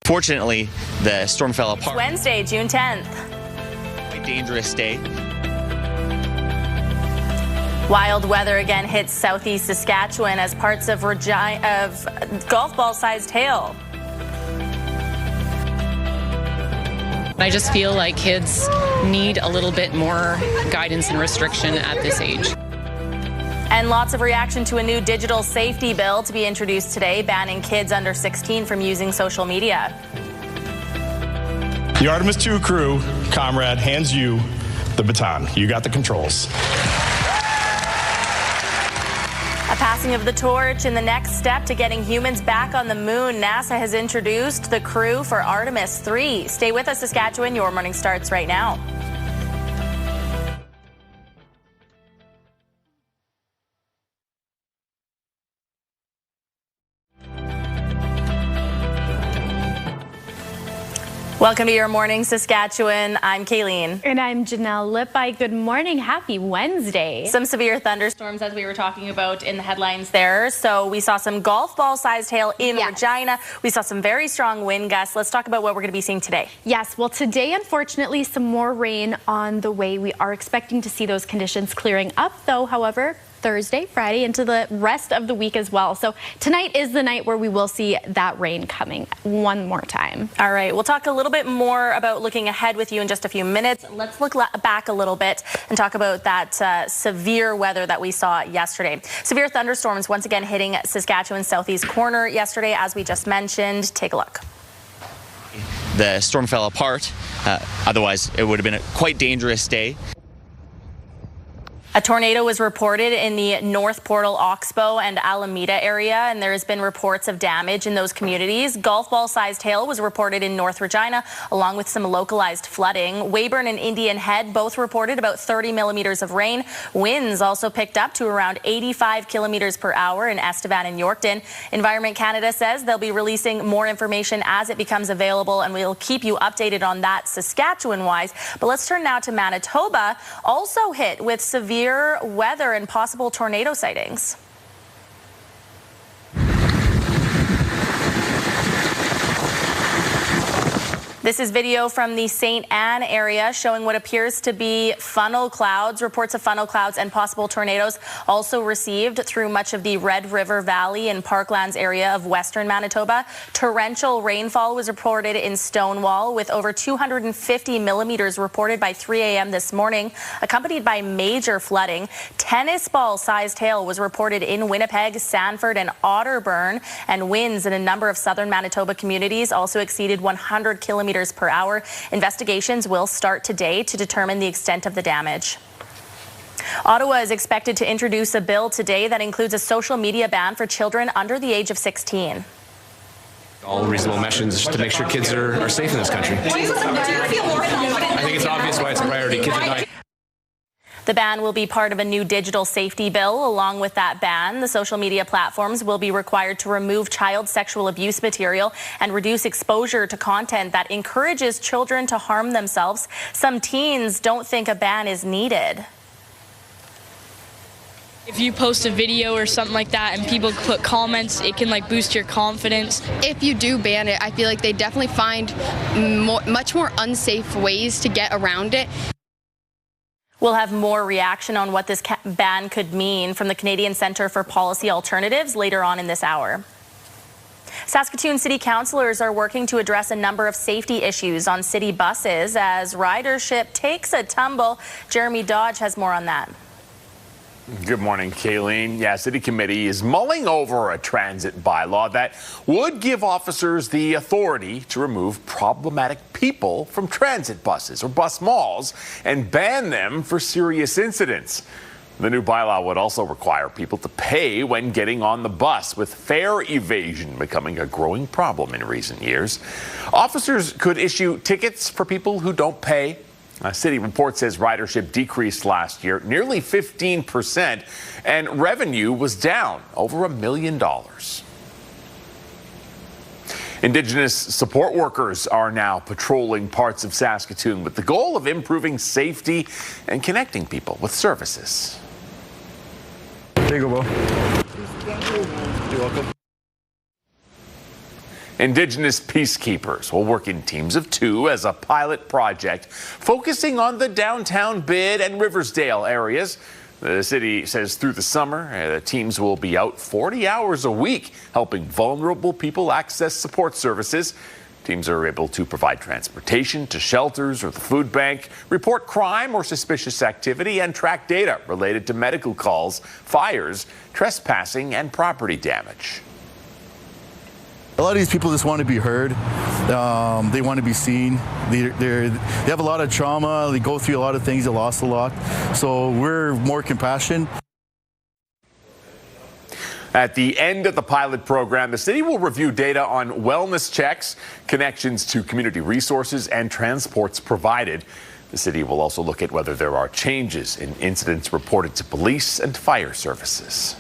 Fortunately, the storm fell apart. It's Wednesday, June 10th. A dangerous day. Wild weather again hits southeast Saskatchewan as parts of golf ball-sized hail. I just feel like kids need a little bit more guidance and restriction at this age. And lots of reaction to a new digital safety bill to be introduced today, banning kids under 16 from using social media. The Artemis 2 crew, comrade, hands you the baton. You got the controls. A passing of the torch in the next step to getting humans back on the moon. NASA has introduced the crew for Artemis 3. Stay with us, Saskatchewan. Your morning starts right now. Welcome to Your Morning Saskatchewan. I'm Kayleen. And I'm Janelle Lippi. Good morning. Happy Wednesday. Some severe thunderstorms, as we were talking about in the headlines there. So we saw some golf ball-sized hail in Regina. We saw some very strong wind gusts. Let's talk about what we're going to be seeing today. Yes, well, today, unfortunately, some more rain on the way. We are expecting to see those conditions clearing up, though, however, Thursday, Friday, into the rest of the week as well. So tonight is the night where we will see that rain coming one more time. All right, we'll talk a little bit more about looking ahead with you in just a few minutes. Let's look back a little bit and talk about that severe weather that we saw yesterday. Severe thunderstorms once again hitting Saskatchewan's southeast corner yesterday, as we just mentioned. Take a look. The storm fell apart. Otherwise, it would have been a quite dangerous day. A tornado was reported in the North Portal, Oxbow, and Alameda area, and there has been reports of damage in those communities. Golf ball-sized hail was reported in North Regina, along with some localized flooding. Weyburn and Indian Head both reported about 30 millimeters of rain. Winds also picked up to around 85 kilometers per hour in Estevan and Yorkton. Environment Canada says they'll be releasing more information as it becomes available, and we'll keep you updated on that Saskatchewan-wise. But let's turn now to Manitoba, also hit with severe weather and possible tornado sightings. This is video from the St. Anne area showing what appears to be funnel clouds. Reports of funnel clouds and possible tornadoes also received through much of the Red River Valley and Parklands area of western Manitoba. Torrential rainfall was reported in Stonewall, with over 250 millimeters reported by 3 a.m. this morning, accompanied by major flooding. Tennis ball-sized hail was reported in Winnipeg, Sanford, and Otterburn, and winds in a number of southern Manitoba communities also exceeded 100 kilometers per hour. Investigations will start today to determine the extent of the damage. Ottawa is expected to introduce a bill today that includes a social media ban for children under the age of 16. All reasonable measures to make sure kids are safe in this country. I think it's obvious why it's a priority. Kids are dying. The ban will be part of a new digital safety bill. Along with that ban, the social media platforms will be required to remove child sexual abuse material and reduce exposure to content that encourages children to harm themselves. Some teens don't think a ban is needed. If you post a video or something like that and people put comments, it can boost your confidence. If you do ban it, I feel like they definitely find much more unsafe ways to get around it. We'll have more reaction on what this ban could mean from the Canadian Centre for Policy Alternatives later on in this hour. Saskatoon City Councillors are working to address a number of safety issues on city buses as ridership takes a tumble. Jeremy Dodge has more on that. Good morning, Kayleen. Yeah, City Committee is mulling over a transit bylaw that would give officers the authority to remove problematic people from transit buses or bus malls and ban them for serious incidents. The new bylaw would also require people to pay when getting on the bus, with fare evasion becoming a growing problem in recent years. Officers could issue tickets for people who don't pay. A city report says ridership decreased last year, nearly 15%, and revenue was down over $1 million. Indigenous support workers are now patrolling parts of Saskatoon with the goal of improving safety and connecting people with services. There you go, Will. You're welcome. Indigenous peacekeepers will work in teams of 2 as a pilot project focusing on the downtown Bid and Riversdale areas. The city says through the summer, the teams will be out 40 hours a week helping vulnerable people access support services. Teams are able to provide transportation to shelters or the food bank, report crime or suspicious activity, and track data related to medical calls, fires, trespassing, and property damage. A lot of these people just want to be heard. They want to be seen. They have a lot of trauma. They go through a lot of things. They lost a lot. So we're more compassionate. At the end of the pilot program, the city will review data on wellness checks, connections to community resources, and transports provided. The city will also look at whether there are changes in incidents reported to police and fire services.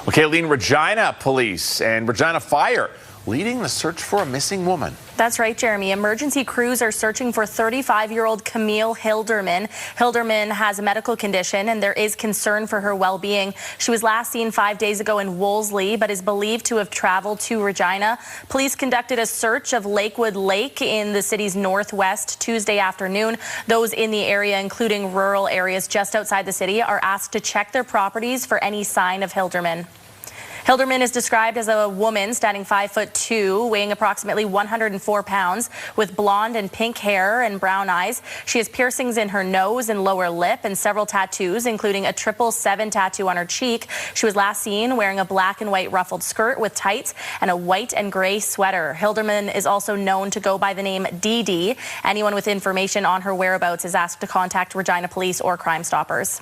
Okay, Kayleen, Regina Police and Regina Fire leading the search for a missing woman. That's right, Jeremy. Emergency crews are searching for 35-year-old Camille Hilderman. Hilderman has a medical condition and there is concern for her well-being. She was last seen 5 days ago in Wolseley, but is believed to have traveled to Regina. Police conducted a search of Lakewood Lake in the city's northwest Tuesday afternoon. Those in the area, including rural areas just outside the city, are asked to check their properties for any sign of Hilderman. Hilderman is described as a woman standing 5'2", weighing approximately 104 pounds, with blonde and pink hair and brown eyes. She has piercings in her nose and lower lip and several tattoos, including a 777 tattoo on her cheek. She was last seen wearing a black and white ruffled skirt with tights and a white and gray sweater. Hilderman is also known to go by the name Dee Dee. Anyone with information on her whereabouts is asked to contact Regina Police or Crime Stoppers.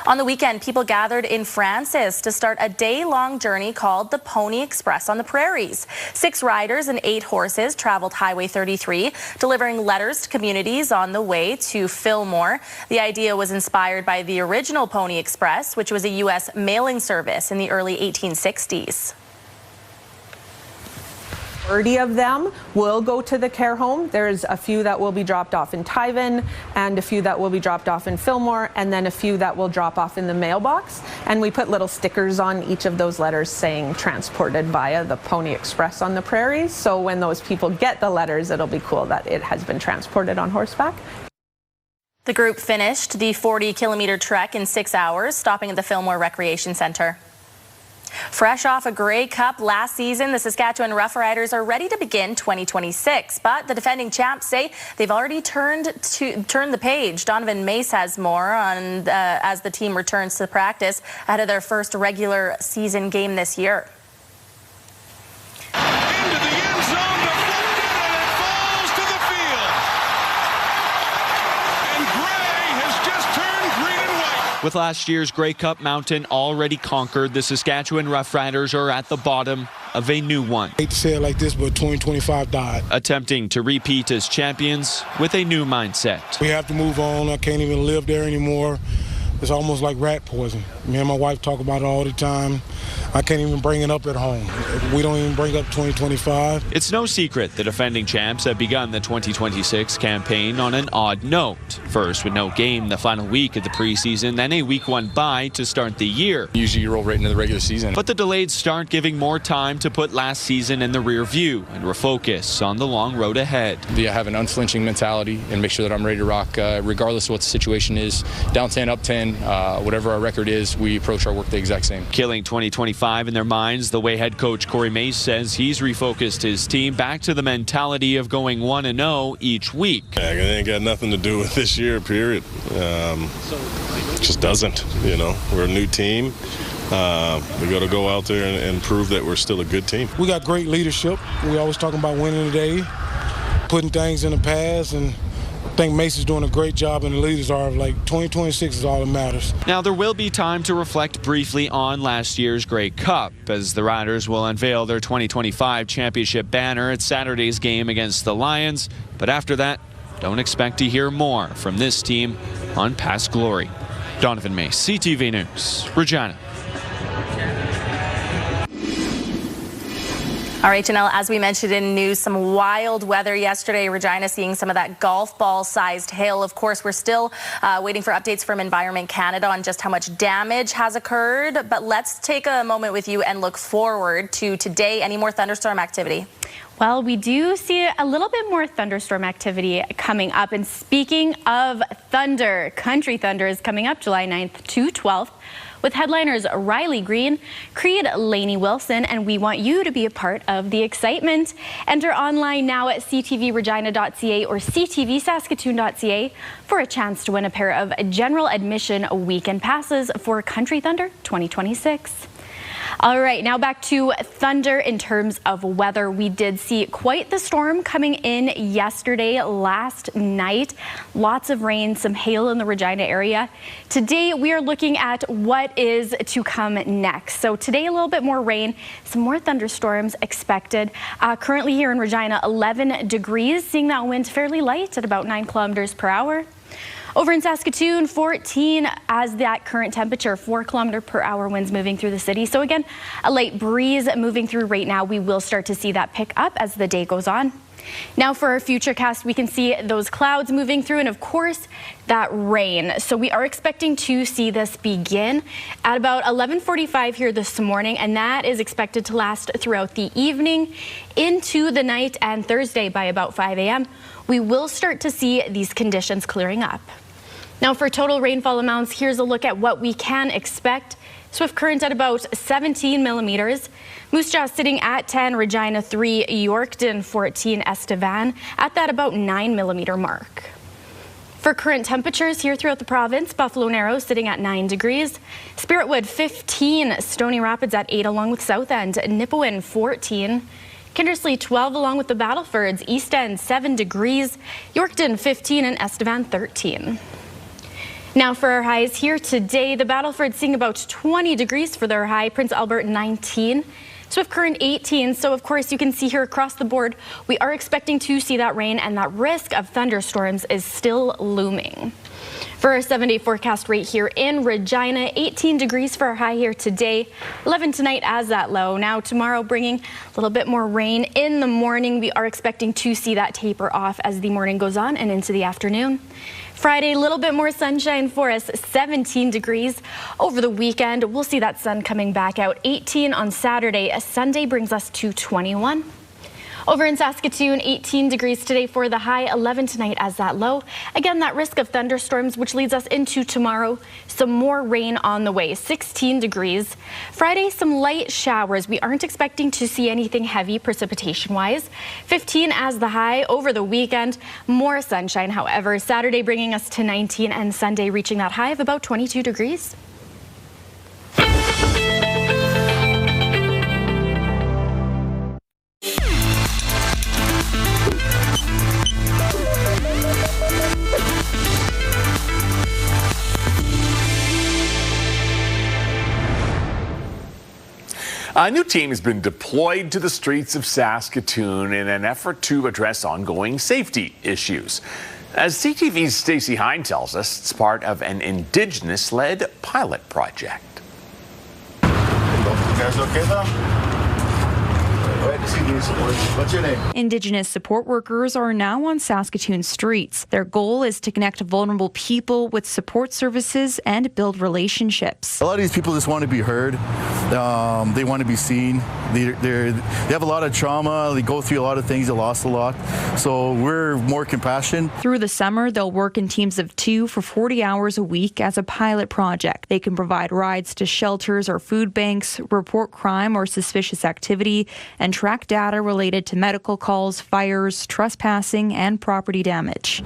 On the weekend, people gathered in Francis to start a day-long journey called the Pony Express on the prairies. 6 riders and 8 horses traveled Highway 33, delivering letters to communities on the way to Fillmore. The idea was inspired by the original Pony Express, which was a U.S. mailing service in the early 1860s. 30 of them will go to the care home. There's a few that will be dropped off in Tyven and a few that will be dropped off in Fillmore, and then a few that will drop off in the mailbox. And we put little stickers on each of those letters saying transported via the Pony Express on the prairies. So when those people get the letters, it'll be cool that it has been transported on horseback. The group finished the 40-kilometer trek in 6 hours, stopping at the Fillmore Recreation Centre. Fresh off a Grey Cup last season, the Saskatchewan Roughriders are ready to begin 2026. But the defending champs say they've already turned the page. Donovan Mace has more on as the team returns to practice ahead of their first regular season game this year. Into the end zone, deflected, and it falls to the field. And Gray has just turned green and white. With last year's Grey Cup mountain already conquered, the Saskatchewan Roughriders are at the bottom of a new one. I hate to say it like this, but 2025 died. Attempting to repeat as champions with a new mindset. We have to move on. I can't even live there anymore. It's almost like rat poison. Me and my wife talk about it all the time. I can't even bring it up at home. We don't even bring up 2025. It's no secret the defending champs have begun the 2026 campaign on an odd note. First, with no game the final week of the preseason, then a week 1 bye to start the year. Usually you roll right into the regular season. But the delayed start giving more time to put last season in the rear view and refocus on the long road ahead. I have an unflinching mentality and make sure that I'm ready to rock regardless of what the situation is. Down 10, up 10, whatever our record is, we approach our work the exact same. Killing 2025 in their minds, the way head coach Corey Mace says he's refocused his team back to the mentality of going 1-0 each week. It ain't got nothing to do with this year, period. Just doesn't, you know. We're a new team. We got to go out there and prove that we're still a good team. We got great leadership. We always talking about winning today, putting things in the past, and I think Mace is doing a great job, and the leaders are. Like, 2026 is all that matters. Now, there will be time to reflect briefly on last year's Grey Cup, as the Riders will unveil their 2025 championship banner at Saturday's game against the Lions. But after that, don't expect to hear more from this team on past glory. Donovan Mace, CTV News, Regina. All right, Janelle, as we mentioned in news, some wild weather yesterday. Regina seeing some of that golf ball-sized hail. Of course, we're still waiting for updates from Environment Canada on just how much damage has occurred. But let's take a moment with you and look forward to today. Any more thunderstorm activity? Well, we do see a little bit more thunderstorm activity coming up. And speaking of thunder, Country Thunder is coming up July 9th to 12th. With headliners Riley Green, Creed, Lainey Wilson, and we want you to be a part of the excitement. Enter online now at ctvregina.ca or ctvsaskatoon.ca for a chance to win a pair of general admission weekend passes for Country Thunder 2026. All right, now back to thunder in terms of weather. We did see quite the storm coming in yesterday, last night. Lots of rain, some hail in the Regina area. Today, we are looking at what is to come next. So today, a little bit more rain, some more thunderstorms expected. Currently here in Regina, 11 degrees, seeing that wind fairly light at about 9 kilometers per hour. Over in Saskatoon, 14 as that current temperature, 4 kilometer per hour winds moving through the city. So again, a light breeze moving through right now. We will start to see that pick up as the day goes on. Now for our future cast, we can see those clouds moving through and of course that rain. So we are expecting to see this begin at about 11:45 here this morning, and that is expected to last throughout the evening into the night, and Thursday by about 5 a.m. we will start to see these conditions clearing up. Now for total rainfall amounts, here's a look at what we can expect. Swift Current at about 17 millimeters. Moose Jaw sitting at 10, Regina 3, Yorkton 14, Estevan at that about 9 millimeter mark. For current temperatures here throughout the province, Buffalo Narrows sitting at 9 degrees, Spiritwood 15, Stony Rapids at 8 along with South End, Nipawin 14, Kindersley 12 along with the Battlefords, East End 7 degrees, Yorkton 15 and Estevan 13. Now for our highs here today, the Battleford seeing about 20 degrees for their high, Prince Albert 19, Swift Current 18. So of course you can see here across the board, we are expecting to see that rain, and that risk of thunderstorms is still looming. For our 7-day forecast right here in Regina, 18 degrees for our high here today, 11 tonight as that low. Now tomorrow bringing a little bit more rain in the morning. We are expecting to see that taper off as the morning goes on and into the afternoon. Friday, a little bit more sunshine for us, 17 degrees. Over the weekend, we'll see that sun coming back out, 18 on Saturday. A Sunday brings us to 21. Over in Saskatoon, 18 degrees today for the high, 11 tonight as that low. Again, that risk of thunderstorms, which leads us into tomorrow. Some more rain on the way, 16 degrees. Friday, some light showers. We aren't expecting to see anything heavy precipitation-wise. 15 as the high. Over the weekend, more sunshine, however. Saturday bringing us to 19 and Sunday reaching that high of about 22 degrees. A new team has been deployed to the streets of Saskatoon in an effort to address ongoing safety issues. As CTV's Stacey Hine tells us, it's part of an Indigenous-led pilot project. You guys okay though? What's your name? Indigenous support workers are now on Saskatoon streets. Their goal is to connect vulnerable people with support services and build relationships. A lot of these people just want to be heard. They want to be seen. They have a lot of trauma. They go through a lot of things. They lost a lot. So we're more compassionate. Through the summer, they'll work in teams of 2 for 40 hours a week as a pilot project. They can provide rides to shelters or food banks, report crime or suspicious activity, and track data related to medical calls, fires, trespassing, and property damage.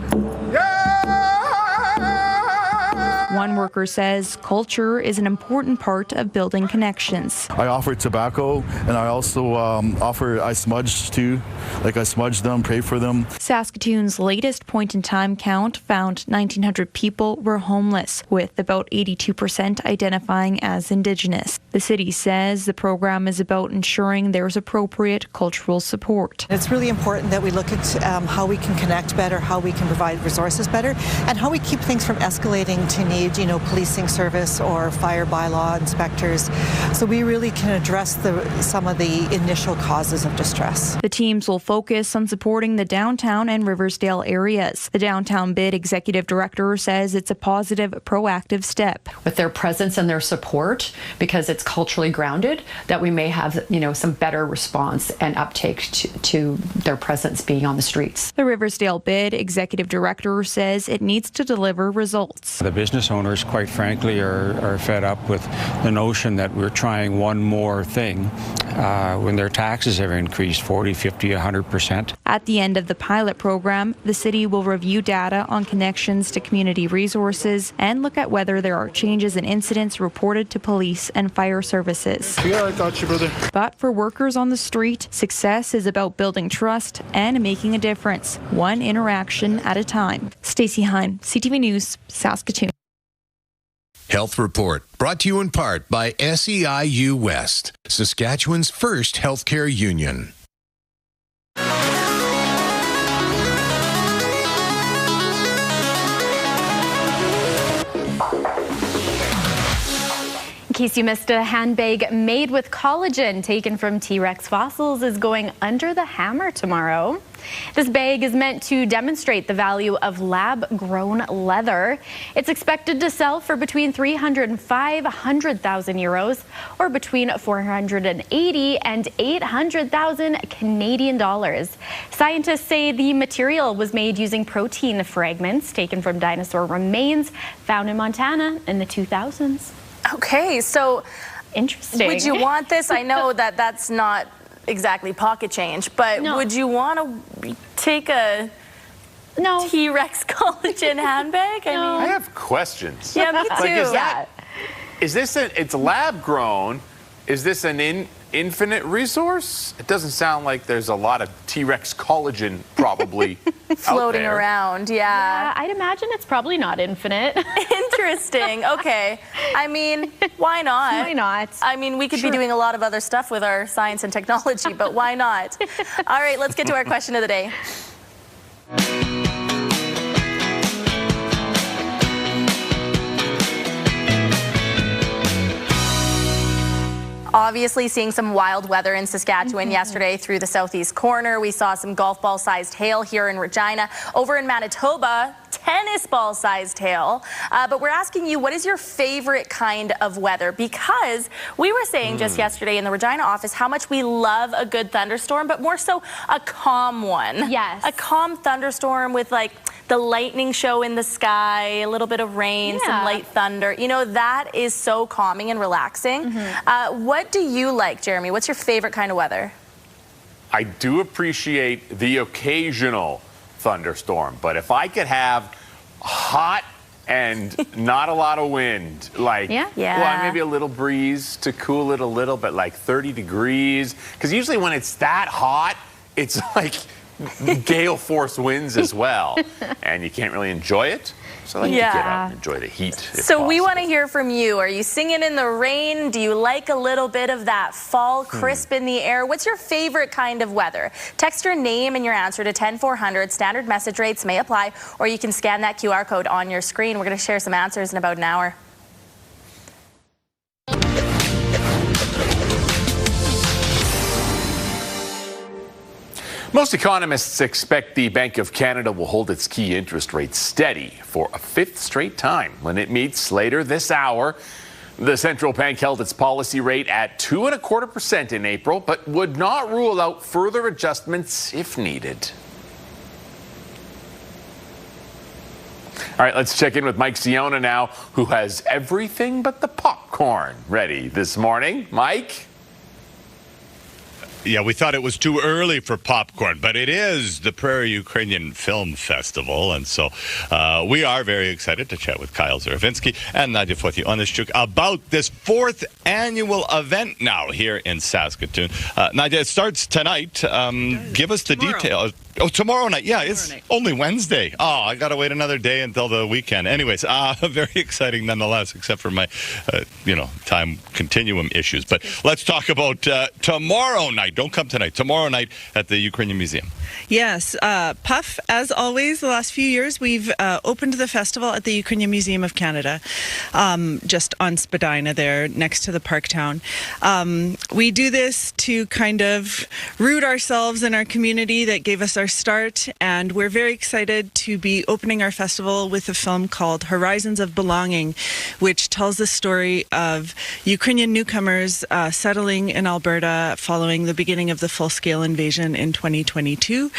One worker says culture is an important part of building connections. I offer tobacco, and I also I smudge too. Like I smudge them, pray for them. Saskatoon's latest point-in-time count found 1,900 people were homeless, with about 82% identifying as Indigenous. The city says the program is about ensuring there's appropriate cultural support. It's really important that we look at how we can connect better, how we can provide resources better, and how we keep things from escalating to need, policing service or fire bylaw inspectors. So we really can address some of the initial causes of distress. The teams will focus on supporting the downtown and Riversdale areas. The downtown bid executive director says it's a positive, proactive step. With their presence and their support, because it's culturally grounded, that we may have, some better response and uptake to their presence being on the streets. The Riversdale bid executive director says it needs to deliver results. The business owners, quite frankly, are fed up with the notion that we're trying one more thing when their taxes have increased 40, 50, 100%. At the end of the pilot program, the city will review data on connections to community resources and look at whether there are changes in incidents reported to police and fire services. Yeah, I got you, brother. But for workers on the street, success is about building trust and making a difference, one interaction at a time. Stacey Heim, CTV News, Saskatoon. Health Report, brought to you in part by SEIU West, Saskatchewan's first healthcare union. In case you missed, a handbag made with collagen taken from T-Rex fossils is going under the hammer tomorrow. This bag is meant to demonstrate the value of lab-grown leather. It's expected to sell for between 300 and 500,000 euros, or between 480 and 800,000 Canadian dollars. Scientists say the material was made using protein fragments taken from dinosaur remains found in Montana in the 2000s. Okay, so interesting. Would you want this? I know that that's not exactly pocket change, but would you want to take a T-Rex collagen handbag? I have questions. Yeah, me too. Is this it's lab grown? Is this an infinite resource? It doesn't sound like there's a lot of T-Rex collagen probably floating around. Yeah, I'd imagine it's probably not infinite. Interesting. Okay. I mean, why not? Why not? I mean, we could be doing a lot of other stuff with our science and technology, but why not? All right, let's get to our question of the day. Obviously seeing some wild weather in Saskatchewan yesterday through the southeast corner. We saw some golf ball sized hail here in Regina. Over in Manitoba, tennis ball sized hail. But we're asking you, what is your favorite kind of weather? Because we were saying just yesterday in the Regina office how much we love a good thunderstorm, but more so a calm one. Yes. A calm thunderstorm with like the lightning show in the sky, a little bit of rain, some light thunder. That is so calming and relaxing. What do you like, Jeremy? What's your favorite kind of weather? I do appreciate the occasional thunderstorm, but if I could have hot and not a lot of wind, like well, maybe a little breeze to cool it a little, but like 30 degrees, because usually when it's that hot, it's like gale force winds as well, and you can't really enjoy it. So I like to get out and enjoy the heat. So we want to hear from you. Are you singing in the rain? Do you like a little bit of that fall crisp in the air? What's your favorite kind of weather? Text your name and your answer to 10400. Standard message rates may apply, or you can scan that QR code on your screen. We're going to share some answers in about an hour. Most economists expect the Bank of Canada will hold its key interest rate steady for a fifth straight time when it meets later this hour. The central bank held its policy rate at 2.25% in April, but would not rule out further adjustments if needed. All right, let's check in with Mike Siona now, who has everything but the popcorn ready this morning. Mike? Yeah, we thought it was too early for popcorn, but it is the Prairie Ukrainian Film Festival, and so we are very excited to chat with Kyle Zaravinsky and Nadia Fotionyshchuk about this fourth annual event now here in Saskatoon. Nadia, it starts tonight. Give us the details. Oh, tomorrow night. Yeah, it's only Wednesday. Oh, I got to wait another day until the weekend. Anyways, very exciting nonetheless, except for my, time continuum issues. But let's talk about tomorrow night. Don't come tonight. Tomorrow night at the Ukrainian Museum. Yes, Puff, as always, the last few years, we've opened the festival at the Ukrainian Museum of Canada, just on Spadina there, next to the park town. We do this to kind of root ourselves in our community that gave us our start, and we're very excited to be opening our festival with a film called Horizons of Belonging, which tells the story of Ukrainian newcomers settling in Alberta following the beginning of the full-scale invasion in 2022.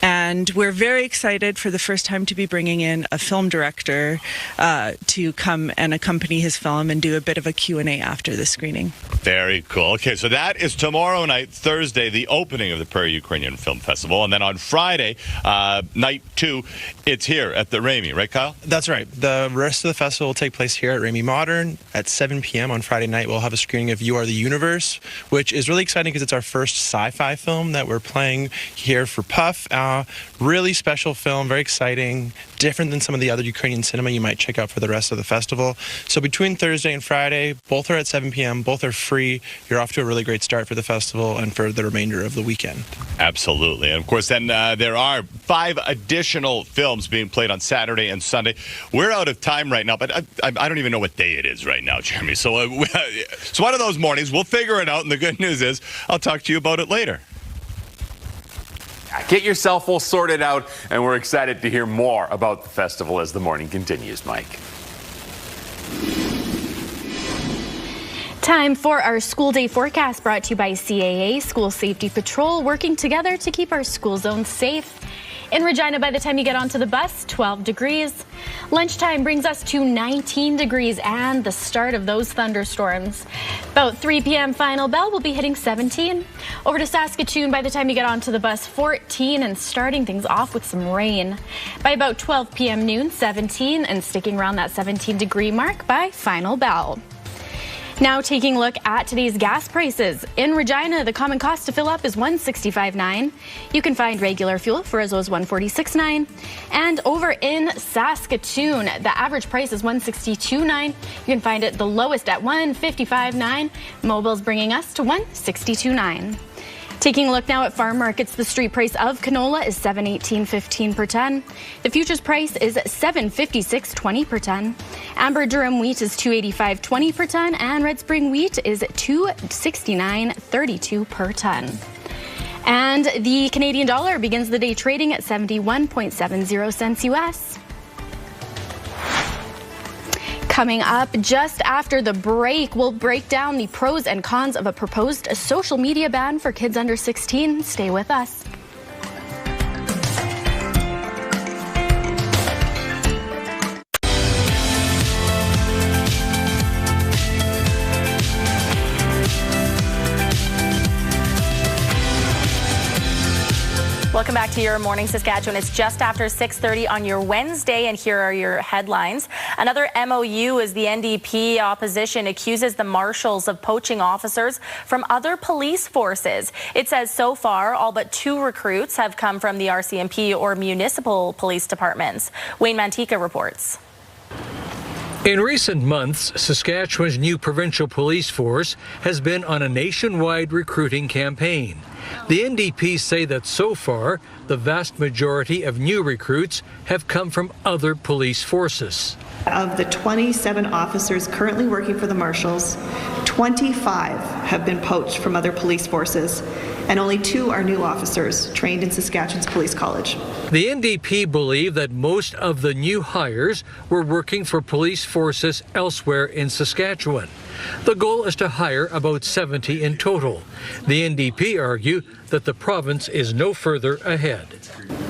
And we're very excited for the first time to be bringing in a film director to come and accompany his film and do a bit of a Q&A after the screening. Very cool. Okay, so that is tomorrow night, Thursday, the opening of the Prairie Ukrainian Film Festival. And then on Friday, night 2, it's here at the Ramey, right, Kyle? That's right. The rest of the festival will take place here at Ramey Modern at 7 p.m. on Friday night. We'll have a screening of You Are the Universe, which is really exciting because it's our first sci-fi film that we're playing here for Puff. Really special film, very exciting, different than some of the other Ukrainian cinema you might check out for the rest of the festival. So between Thursday and Friday, both are at 7 p.m., both are free. You're off to a really great start for the festival and for the remainder of the weekend. Absolutely. And of course, then there are 5 additional films being played on Saturday and Sunday. We're out of time right now, but I don't even know what day it is right now, Jeremy. So it's one of those mornings. We'll figure it out, and the good news is I'll talk to you about it later. Get yourself all sorted out, and we're excited to hear more about the festival as the morning continues, Mike. Time for our school day forecast, brought to you by CAA School Safety Patrol, working together to keep our school zones safe. In Regina, by the time you get onto the bus, 12 degrees. Lunchtime brings us to 19 degrees and the start of those thunderstorms. About 3 p.m. final bell will be hitting 17. Over to Saskatchewan, by the time you get onto the bus, 14, and starting things off with some rain. By about 12 p.m. noon, 17, and sticking around that 17-degree mark by final bell. Now taking a look at today's gas prices. In Regina, the common cost to fill up is $1.65.9. You can find regular fuel for as low as $1.46.9. And over in Saskatoon, the average price is $1.62.9. You can find it the lowest at $1.55.9. Mobile's bringing us to $1.62.9. Taking a look now at farm markets, the street price of canola is $7.18.15 per ton. The futures price is $7.56.20 per ton. Amber durum wheat is $2.85.20 per ton, and red spring wheat is $2.69.32 per ton. And the Canadian dollar begins the day trading at 71.70 cents US. Coming up just after the break, we'll break down the pros and cons of a proposed social media ban for kids under 16. Stay with us. Welcome back to your Morning Saskatchewan. It's just after 6:30 on your Wednesday, and here are your headlines. Another MOU as the NDP opposition accuses the marshals of poaching officers from other police forces. It says so far, all but 2 recruits have come from the RCMP or municipal police departments. Wayne Mantika reports. In recent months, Saskatchewan's new provincial police force has been on a nationwide recruiting campaign. The NDP say that so far, the vast majority of new recruits have come from other police forces. Of the 27 officers currently working for the marshals, 25 have been poached from other police forces, and only 2 are new officers trained in Saskatchewan's Police College. The NDP believe that most of the new hires were working for police forces elsewhere in Saskatchewan. The goal is to hire about 70 in total. The NDP argue that the province is no further ahead.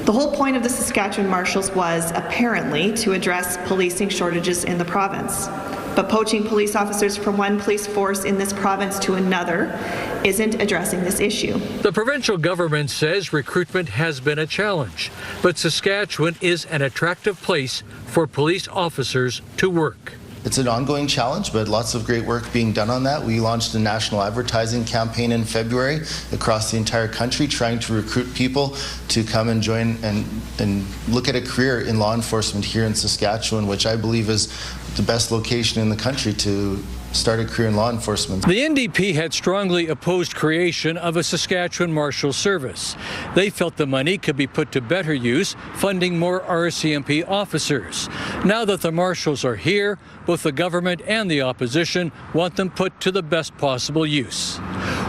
The whole point of the Saskatchewan Marshals was apparently to address policing shortages in the province. But poaching police officers from one police force in this province to another isn't addressing this issue. The provincial government says recruitment has been a challenge, but Saskatchewan is an attractive place for police officers to work. It's an ongoing challenge, but lots of great work being done on that. We launched a national advertising campaign in February across the entire country, trying to recruit people to come and join and look at a career in law enforcement here in Saskatchewan, which I believe is the best location in the country to start a career in law enforcement. The NDP had strongly opposed creation of a Saskatchewan Marshal Service. They felt the money could be put to better use, funding more RCMP officers. Now that the Marshals are here, both the government and the opposition want them put to the best possible use.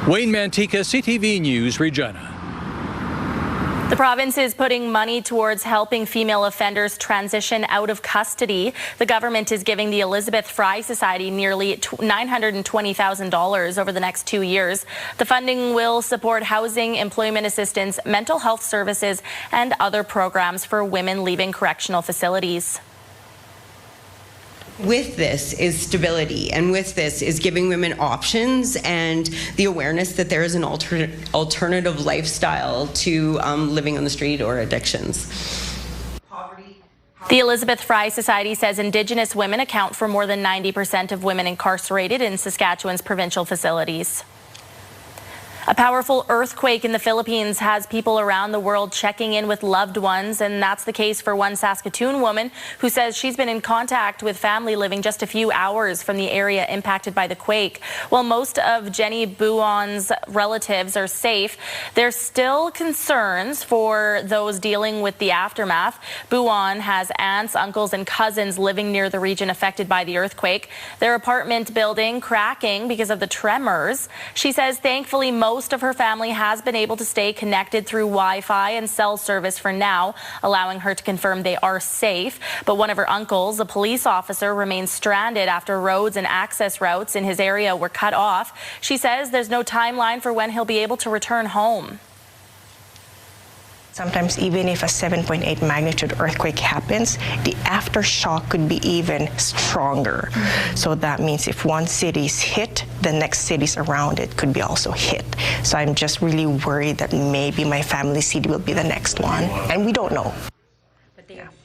Wayne Mantika, CTV News, Regina. The province is putting money towards helping female offenders transition out of custody. The government is giving the Elizabeth Fry Society nearly $920,000 over the next 2 years. The funding will support housing, employment assistance, mental health services, and other programs for women leaving correctional facilities. With this is stability, and with this is giving women options and the awareness that there is an alternative lifestyle to living on the street or addictions. The Elizabeth Fry Society says Indigenous women account for more than 90% of women incarcerated in Saskatchewan's provincial facilities. A powerful earthquake in the Philippines has people around the world checking in with loved ones, and that's the case for one Saskatoon woman who says she's been in contact with family living just a few hours from the area impacted by the quake. While most of Jenny Buon's relatives are safe, there's still concerns for those dealing with the aftermath. Buon has aunts, uncles, and cousins living near the region affected by the earthquake. Their apartment building cracking because of the tremors. She says thankfully most of her family has been able to stay connected through Wi-Fi and cell service for now, allowing her to confirm they are safe. But one of her uncles, a police officer, remains stranded after roads and access routes in his area were cut off. She says there's no timeline for when he'll be able to return home. Sometimes even if a 7.8 magnitude earthquake happens, the aftershock could be even stronger. So that means if one city is hit, the next cities around it could be also hit. So I'm just really worried that maybe my family city will be the next one, and we don't know.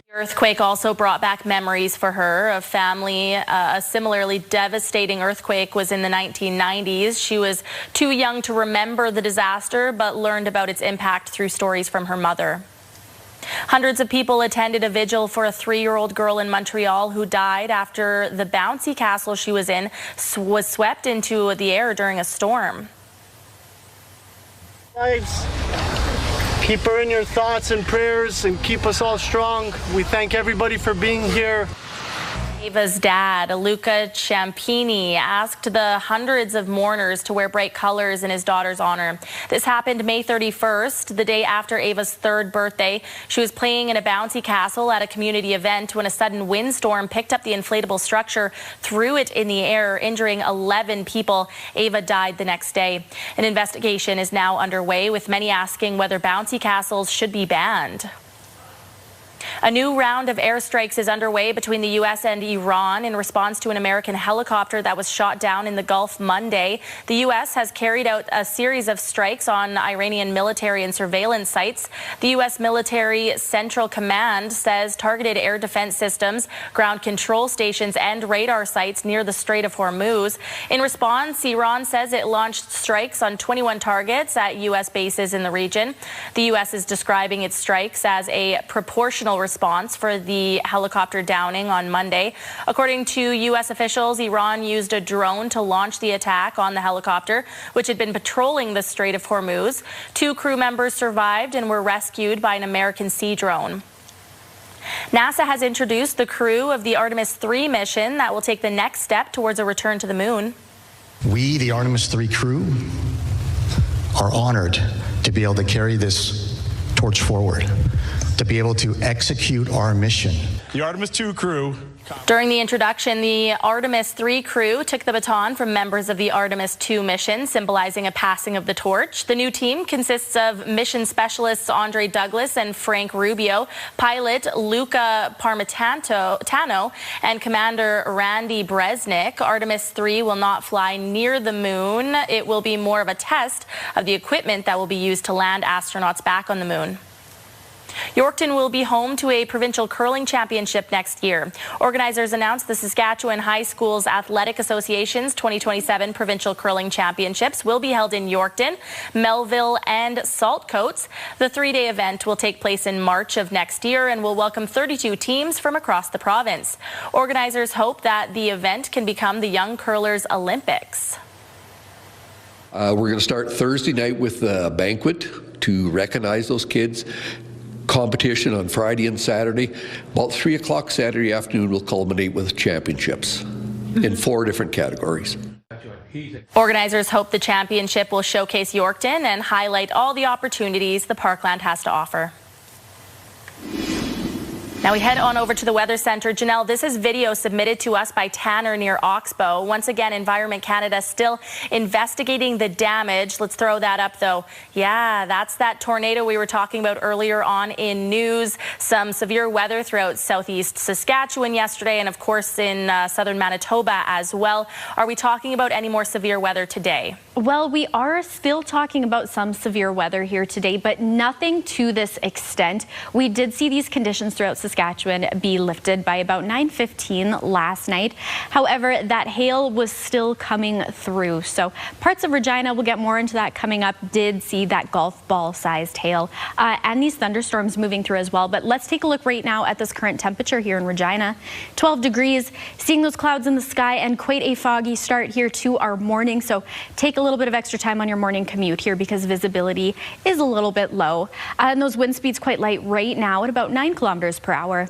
The earthquake also brought back memories for her of family. A similarly devastating earthquake was in the 1990s. She was too young to remember the disaster, but learned about its impact through stories from her mother. Hundreds of people attended a vigil for a 3-year-old girl in Montreal who died after the bouncy castle she was in was swept into the air during a storm. Keep her in your thoughts and prayers and keep us all strong. We thank everybody for being here. Ava's dad, Luca Ciampini, asked the hundreds of mourners to wear bright colors in his daughter's honor. This happened May 31st, the day after Ava's 3rd birthday. She was playing in a bouncy castle at a community event when a sudden windstorm picked up the inflatable structure, threw it in the air, injuring 11 people. Ava died the next day. An investigation is now underway, with many asking whether bouncy castles should be banned. A new round of airstrikes is underway between the U.S. and Iran in response to an American helicopter that was shot down in the Gulf Monday. The U.S. has carried out a series of strikes on Iranian military and surveillance sites. The U.S. Military Central Command says targeted air defense systems, ground control stations, and radar sites near the Strait of Hormuz. In response, Iran says it launched strikes on 21 targets at U.S. bases in the region. The U.S. is describing its strikes as a proportional response for the helicopter downing on Monday. According to U.S. officials, Iran used a drone to launch the attack on the helicopter, which had been patrolling the Strait of Hormuz. 2 crew members survived and were rescued by an American Sea drone. NASA has introduced the crew of the Artemis 3 mission that will take the next step towards a return to the moon. We, the Artemis 3 crew, are honored to be able to carry this torch forward, to be able to execute our mission. The Artemis 2 crew. During the introduction, the Artemis 3 crew took the baton from members of the Artemis 2 mission, symbolizing a passing of the torch. The new team consists of mission specialists Andre Douglas and Frank Rubio, pilot Luca Parmitano, and Commander Randy Bresnik. Artemis 3 will not fly near the moon. It will be more of a test of the equipment that will be used to land astronauts back on the moon. Yorkton will be home to a provincial curling championship next year. Organizers announced the Saskatchewan High Schools Athletic Association's 2027 Provincial Curling Championships will be held in Yorkton, Melville and Saltcoats. The three-day event will take place in March of next year and will welcome 32 teams from across the province. Organizers hope that the event can become the Young Curlers Olympics. We're going to start Thursday night with a banquet to recognize those kids. Competition on Friday and Saturday. About 3 o'clock Saturday afternoon will culminate with championships in 4 different categories. Organizers hope the championship will showcase Yorkton and highlight all the opportunities the parkland has to offer. Now we head on over to the Weather Centre. Janelle, this is video submitted to us by Tanner near Oxbow. Once again, Environment Canada still investigating the damage. Let's throw that up, though. Yeah, that's that tornado we were talking about earlier on in news. Some severe weather throughout southeast Saskatchewan yesterday and, of course, in southern Manitoba as well. Are we talking about any more severe weather today? Well, we are still talking about some severe weather here today, but nothing to this extent. We did see these conditions throughout Saskatchewan be lifted by about 9:15 last night. However, that hail was still coming through. So parts of Regina, we'll get more into that coming up, did see that golf ball sized hail and these thunderstorms moving through as well. But let's take a look right now at this current temperature here in Regina. 12 degrees, seeing those clouds in the sky and quite a foggy start here to our morning. So take a little bit of extra time on your morning commute here because visibility is a little bit low. And those wind speeds quite light right now at about 9 kilometers per hour.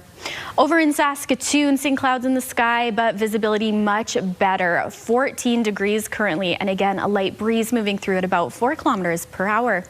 Over in Saskatoon, seeing clouds in the sky, but visibility much better. 14 degrees currently, and again, a light breeze moving through at about 4 kilometers per hour.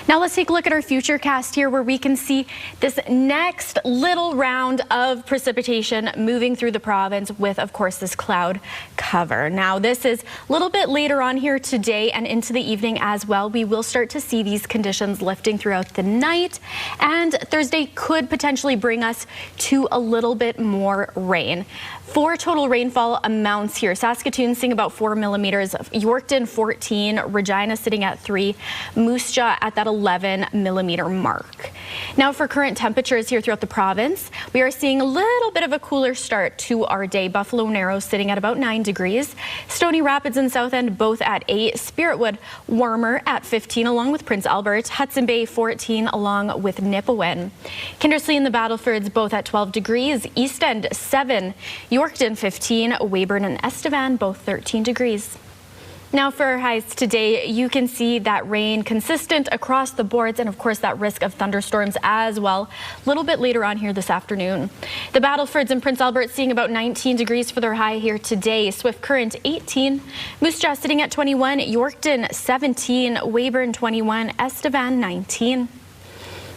Now let's take a look at our futurecast here where we can see this next little round of precipitation moving through the province with, of course, this cloud cover. Now this is a little bit later on here today and into the evening as well. We will start to see these conditions lifting throughout the night, and Thursday could potentially bring us to a little bit more rain. 4 total rainfall amounts here. Saskatoon seeing about 4 millimeters, Yorkton 14, Regina sitting at 3, Moose Jaw at that 11 millimeter mark. Now for current temperatures here throughout the province, we are seeing a little bit of a cooler start to our day. Buffalo Narrows sitting at about 9 degrees, Stony Rapids and South End both at 8, Spiritwood warmer at 15 along with Prince Albert, Hudson Bay 14 along with Nipawin. Kindersley and the Battlefords both at 12 degrees, East End 7, Yorkton 15, Weyburn and Estevan both 13 degrees. Now for our highs today, you can see that rain consistent across the boards and of course that risk of thunderstorms as well a little bit later on here this afternoon. The Battlefords and Prince Albert seeing about 19 degrees for their high here today. Swift Current 18, Moose Jaw sitting at 21, Yorkton 17, Weyburn 21, Estevan 19.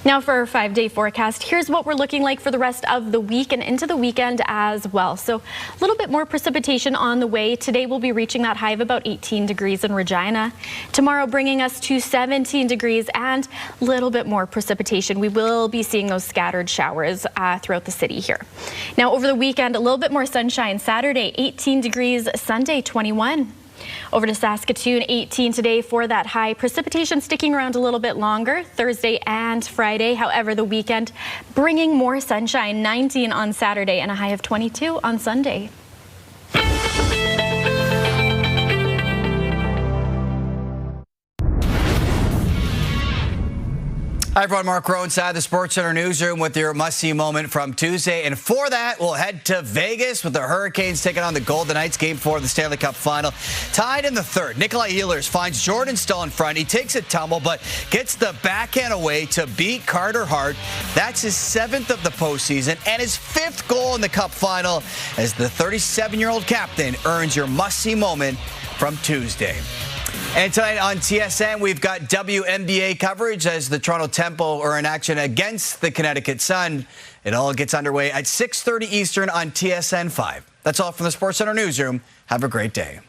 Now for our 5-day forecast, here's what we're looking like for the rest of the week and into the weekend as well. So a little bit more precipitation on the way. Today we'll be reaching that high of about 18 degrees in Regina. Tomorrow bringing us to 17 degrees and a little bit more precipitation. We will be seeing those scattered showers throughout the city here. Now over the weekend, a little bit more sunshine. Saturday 18 degrees, Sunday 21. Over to Saskatoon, 18 today for that high. Precipitation sticking around a little bit longer Thursday and Friday. However, the weekend bringing more sunshine, 19 on Saturday and a high of 22 on Sunday. Hi everyone, Mark Rowe inside the Sports Center newsroom with your must-see moment from Tuesday. And for that, we'll head to Vegas with the Hurricanes taking on the Golden Knights, Game 4 of the Stanley Cup Final. Tied in the third, Nikolai Ehlers finds Jordan Staal in front. He takes a tumble, but gets the backhand away to beat Carter Hart. That's his 7th of the postseason and his 5th goal in the Cup Final as the 37-year-old captain earns your must-see moment from Tuesday. And tonight on TSN, we've got WNBA coverage as the Toronto Temple are in action against the Connecticut Sun. It all gets underway at 6:30 Eastern on TSN 5. That's all from the Sports Center newsroom. Have a great day.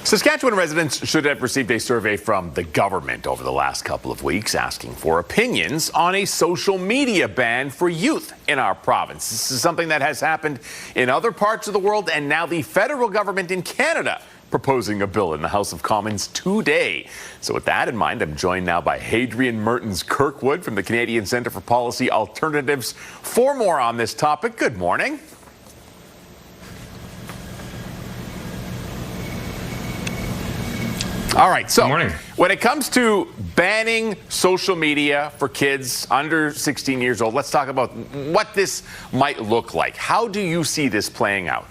Saskatchewan residents should have received a survey from the government over the last couple of weeks asking for opinions on a social media ban for youth in our province. This is something that has happened in other parts of the world, and now the federal government in Canada proposing a bill in the House of Commons today. So with that in mind, I'm joined now by Hadrian Mertens-Kirkwood from the Canadian Centre for Policy Alternatives for more on this topic. Good morning. All right, so when it comes to banning social media for kids under 16 years old, let's talk about what this might look like. How do you see this playing out?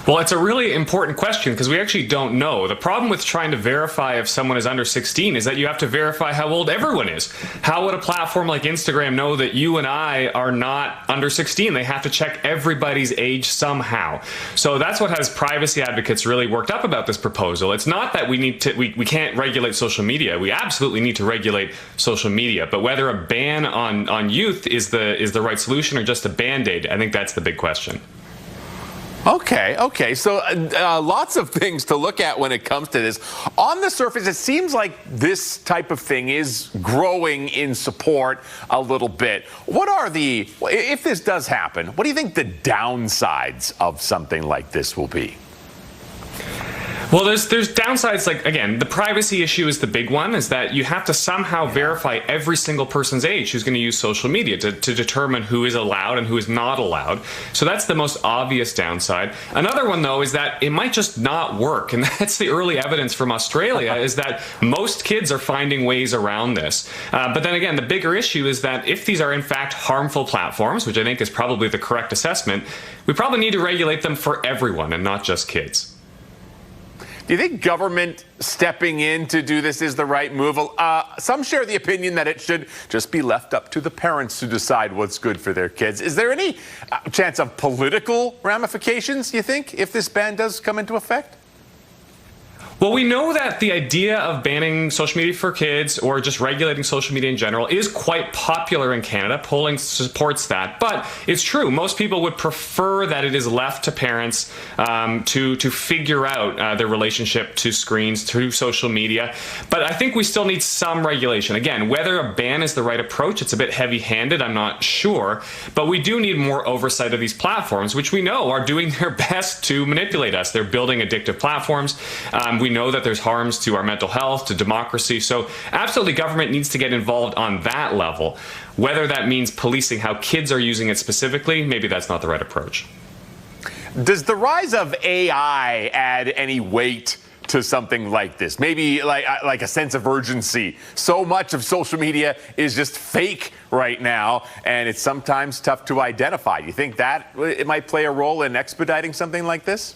Well, it's a really important question because we actually don't know. The problem with trying to verify if someone is under 16 is that you have to verify how old everyone is. How would a platform like Instagram know that you and I are not under 16? They have to check everybody's age somehow. So that's what has privacy advocates really worked up about this proposal. It's not that we can't regulate social media. We absolutely need to regulate social media. But whether a ban on youth is the right solution or just a Band-Aid, I think that's the big question. Okay. So lots of things to look at when it comes to this. On the surface, it seems like this type of thing is growing in support a little bit. If this does happen, what do you think the downsides of something like this will be? Well, there's downsides, like, again, the privacy issue is the big one, is that you have to somehow verify every single person's age who's going to use social media to determine who is allowed and who is not allowed. So that's the most obvious downside. Another one, though, is that it might just not work. And that's the early evidence from Australia, is that most kids are finding ways around this. But then again, the bigger issue is that if these are in fact harmful platforms, which I think is probably the correct assessment, we probably need to regulate them for everyone and not just kids. Do you think government stepping in to do this is the right move? Some share the opinion that it should just be left up to the parents to decide what's good for their kids. Is there any chance of political ramifications, you think, if this ban does come into effect? Well, we know that the idea of banning social media for kids or just regulating social media in general is quite popular in Canada. Polling supports that. But it's true. Most people would prefer that it is left to parents to figure out their relationship to screens, to social media. But I think we still need some regulation. Again, whether a ban is the right approach, it's a bit heavy-handed, I'm not sure. But we do need more oversight of these platforms, which we know are doing their best to manipulate us. They're building addictive platforms. We know that there's harms to our mental health, to democracy. So absolutely, government needs to get involved on that level. Whether that means policing how kids are using it specifically, maybe that's not the right approach. Does the rise of AI add any weight to something like this? Maybe like a sense of urgency. So much of social media is just fake right now, and it's sometimes tough to identify. You think that it might play a role in expediting something like this?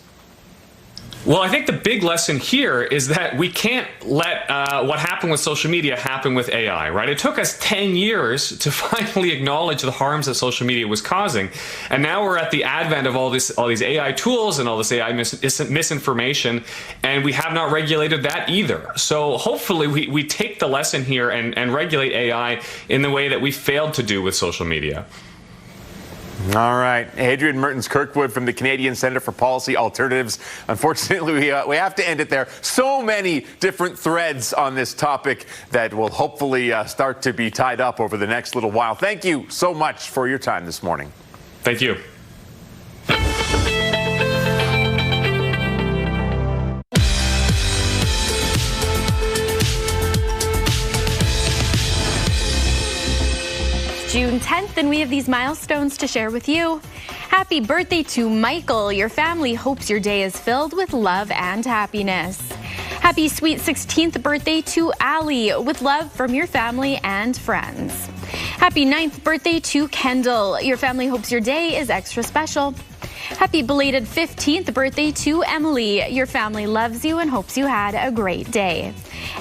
Well, I think the big lesson here is that we can't let what happened with social media happen with AI, right? It took us 10 years to finally acknowledge the harms that social media was causing. And now we're at the advent of all these AI tools and all this AI misinformation, and we have not regulated that either. So hopefully we take the lesson here and regulate AI in the way that we failed to do with social media. All right. Hadrian Mertens-Kirkwood from the Canadian Centre for Policy Alternatives. Unfortunately, we have to end it there. So many different threads on this topic that will hopefully start to be tied up over the next little while. Thank you so much for your time this morning. Thank you. June 10th, and we have these milestones to share with you. Happy birthday to Michael. Your family hopes your day is filled with love and happiness. Happy sweet 16th birthday to Allie, with love from your family and friends. Happy 9th birthday to Kendall. Your family hopes your day is extra special. Happy belated 15th birthday to Emily. Your family loves you and hopes you had a great day.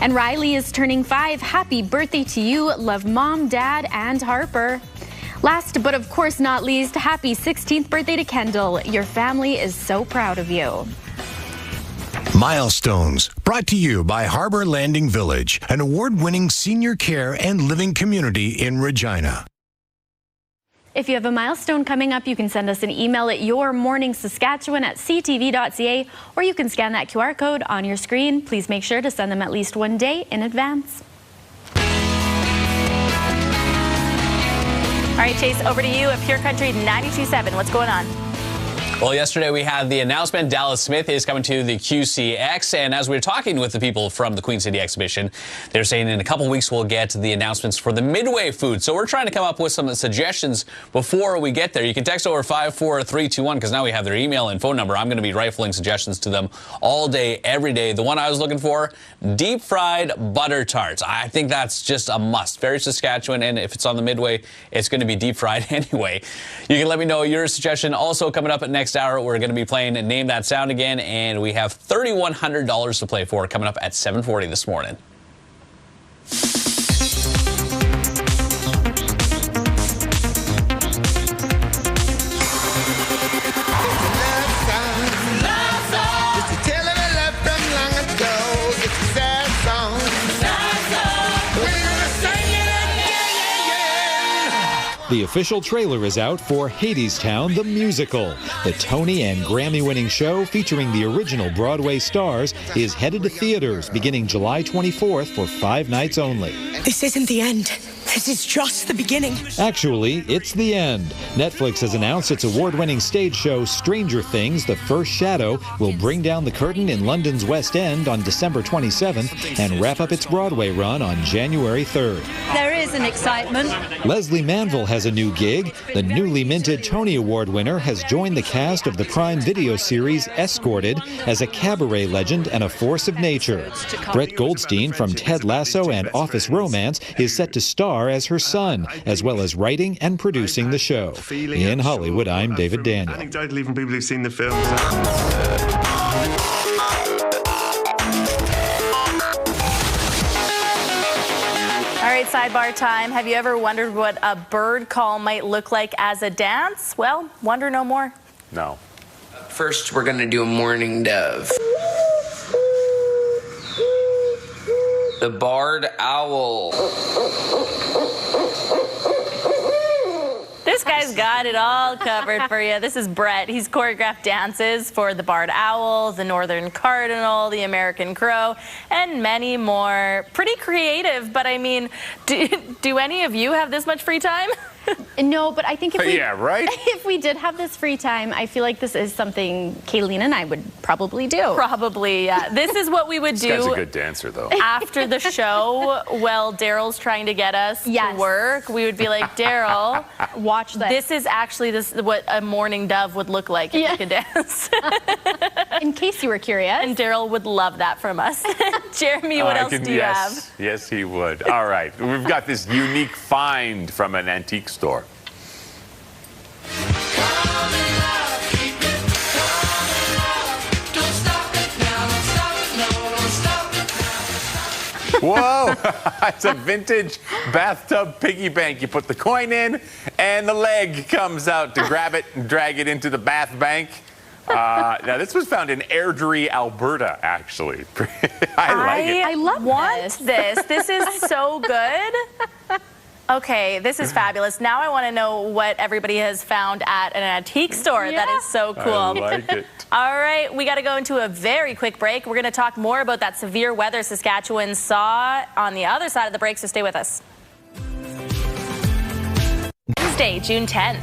And Riley is turning 5. Happy birthday to you. Love Mom, Dad, and Harper. Last but of course not least, happy 16th birthday to Kendall. Your family is so proud of you. Milestones, brought to you by Harbor Landing Village, an award-winning senior care and living community in Regina. If you have a milestone coming up, you can send us an email at yourmorningsaskatchewan@ctv.ca, or you can scan that QR code on your screen. Please make sure to send them at least one day in advance. All right, Chase, over to you at Pure Country 92.7. What's going on? Well, yesterday we had the announcement Dallas Smith is coming to the QCX, and as we were talking with the people from the Queen City exhibition, they're saying in a couple weeks we'll get the announcements for the Midway food. So we're trying to come up with some suggestions before we get there. You can text over 54321 because now we have their email and phone number. I'm going to be rifling suggestions to them all day, every day. The one I was looking for, deep fried butter tarts. I think that's just a must. Very Saskatchewan, and if it's on the Midway, it's going to be deep fried anyway. You can let me know your suggestion. Also coming up at next hour, we're going to be playing Name That Sound again, and we have $3,100 to play for coming up at 7:40 this morning. The official trailer is out for Hadestown the Musical. The Tony and Grammy-winning show featuring the original Broadway stars is headed to theaters beginning July 24th for 5 nights only. This isn't the end. This is just the beginning. Actually, it's the end. Netflix has announced its award-winning stage show Stranger Things, The First Shadow, will bring down the curtain in London's West End on December 27th and wrap up its Broadway run on January 3rd. There is an excitement. Leslie Manville has a new gig. The newly minted Tony Award winner has joined the cast of the Prime Video series Escorted as a cabaret legend and a force of nature. Brett Goldstein from Ted Lasso and Office Romance is set to star as her son, as well as writing and producing the show. In Hollywood, I'm David Daniel. Anecdotally from people who've seen the film. All right, sidebar time. Have you ever wondered what a bird call might look like as a dance? Well, wonder no more. No. First, we're going to do a mourning dove. The barred owl. This guy's got it all covered for you. This is Brett. He's choreographed dances for the barred owl, the northern cardinal, the American crow, and many more. Pretty creative, but I mean, do any of you have this much free time? No, but I think if we, yeah, right? if we did have this free time, I feel like this is something Kayleen and I would probably do. Probably, yeah. This is what we would do. This guy's a good dancer, though. After the show, while Daryl's trying to get us to work, we would be like, Daryl, watch this. This is actually what a mourning dove would look like if you could dance. In case you were curious. And Daryl would love that from us. Jeremy, what else do you have? Yes, he would. All right. We've got this unique find from an antique store. Whoa! It's a vintage bathtub piggy bank. You put the coin in, and the leg comes out to grab it and drag it into the bath bank. Now, this was found in Airdrie, Alberta, actually. I like it. I want this. This is so good. Okay, this is fabulous. Now I want to know what everybody has found at an antique store. That is so cool. I like it. All right, we got to go into a very quick break. We're going to talk more about that severe weather Saskatchewan saw on the other side of the break, so stay with us. Wednesday, June 10th.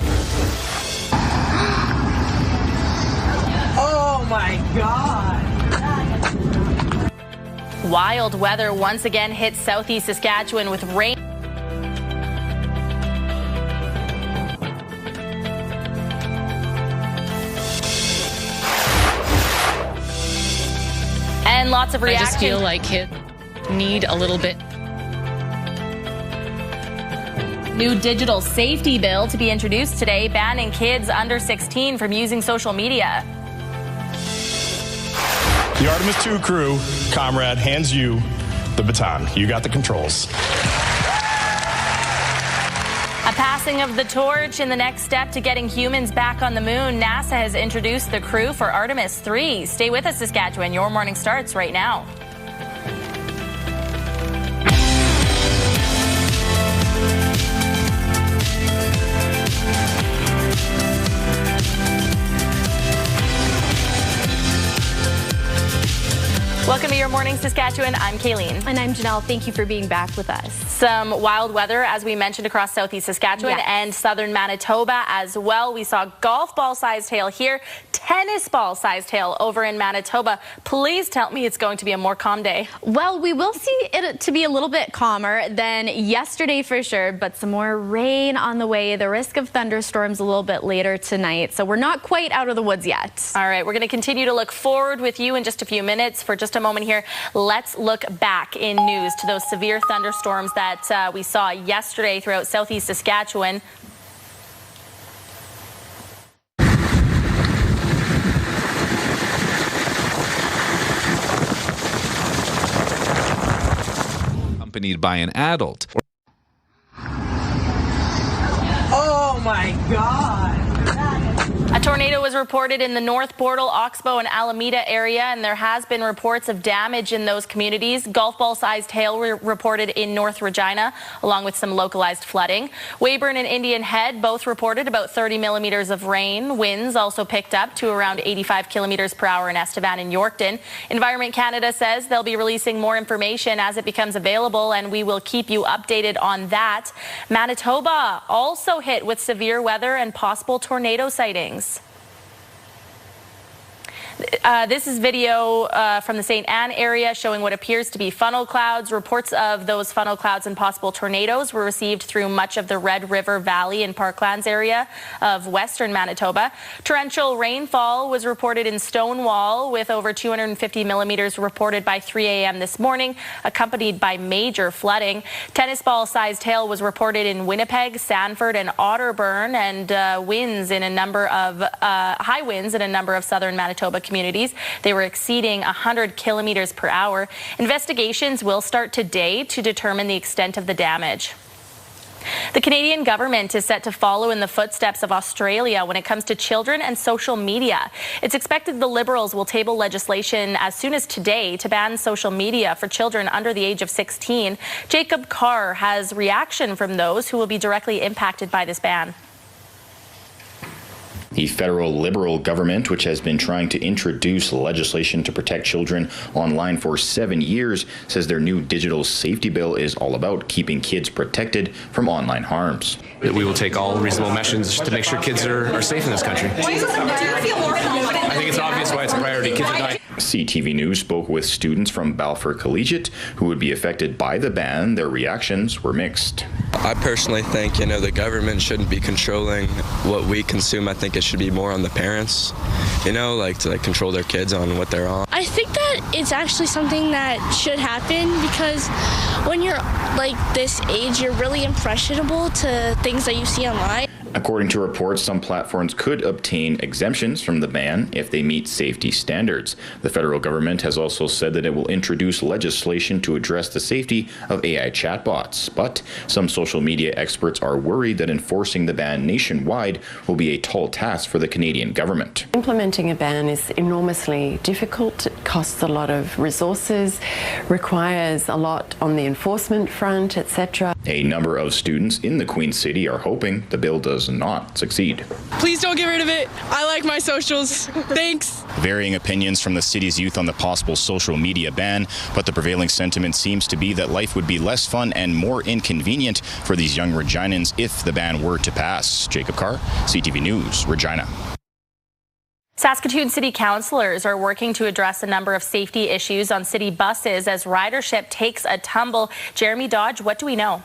Oh my God. Wild weather once again hit southeast Saskatchewan with rain. And lots of reaction. I just feel like kids need a little bit. New digital safety bill to be introduced today, banning kids under 16 from using social media. The Artemis 2 crew, comrade, hands you the baton. You got the controls. A passing of the torch in the next step to getting humans back on the moon. NASA has introduced the crew for Artemis 3. Stay with us, Saskatchewan. Your morning starts right now. Welcome to Your Morning Saskatchewan. I'm Kayleen. And I'm Janelle. Thank you for being back with us. Some wild weather, as we mentioned, across southeast Saskatchewan and southern Manitoba as well. We saw golf ball-sized hail here, tennis ball-sized hail over in Manitoba. Please tell me it's going to be a more calm day. Well, we will see it to be a little bit calmer than yesterday for sure, but some more rain on the way. The risk of thunderstorms a little bit later tonight, so we're not quite out of the woods yet. All right, we're going to continue to look forward with you in just a few minutes. For just a moment here, let's look back in news to those severe thunderstorms that we saw yesterday throughout southeast Saskatchewan. Accompanied by an adult. Oh my God! A tornado was reported in the North Portal, Oxbow, and Alameda area, and there has been reports of damage in those communities. Golf ball-sized hail reported in North Regina, along with some localized flooding. Weyburn and Indian Head both reported about 30 millimeters of rain. Winds also picked up to around 85 kilometers per hour in Estevan and Yorkton. Environment Canada says they'll be releasing more information as it becomes available, and we will keep you updated on that. Manitoba also hit with severe weather and possible tornado sightings. This is video from the St. Anne area showing what appears to be funnel clouds. Reports of those funnel clouds and possible tornadoes were received through much of the Red River Valley and Parklands area of western Manitoba. Torrential rainfall was reported in Stonewall, with over 250 millimeters reported by 3 a.m. this morning, accompanied by major flooding. Tennis ball-sized hail was reported in Winnipeg, Sanford, and Otterburn, and high winds in a number of southern Manitoba communities. They were exceeding 100 kilometers per hour. Investigations will start today to determine the extent of the damage. The Canadian government is set to follow in the footsteps of Australia when it comes to children and social media. It's expected the Liberals will table legislation as soon as today to ban social media for children under the age of 16. Jacob Carr has reaction from those who will be directly impacted by this ban. The federal Liberal government, which has been trying to introduce legislation to protect children online for 7 years, says their new digital safety bill is all about keeping kids protected from online harms. We will take all reasonable measures to make sure kids are safe in this country. Do you feel more confident? I think it's obvious why it's a priority. Kids are dying. CTV News spoke with students from Balfour Collegiate who would be affected by the ban. Their reactions were mixed. I personally think, the government shouldn't be controlling what we consume. I think it should be more on the parents, to control their kids on what they're on. I think that it's actually something that should happen because when you're this age, you're really impressionable to things that you see online. According to reports, some platforms could obtain exemptions from the ban if they meet safety standards. The federal government has also said that it will introduce legislation to address the safety of AI chatbots. But some social media experts are worried that enforcing the ban nationwide will be a tall task for the Canadian government. Implementing a ban is enormously difficult. It costs a lot of resources, requires a lot on the enforcement front, etc. A number of students in the Queen City are hoping the bill does not succeed. Please don't get rid of it. I like my socials. Thanks. Varying opinions from the city's youth on the possible social media ban, but the prevailing sentiment seems to be that life would be less fun and more inconvenient for these young Reginans if the ban were to pass. Jacob Carr, CTV News, Regina. Saskatoon City Councillors are working to address a number of safety issues on city buses as ridership takes a tumble. Jeremy Dodge, what do we know?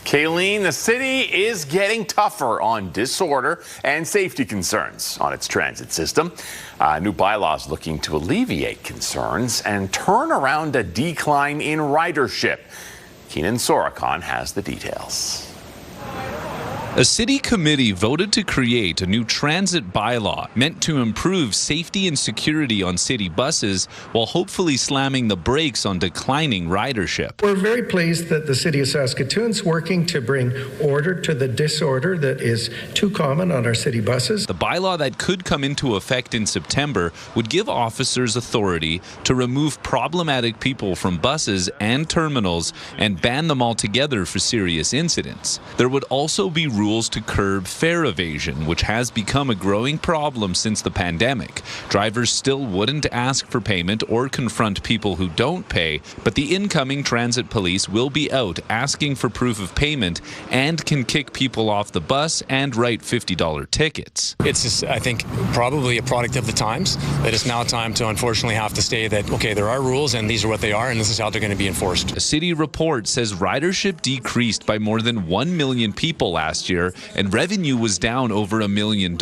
Kayleen, the city is getting tougher on disorder and safety concerns on its transit system. New bylaws looking to alleviate concerns and turn around a decline in ridership. Keenan Sorokon has the details. A city committee voted to create a new transit bylaw meant to improve safety and security on city buses while hopefully slamming the brakes on declining ridership. We're very pleased that the City of Saskatoon's working to bring order to the disorder that is too common on our city buses. The bylaw that could come into effect in September would give officers authority to remove problematic people from buses and terminals and ban them altogether for serious incidents. There would also be rules rules to curb fare evasion, which has become a growing problem since the pandemic. Drivers still wouldn't ask for payment or confront people who don't pay, but the incoming transit police will be out asking for proof of payment and can kick people off the bus and write $50 tickets. It's just, I think, probably a product of the times that it's now time to unfortunately have to say that, okay, there are rules and these are what they are and this is how they're going to be enforced. A city report says ridership decreased by more than 1 million people last year and revenue was down over $1 million.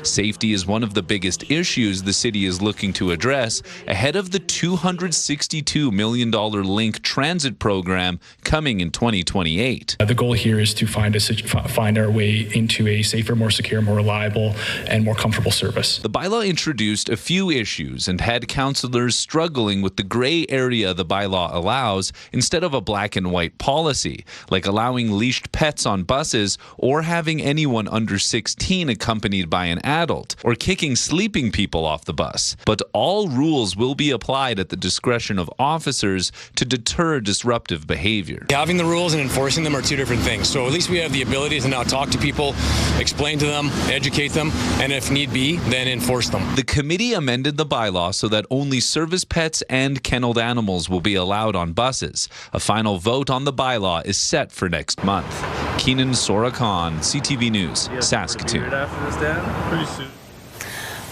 Safety is one of the biggest issues the city is looking to address ahead of the $262 million Link Transit program coming in 2028. The goal here is to find our way into a safer, more secure, more reliable, and more comfortable service. The bylaw introduced a few issues and had councillors struggling with the gray area the bylaw allows instead of a black and white policy, like allowing leashed pets on buses or having anyone under 16 accompanied by an adult, or kicking sleeping people off the bus. But all rules will be applied at the discretion of officers to deter disruptive behavior. Having the rules and enforcing them are two different things. So at least we have the ability to now talk to people, explain to them, educate them, and if need be, then enforce them. The committee amended the bylaw so that only service pets and kenneled animals will be allowed on buses. A final vote on the bylaw is set for next month. Keenan Sorakan, CTV News, Saskatoon.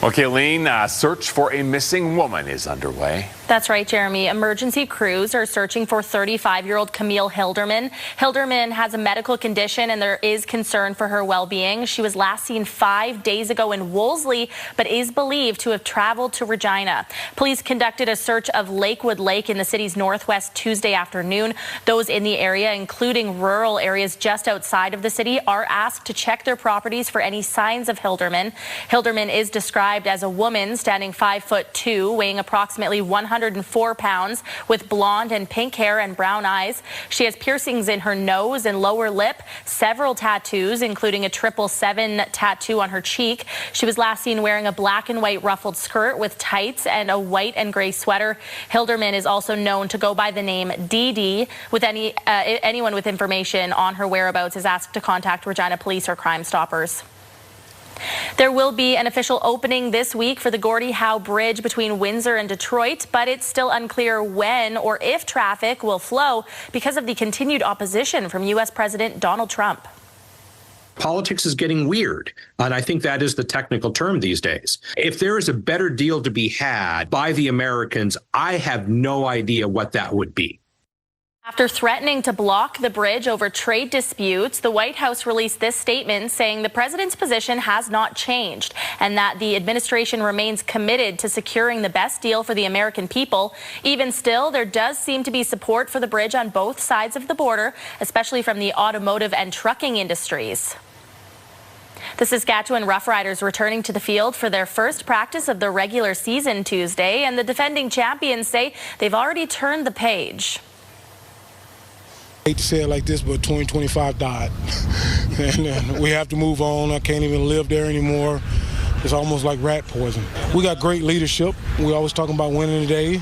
Well, Kayleen, search for a missing woman is underway. That's right, Jeremy. Emergency crews are searching for 35-year-old Camille Hilderman. Hilderman has a medical condition and there is concern for her well-being. She was last seen 5 days ago in Wolseley, but is believed to have traveled to Regina. Police conducted a search of Lakewood Lake in the city's northwest Tuesday afternoon. Those in the area, including rural areas just outside of the city, are asked to check their properties for any signs of Hilderman. Hilderman is described as a woman standing 5'2", weighing approximately 104 pounds, with blonde and pink hair and brown eyes. She has piercings in her nose and lower lip, several tattoos, including a 777 tattoo on her cheek. She was last seen wearing a black and white ruffled skirt with tights and a white and gray sweater. Hilderman is also known to go by the name Dee Dee. With anyone with information on her whereabouts is asked to contact Regina Police or Crime Stoppers. There will be an official opening this week for the Gordie Howe Bridge between Windsor and Detroit, but it's still unclear when or if traffic will flow because of the continued opposition from U.S. President Donald Trump. Politics is getting weird, and I think that is the technical term these days. If there is a better deal to be had by the Americans, I have no idea what that would be. After threatening to block the bridge over trade disputes, the White House released this statement saying the president's position has not changed and that the administration remains committed to securing the best deal for the American people. Even still, there does seem to be support for the bridge on both sides of the border, especially from the automotive and trucking industries. The Saskatchewan Roughriders returning to the field for their first practice of the regular season Tuesday, and the defending champions say they've already turned the page. I hate to say it like this, but 2025 died. And we have to move on. I can't even live there anymore. It's almost like rat poison. We got great leadership. We always talking about winning today,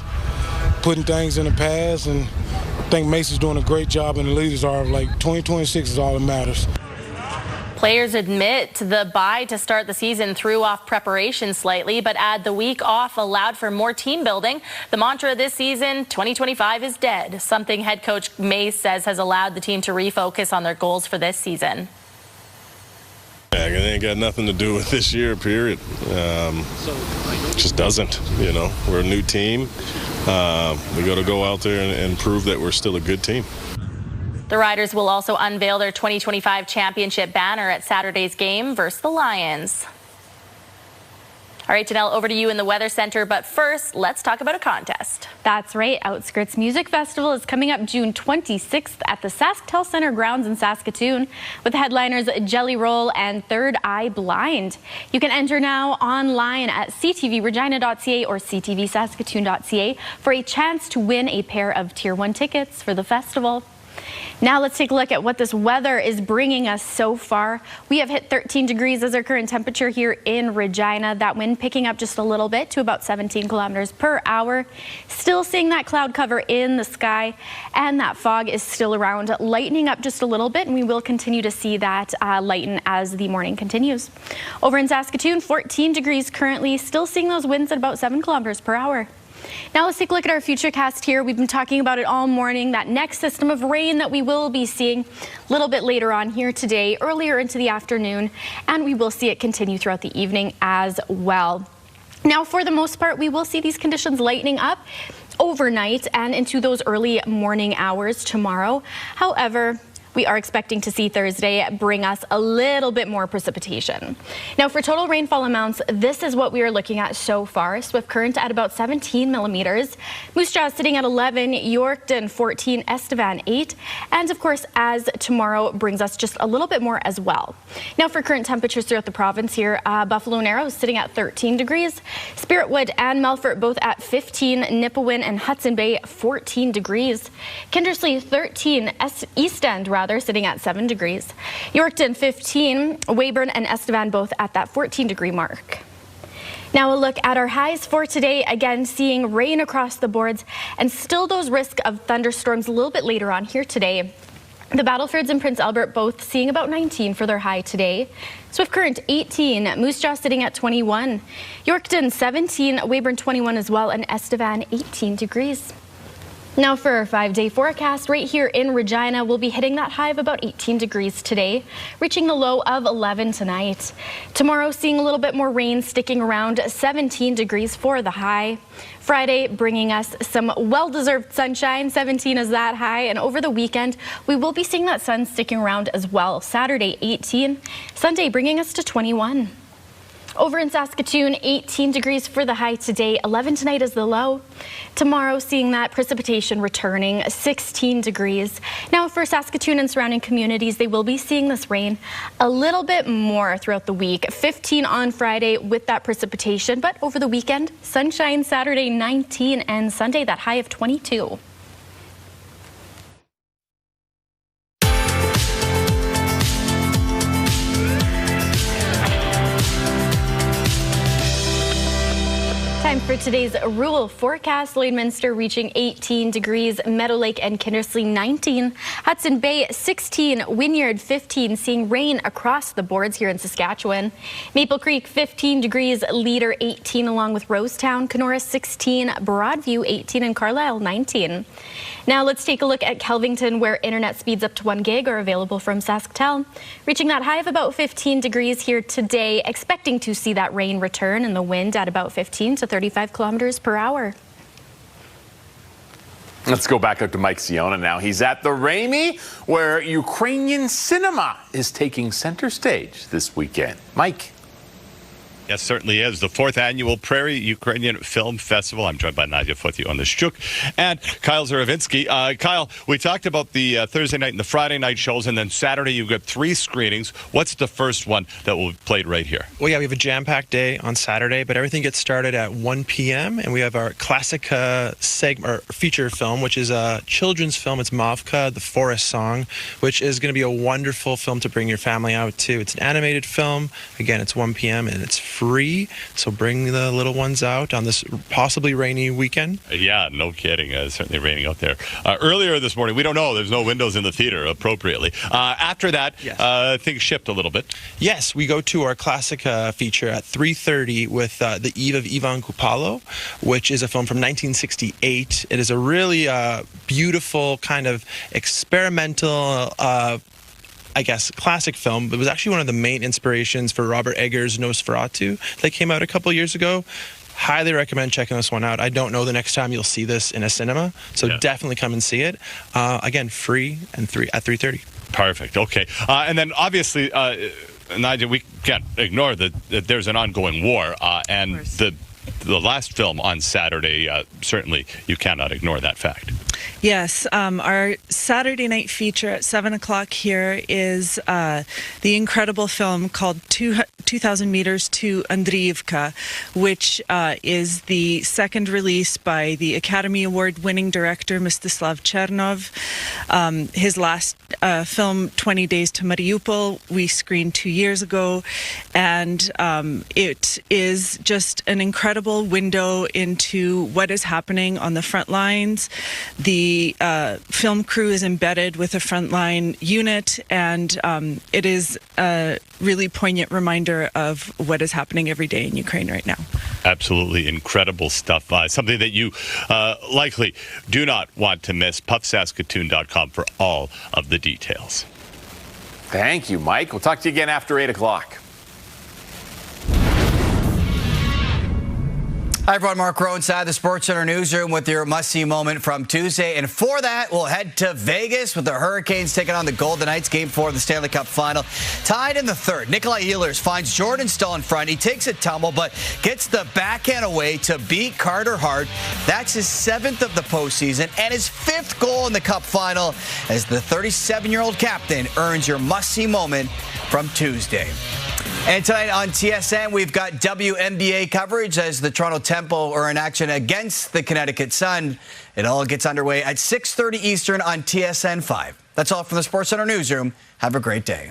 putting things in the past, and I think Macy's doing a great job, and the leaders are. Like, 2026 is all that matters. Players admit the bye to start the season threw off preparation slightly, but add the week off allowed for more team building. The mantra this season, 2025 is dead, something head coach Mace says has allowed the team to refocus on their goals for this season. It ain't got nothing to do with this year, period. Just doesn't, you know. We're a new team. We got to go out there and prove that we're still a good team. The Riders will also unveil their 2025 championship banner at Saturday's game versus the Lions. All right, Janelle, over to you in the Weather Center. But first, let's talk about a contest. That's right. Outskirts Music Festival is coming up June 26th at the SaskTel Center grounds in Saskatoon with headliners Jelly Roll and Third Eye Blind. You can enter now online at ctvregina.ca or ctvsaskatoon.ca for a chance to win a pair of Tier 1 tickets for the festival. Now let's take a look at what this weather is bringing us so far. We have hit 13 degrees as our current temperature here in Regina. That wind picking up just a little bit to about 17 kilometers per hour. Still seeing that cloud cover in the sky, and that fog is still around, lightening up just a little bit, and we will continue to see that lighten as the morning continues. Over in Saskatoon, 14 degrees currently, still seeing those winds at about 7 kilometers per hour. Now let's take a look at our futurecast here. We've been talking about it all morning, that next system of rain that we will be seeing a little bit later on here today, earlier into the afternoon, and we will see it continue throughout the evening as well. Now, for the most part, we will see these conditions lightening up overnight and into those early morning hours tomorrow. However, we are expecting to see Thursday bring us a little bit more precipitation. Now, for total rainfall amounts, this is what we are looking at so far. Swift Current at about 17 millimeters. Moose Jaw sitting at 11, Yorkton 14, Estevan 8. And of course, as tomorrow brings us just a little bit more as well. Now, for current temperatures throughout the province here, Buffalo Narrows sitting at 13 degrees. Spiritwood and Melfort both at 15. Nipawin and Hudson Bay 14 degrees. Kindersley 13, East End sitting at 7 degrees. Yorkton 15, Weyburn and Estevan both at that 14 degree mark. Now a look at our highs for today. Again, seeing rain across the boards and still those risks of thunderstorms a little bit later on here today. The Battlefords and Prince Albert both seeing about 19 for their high today. Swift Current 18, Moose Jaw sitting at 21. Yorkton 17, Weyburn 21 as well, and Estevan 18 degrees. Now for our 5-day forecast, right here in Regina, we'll be hitting that high of about 18 degrees today, reaching the low of 11 tonight. Tomorrow, seeing a little bit more rain, sticking around 17 degrees for the high. Friday, bringing us some well-deserved sunshine, 17 is that high. And over the weekend, we will be seeing that sun sticking around as well. Saturday, 18. Sunday, bringing us to 21. Over in Saskatoon, 18 degrees for the high today, 11 tonight is the low. Tomorrow, seeing that precipitation returning, 16 degrees. Now for Saskatoon and surrounding communities, they will be seeing this rain a little bit more throughout the week. 15 on Friday with that precipitation, but over the weekend, sunshine Saturday 19 and Sunday that high of 22. Time for today's rural forecast. Lloydminster reaching 18 degrees, Meadow Lake and Kindersley 19, Hudson Bay 16, Wynyard 15, seeing rain across the boards here in Saskatchewan. Maple Creek 15 degrees, Leader 18 along with Rosetown, Kenora 16, Broadview 18 and Carlisle 19. Now let's take a look at Kelvington, where internet speeds up to 1 gig are available from SaskTel, reaching that high of about 15 degrees here today, expecting to see that rain return and the wind at about 15 to 35 kilometers per hour. Let's go back up to Mike Siona now. He's at the Ramy, where Ukrainian cinema is taking center stage this weekend. Mike. Yes, certainly is. The 4th annual Prairie Ukrainian Film Festival. I'm joined by Nadia Fotiona-Shchuk and Kyle Zaravinsky. Kyle, we talked about the Thursday night and the Friday night shows, and then Saturday you've got 3 screenings. What's the first one that will be played right here? Well, yeah, we have a jam-packed day on Saturday, but everything gets started at 1 p.m., and we have our classic feature film, which is a children's film. It's Mavka, The Forest Song, which is going to be a wonderful film to bring your family out to. It's an animated film. Again, it's 1 p.m., and it's free, so bring the little ones out on this possibly rainy weekend. Yeah, no kidding. It's certainly raining out there. Earlier this morning, we don't know. There's no windows in the theater appropriately. After that, yes. Things shift a little bit. Yes, we go to our classic feature at 3:30 with The Eve of Ivan Kupalo, which is a film from 1968. It is a really beautiful kind of experimental classic film. It was actually one of the main inspirations for Robert Eggers' Nosferatu that came out a couple years ago. Highly recommend checking this one out. I don't know the next time you'll see this in a cinema, so definitely come and see it. Again, free and at 3:30. Perfect. Okay. And then obviously, Nadia, we can't ignore that there's an ongoing war, and the last film on Saturday, certainly you cannot ignore that fact. Yes, our Saturday night feature at 7 o'clock here is the incredible film called 2,000 meters to Andriivka, which is the second release by the Academy Award-winning director Mstislav Chernov. His last film, 20 Days to Mariupol, we screened 2 years ago, and it is just an incredible window into what is happening on the front lines. The film crew is embedded with a frontline unit, and it is a really poignant reminder of what is happening every day in Ukraine right now. Absolutely incredible stuff. Something that you likely do not want to miss. PuffSaskatoon.com for all of the details. Thank you, Mike. We'll talk to you again after 8 o'clock. Hi, everyone. Mark Rowe inside the SportsCenter newsroom with your must-see moment from Tuesday. And for that, we'll head to Vegas with the Hurricanes taking on the Golden Knights. Game 4 of the Stanley Cup Final. Tied in the third. Nikolai Ehlers finds Jordan Staal in front. He takes a tumble, but gets the backhand away to beat Carter Hart. That's his 7th of the postseason and his 5th goal in the Cup Final as the 37-year-old captain earns your must-see moment from Tuesday. And tonight on TSN, we've got WNBA coverage as the Toronto Temple are in action against the Connecticut Sun. It all gets underway at 6:30 Eastern on TSN 5. That's all from the SportsCenter newsroom. Have a great day.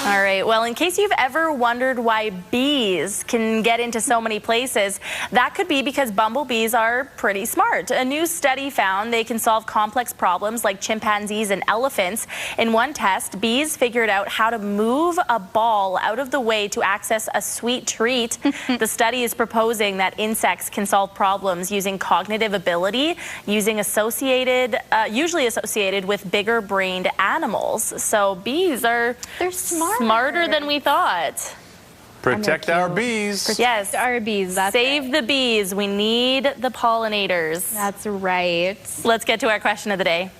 All right, well, in case you've ever wondered why bees can get into so many places, that could be because bumblebees are pretty smart. A new study found they can solve complex problems like chimpanzees and elephants. In one test, bees figured out how to move a ball out of the way to access a sweet treat. The study is proposing that insects can solve problems using cognitive ability, usually associated with bigger-brained animals. So bees are smarter than we thought. Protect our bees. Yes, our bees. Save the bees. We need the pollinators. That's right. Let's get to our question of the day.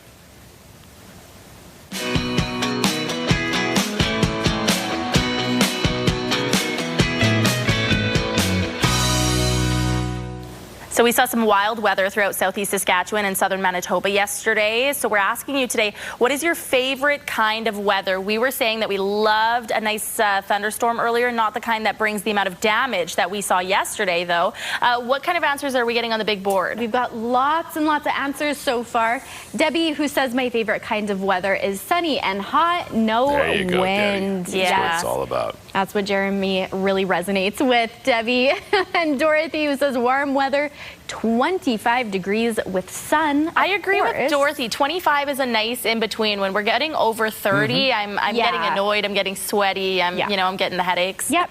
So we saw some wild weather throughout southeast Saskatchewan and southern Manitoba yesterday. So we're asking you today, what is your favorite kind of weather? We were saying that we loved a nice thunderstorm earlier, not the kind that brings the amount of damage that we saw yesterday, though. What kind of answers are we getting on the big board? We've got lots and lots of answers so far. Debbie, who says my favorite kind of weather is sunny and hot, no there you go, wind. Debbie. That's what it's all about. That's what Jeremy really resonates with, Debbie. And Dorothy, who says warm weather, 25 degrees with sun. I agree with Dorothy. 25 is a nice in-between. When we're getting over 30, I'm getting annoyed, I'm getting sweaty, I'm getting the headaches. Yep.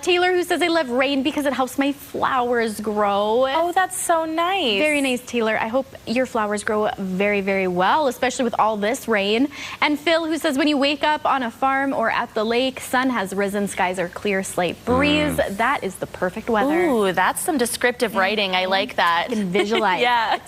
Taylor, who says I love rain because it helps my flowers grow. Oh, that's so nice. Very nice, Taylor. I hope your flowers grow very, very well, especially with all this rain. And Phil, who says when you wake up on a farm or at the lake, sun has risen, skies are clear, slight breeze. That is the perfect weather. Ooh, that's some descriptive writing. I like that. You can visualize. Yeah.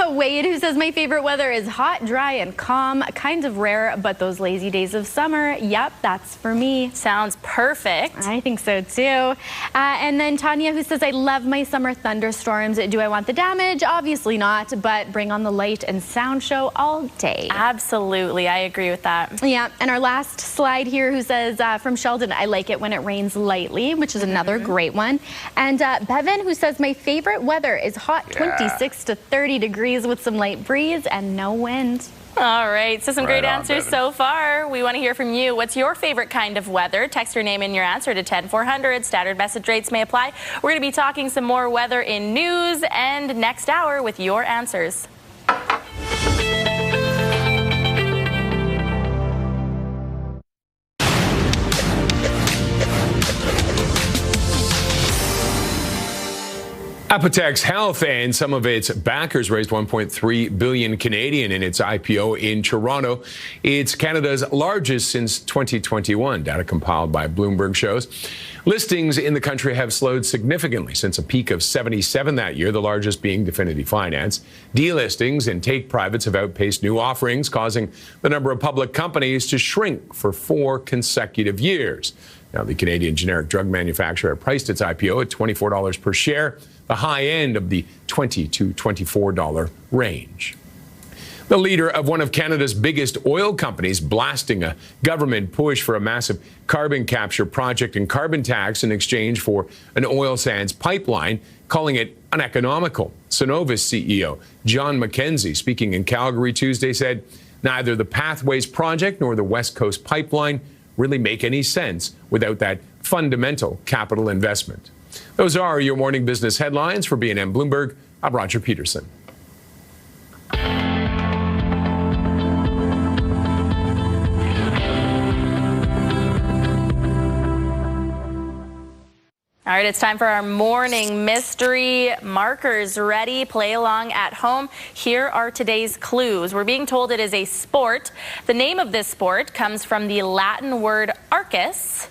Wade, who says my favorite weather is hot, dry, and calm. Kind of rare, but those lazy days of summer, yep, that's for me. Sounds perfect. I think so too. And then Tanya, who says I love my summer thunderstorms. Do I want the damage? Obviously not, but bring on the light and sound show all day. Absolutely, I agree with that. Yeah, and our last slide here, who says from Sheldon, I like it when it rains lightly, which is another great one. And Bevan, who says my favorite weather is hot, 26 to 30 degrees with some light breeze and no wind. All right, so some great answers Bevan. so far. We want to hear from you. What's your favorite kind of weather? Text your name and your answer to 10400. Standard message rates may apply. We're going to be talking some more weather in news and next hour with your answers. Apotex Health and some of its backers raised 1.3 billion Canadian in its IPO in Toronto. It's Canada's largest since 2021. Data compiled by Bloomberg shows listings in the country have slowed significantly since a peak of 77 that year, the largest being Definity Finance. Delistings and take privates have outpaced new offerings, causing the number of public companies to shrink for 4 consecutive years. Now, the Canadian generic drug manufacturer priced its IPO at $24 per share, the high end of the $20 to $24 range. The leader of one of Canada's biggest oil companies blasting a government push for a massive carbon capture project and carbon tax in exchange for an oil sands pipeline, calling it uneconomical. Cenovus CEO John McKenzie, speaking in Calgary Tuesday, said neither the Pathways project nor the West Coast pipeline really make any sense without that fundamental capital investment. Those are your morning business headlines. For BNN Bloomberg, I'm Roger Peterson. All right, it's time for our morning mystery. Markers ready, play along at home. Here are today's clues. We're being told it is a sport. The name of this sport comes from the Latin word arcus.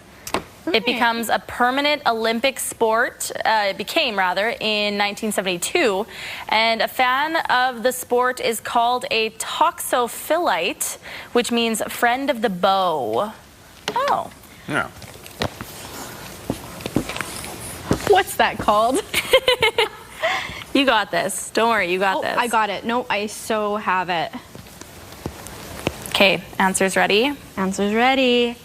It becomes a permanent Olympic sport. It became, rather, in 1972. And a fan of the sport is called a toxophilite, which means friend of the bow. Oh. Yeah. What's that called? You got this. Don't worry, you got this. I got it. No, I so have it. Okay, answers ready? Answers ready.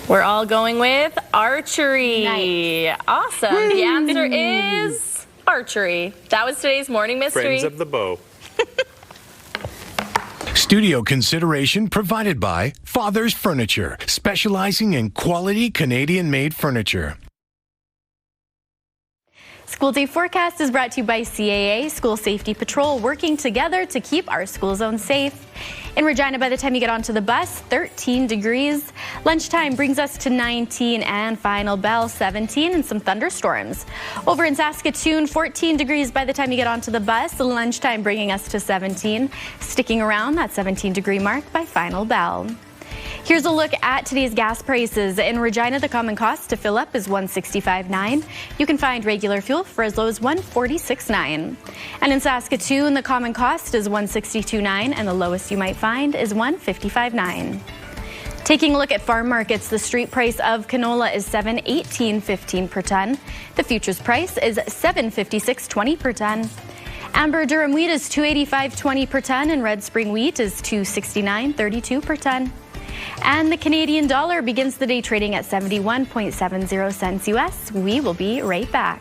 We're all going with archery. Nice. Awesome. Woo! The answer is archery. That was today's morning mystery. Friends of the bow. Studio consideration provided by Father's Furniture, specializing in quality Canadian-made furniture. School Day Forecast is brought to you by CAA, School Safety Patrol, working together to keep our school zone safe. In Regina, by the time you get onto the bus, 13 degrees. Lunchtime brings us to 19 and final bell 17 and some thunderstorms. Over in Saskatoon, 14 degrees by the time you get onto the bus. Lunchtime bringing us to 17. Sticking around that 17-degree mark by final bell. Here's a look at today's gas prices. In Regina, the common cost to fill up is $165.9. You can find regular fuel for as low as $146.9. And in Saskatoon, the common cost is $162.9, and the lowest you might find is $155.9. Taking a look at farm markets, the street price of canola is $718.15 per ton. The futures price is $756.20 per ton. Amber durum wheat is $285.20 per ton, and red spring wheat is $269.32 per ton. And the Canadian dollar begins the day trading at 71.70 cents US. We will be right back.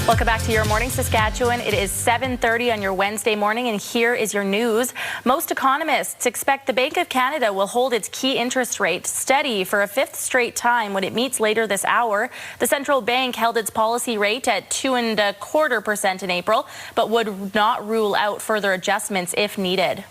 Welcome back to Your Morning Saskatchewan. It is 7:30 on your Wednesday morning, and here is your news. Most economists expect the Bank of Canada will hold its key interest rate steady for a fifth straight time when it meets later this hour. The central bank held its policy rate at 2.25% in April, but would not rule out further adjustments if needed.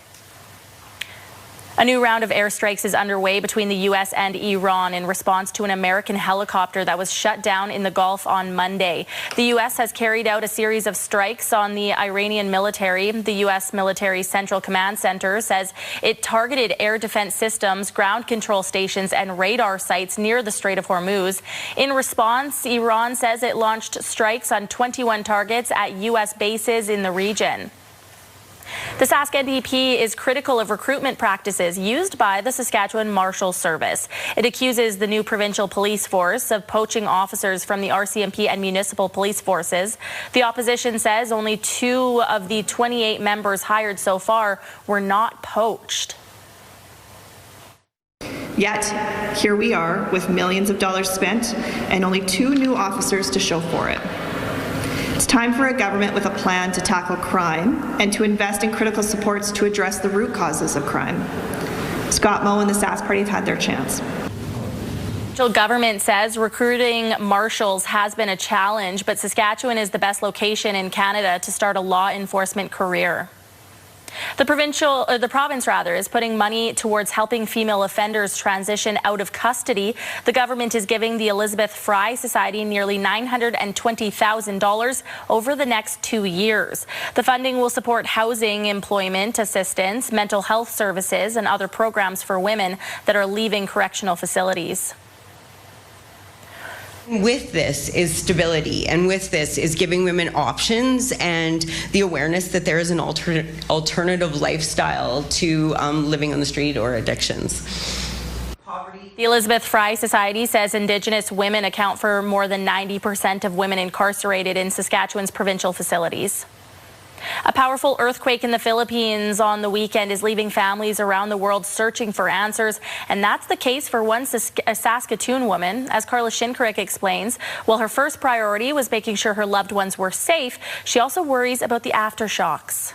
A new round of airstrikes is underway between the U.S. and Iran in response to an American helicopter that was shut down in the Gulf on Monday. The U.S. has carried out a series of strikes on the Iranian military. The U.S. Military Central Command Center says it targeted air defense systems, ground control stations, and radar sites near the Strait of Hormuz. In response, Iran says it launched strikes on 21 targets at U.S. bases in the region. The Sask NDP is critical of recruitment practices used by the Saskatchewan Marshal Service. It accuses the new provincial police force of poaching officers from the RCMP and municipal police forces. The opposition says only 2 of the 28 members hired so far were not poached. Yet, here we are with millions of dollars spent and only 2 new officers to show for it. It's time for a government with a plan to tackle crime and to invest in critical supports to address the root causes of crime. Scott Moe and the Sask Party have had their chance. The government says recruiting marshals has been a challenge, but Saskatchewan is the best location in Canada to start a law enforcement career. The province is putting money towards helping female offenders transition out of custody. The government is giving the Elizabeth Fry Society nearly $920,000 over the next 2 years. The funding will support housing, employment assistance, mental health services, and other programs for women that are leaving correctional facilities. With this is stability, and with this is giving women options and the awareness that there is an alternative lifestyle to living on the street or addictions. The Elizabeth Fry Society says Indigenous women account for more than 90% of women incarcerated in Saskatchewan's provincial facilities. A powerful earthquake in the Philippines on the weekend is leaving families around the world searching for answers, and that's the case for one Saskatoon woman. As Carla Shinkarik explains, while her first priority was making sure her loved ones were safe, she also worries about the aftershocks.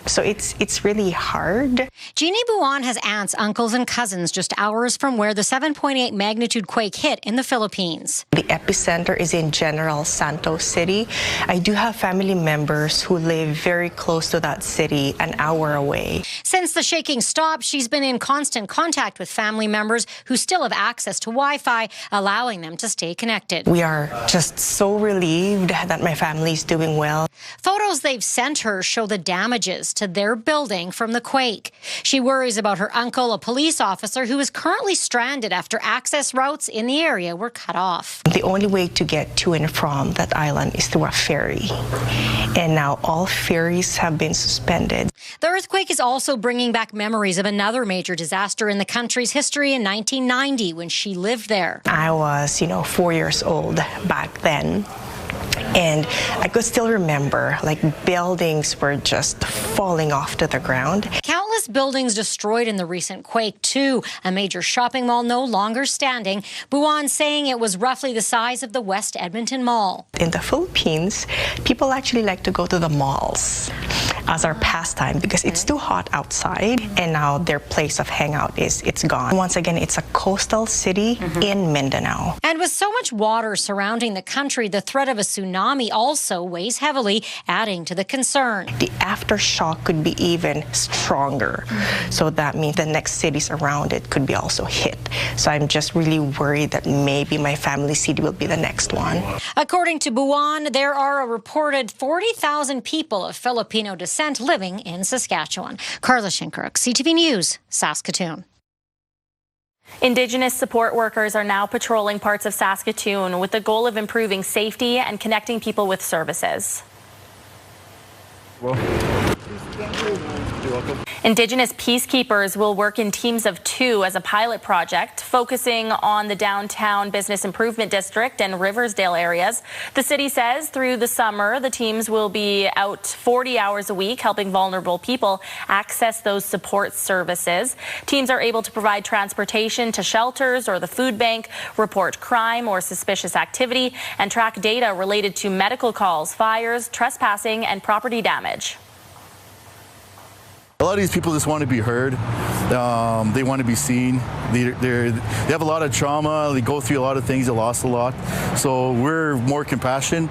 So it's really hard. Jeannie Buwan has aunts, uncles, and cousins just hours from where the 7.8 magnitude quake hit in the Philippines. The epicenter is in General Santos City. I do have family members who live very close to that city, an hour away. Since the shaking stopped, she's been in constant contact with family members who still have access to Wi-Fi, allowing them to stay connected. We are just so relieved that my family is doing well. Photos they've sent her show the damages to their building from the quake. She worries about her uncle, a police officer who is currently stranded after access routes in the area were cut off. The only way to get to and from that island is through a ferry. And now all ferries have been suspended. The earthquake is also bringing back memories of another major disaster in the country's history in 1990 when she lived there. I was, 4 years old back then. And I could still remember, buildings were just falling off to the ground. Countless buildings destroyed in the recent quake, too. A major shopping mall no longer standing. Buwan saying it was roughly the size of the West Edmonton Mall. In the Philippines, people actually like to go to the malls as our pastime because it's too hot outside, and now their place of hangout it's gone. Once again, it's a coastal city in Mindanao. And with so much water surrounding the country, the threat of a tsunami also weighs heavily, adding to the concern. The aftershock could be even stronger. So that means the next cities around it could be also hit. So I'm just really worried that maybe my family city will be the next one. According to Buwan, there are a reported 40,000 people of Filipino descent living in Saskatchewan. Carla Shinkarik, CTV News, Saskatoon. Indigenous support workers are now patrolling parts of Saskatoon with the goal of improving safety and connecting people with services. Indigenous peacekeepers will work in teams of 2 as a pilot project, focusing on the downtown business improvement district and Riversdale areas. The city says through the summer, the teams will be out 40 hours a week, helping vulnerable people access those support services. Teams are able to provide transportation to shelters or the food bank, report crime or suspicious activity, and track data related to medical calls, fires, trespassing, and property damage. A lot of these people just want to be heard. They want to be seen. They have a lot of trauma. They go through a lot of things. They lost a lot. So we're more compassionate.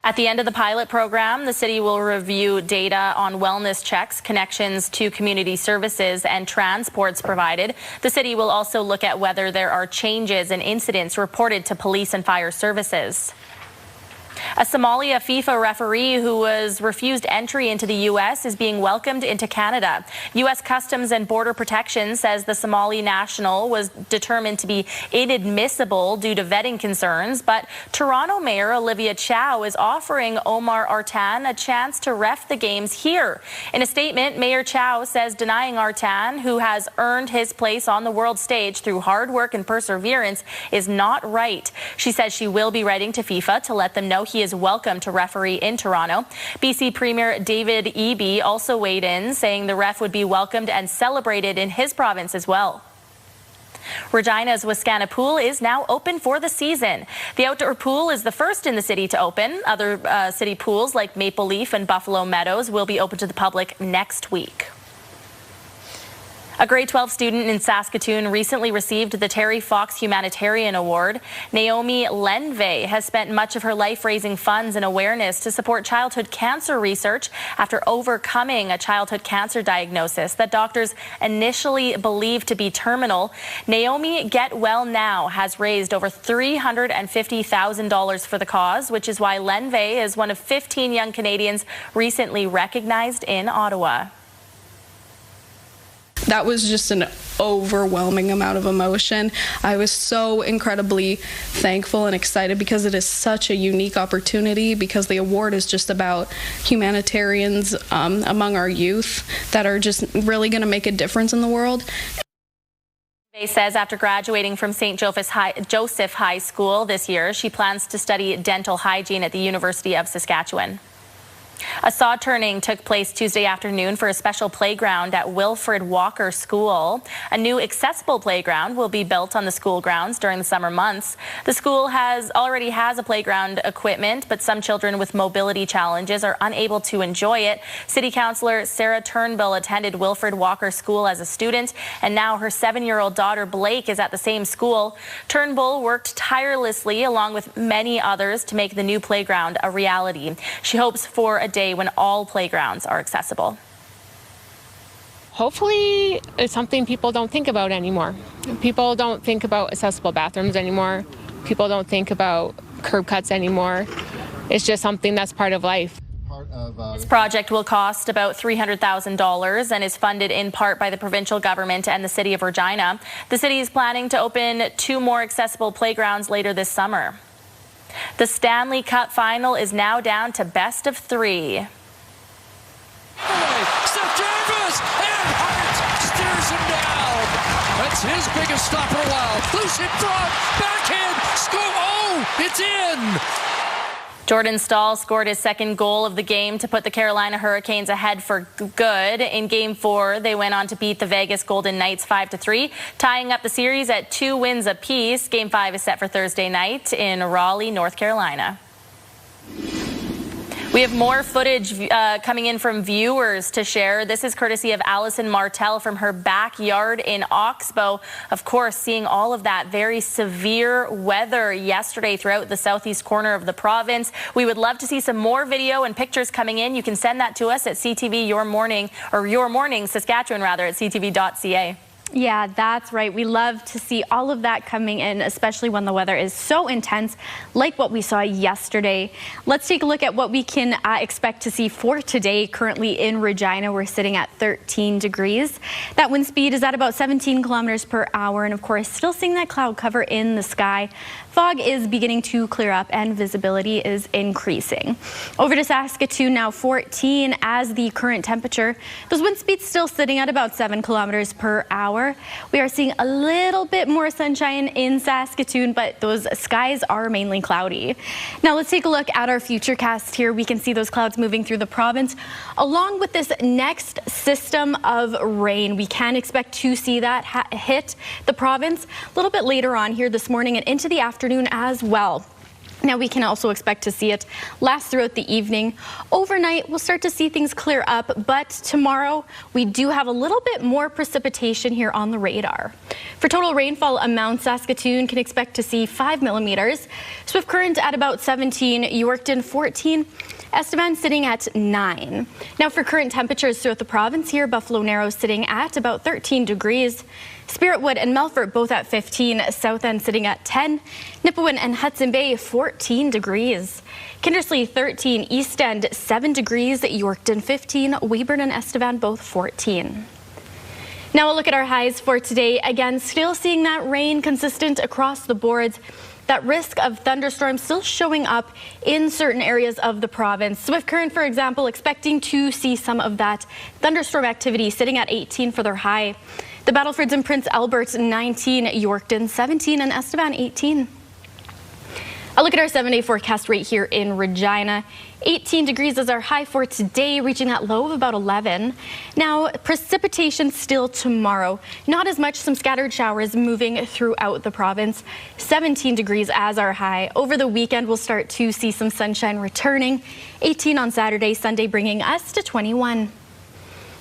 At the end of the pilot program, the city will review data on wellness checks, connections to community services, and transports provided. The city will also look at whether there are changes in incidents reported to police and fire services. A Somalia FIFA referee who was refused entry into the U.S. is being welcomed into Canada. U.S. Customs and Border Protection says the Somali national was determined to be inadmissible due to vetting concerns, but Toronto Mayor Olivia Chow is offering Omar Artan a chance to ref the games here. In a statement, Mayor Chow says denying Artan, who has earned his place on the world stage through hard work and perseverance, is not right. She says she will be writing to FIFA to let them know he is welcome to referee in Toronto. BC Premier David Eby also weighed in, saying the ref would be welcomed and celebrated in his province as well. Regina's Wascana Pool is now open for the season. The outdoor pool is the first in the city to open. Other city pools like Maple Leaf and Buffalo Meadows will be open to the public next week. A grade 12 student in Saskatoon recently received the Terry Fox Humanitarian Award. Naomi Lenve has spent much of her life raising funds and awareness to support childhood cancer research after overcoming a childhood cancer diagnosis that doctors initially believed to be terminal. Naomi Get Well Now has raised over $350,000 for the cause, which is why Lenve is one of 15 young Canadians recently recognized in Ottawa. that was just an overwhelming amount of emotion. I was so incredibly thankful and excited because it is such a unique opportunity, because the award is just about humanitarians among our youth that are just really going to make a difference in the world. He says after graduating from St. Joseph High School this year, she plans to study dental hygiene at the University of Saskatchewan. A saw turning took place Tuesday afternoon for a special playground at Wilfrid Walker School. A new accessible playground will be built on the school grounds during the summer months. The school already has a playground equipment, but some children with mobility challenges are unable to enjoy it. City Councillor Sarah Turnbull attended Wilfrid Walker School as a student, and now her 7-year-old daughter Blake is at the same school. Turnbull worked tirelessly along with many others to make the new playground a reality. She hopes for a day when all playgrounds are accessible. Hopefully it's something people don't think about anymore. People don't think about accessible bathrooms anymore. People don't think about curb cuts anymore. It's just something that's part of life. This project will cost about $300,000 and is funded in part by the provincial government and the City of Regina. The city is planning to open 2 more accessible playgrounds later this summer. The Stanley Cup final is now down to best of 3. Seth Jarvis, and Hart steers him down. That's his biggest stop in a while. Loose in front, backhand, score. Oh, it's in. Jordan Stahl scored his second goal of the game to put the Carolina Hurricanes ahead for good. In Game 4, they went on to beat the Vegas Golden Knights 5-3, tying up the series at 2 wins apiece. Game 5 is set for Thursday night in Raleigh, North Carolina. We have more footage coming in from viewers to share. This is courtesy of Allison Martell from her backyard in Oxbow. Of course, seeing all of that very severe weather yesterday throughout the southeast corner of the province. We would love to see some more video and pictures coming in. You can send that to us at CTV Your Morning Saskatchewan at ctv.ca. Yeah, that's right. We love to see all of that coming in, especially when the weather is so intense like what we saw yesterday. Let's take a look at what we can expect to see for today. Currently in Regina, we're sitting at 13 degrees. That wind speed is at about 17 kilometers per hour. And of course, still seeing that cloud cover in the sky. Fog is beginning to clear up and visibility is increasing. Over to Saskatoon now, 14 as the current temperature. Those wind speeds still sitting at about 7 kilometers per hour. We are seeing a little bit more sunshine in Saskatoon, but those skies are mainly cloudy. Now let's take a look at our futurecast here. We can see those clouds moving through the province. Along with this next system of rain, we can expect to see that hit the province a little bit later on here this morning and into the afternoon as well. Now we can also expect to see it last throughout the evening. Overnight, we'll start to see things clear up, but tomorrow we do have a little bit more precipitation here on the radar. For total rainfall amounts, Saskatoon can expect to see 5 millimeters. Swift Current at about 17, Yorkton 14, Estevan sitting at 9. Now for current temperatures throughout the province here, Buffalo Narrows sitting at about 13 degrees. Spiritwood and Melfort both at 15, South End sitting at 10, Nipawin and Hudson Bay 14 degrees, Kindersley 13, East End 7 degrees, Yorkton 15, Weyburn and Estevan both 14. Now we'll look at our highs for today. Again, still seeing that rain consistent across the boards. That risk of thunderstorms still showing up in certain areas of the province. Swift Current, for example, expecting to see some of that thunderstorm activity sitting at 18 for their high. The Battlefords and Prince Albert 19, Yorkton 17, and Estevan 18. I'll look at our 7-day forecast right here in Regina. 18 degrees is our high for today, reaching that low of about 11. Now, precipitation still tomorrow. Not as much, some scattered showers moving throughout the province. 17 degrees as our high. Over the weekend, we'll start to see some sunshine returning. 18 on Saturday, Sunday bringing us to 21.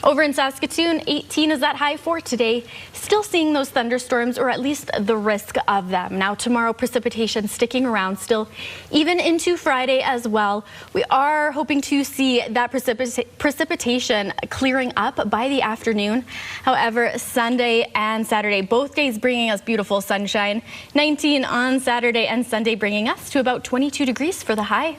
Over in Saskatoon, 18 is that high for today. Still seeing those thunderstorms, or at least the risk of them. Now tomorrow, precipitation sticking around still, even into Friday as well. We are hoping to see that precipitation clearing up by the afternoon. However, Sunday and Saturday, both days bringing us beautiful sunshine. 19 on Saturday and Sunday bringing us to about 22 degrees for the high.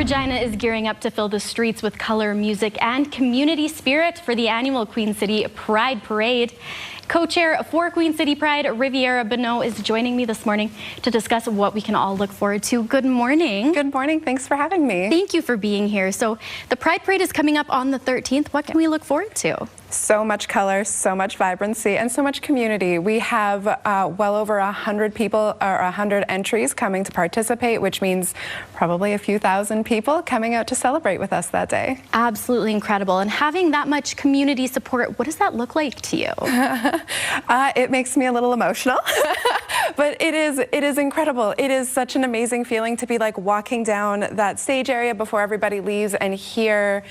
Regina is gearing up to fill the streets with color, music, and community spirit for the annual Queen City Pride Parade. Co-chair for Queen City Pride, Riviera Bonneau, is joining me this morning to discuss what we can all look forward to. Good morning. Good morning. Thanks for having me. Thank you for being here. So the Pride Parade is coming up on the 13th. What can we look forward to? So much color, so much vibrancy, and so much community. We have well over 100 people, or 100 entries coming to participate, which means probably a few thousand people coming out to celebrate with us that day. Absolutely incredible. And having that much community support, what does that look like to you? It makes me a little emotional, but it is incredible. It is such an amazing feeling to be like walking down that stage area before everybody leaves and hear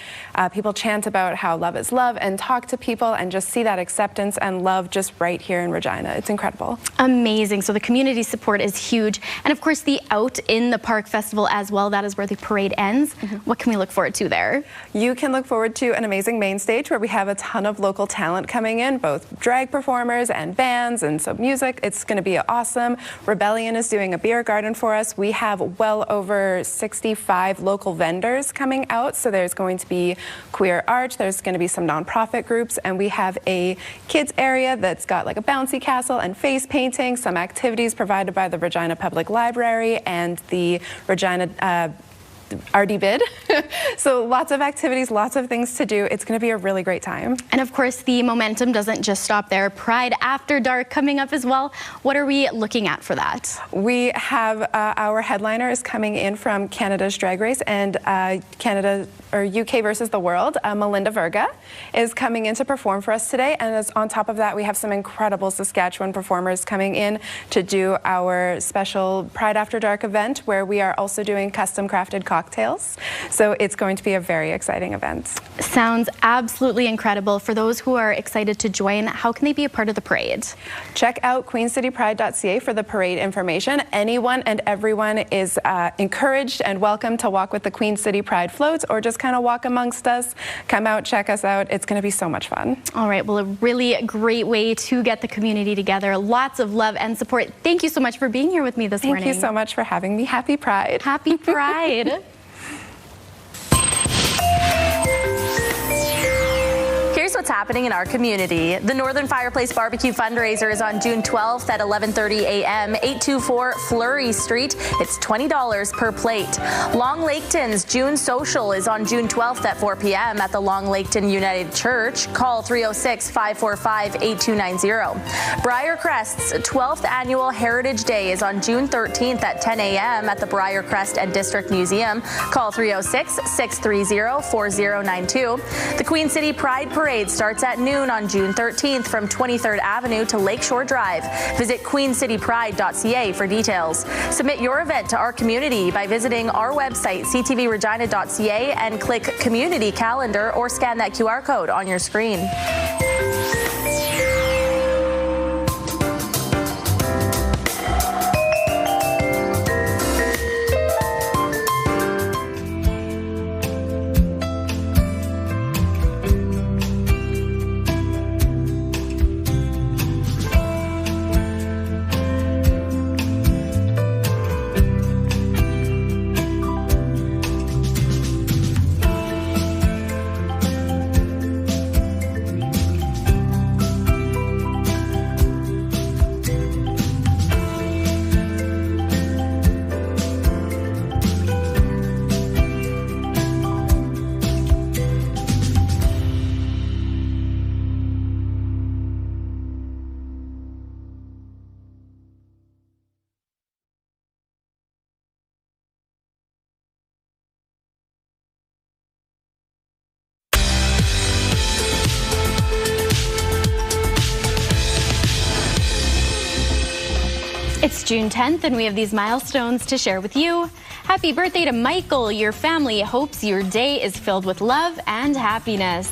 people chant about how love is love and talk to people and just see that acceptance and love just right here in Regina. It's incredible. Amazing. So the community support is huge. And of course the Out in the Park Festival as well. That is where the parade ends. What can we look forward to there? You can look forward to an amazing main stage where we have a ton of local talent coming in, both drag performers and bands and some music. It's going to be awesome. Rebellion is doing a beer garden for us. We have well over 65 local vendors coming out. So there's going to be queer art. There's going to be some nonprofit groups. And we have a kids area that's got like a bouncy castle and face painting, some activities provided by the Regina Public Library and the Regina RD Bid. So lots of activities, lots of things to do. It's going to be a really great time. And of course, the momentum doesn't just stop there. Pride After Dark coming up as well. What are we looking at for that? We have our headliner is coming in from Canada's Drag Race and UK versus the world. Melinda Verga is coming in to perform for us today. And as on top of that, we have some incredible Saskatchewan performers coming in to do our special Pride After Dark event, where we are also doing custom crafted cocktails. So it's going to be a very exciting event. Sounds absolutely incredible. For those who are excited to join, how can they be a part of the parade? Check out queencitypride.ca for the parade information. Anyone and everyone is encouraged and welcome to walk with the Queen City Pride floats or just kind of walk amongst us. Come out, check us out. It's going to be so much fun. All right. Well, a really great way to get the community together. Lots of love and support. Thank you so much for being here with me this morning. Thank you so much for having me. Happy Pride. Happy Pride. Here's what's happening in our community. The Northern Fireplace Barbecue Fundraiser is on June 12th at 11:30 a.m., 824 Fleury Street. It's $20 per plate. Long Laketon's June Social is on June 12th at 4 p.m. at the Long Laketon United Church. Call 306-545-8290. Briarcrest's 12th Annual Heritage Day is on June 13th at 10 a.m. at the Briarcrest and District Museum. Call 306-630-4092. The Queen City Pride Parade starts at noon on June 13th from 23rd Avenue to Lakeshore Drive. Visit queencitypride.ca for details. Submit your event to our community by visiting our website, ctvregina.ca, and click Community Calendar or scan that QR code on your screen. It's June 10th and we have these milestones to share with you. Happy birthday to Michael. Your family hopes your day is filled with love and happiness.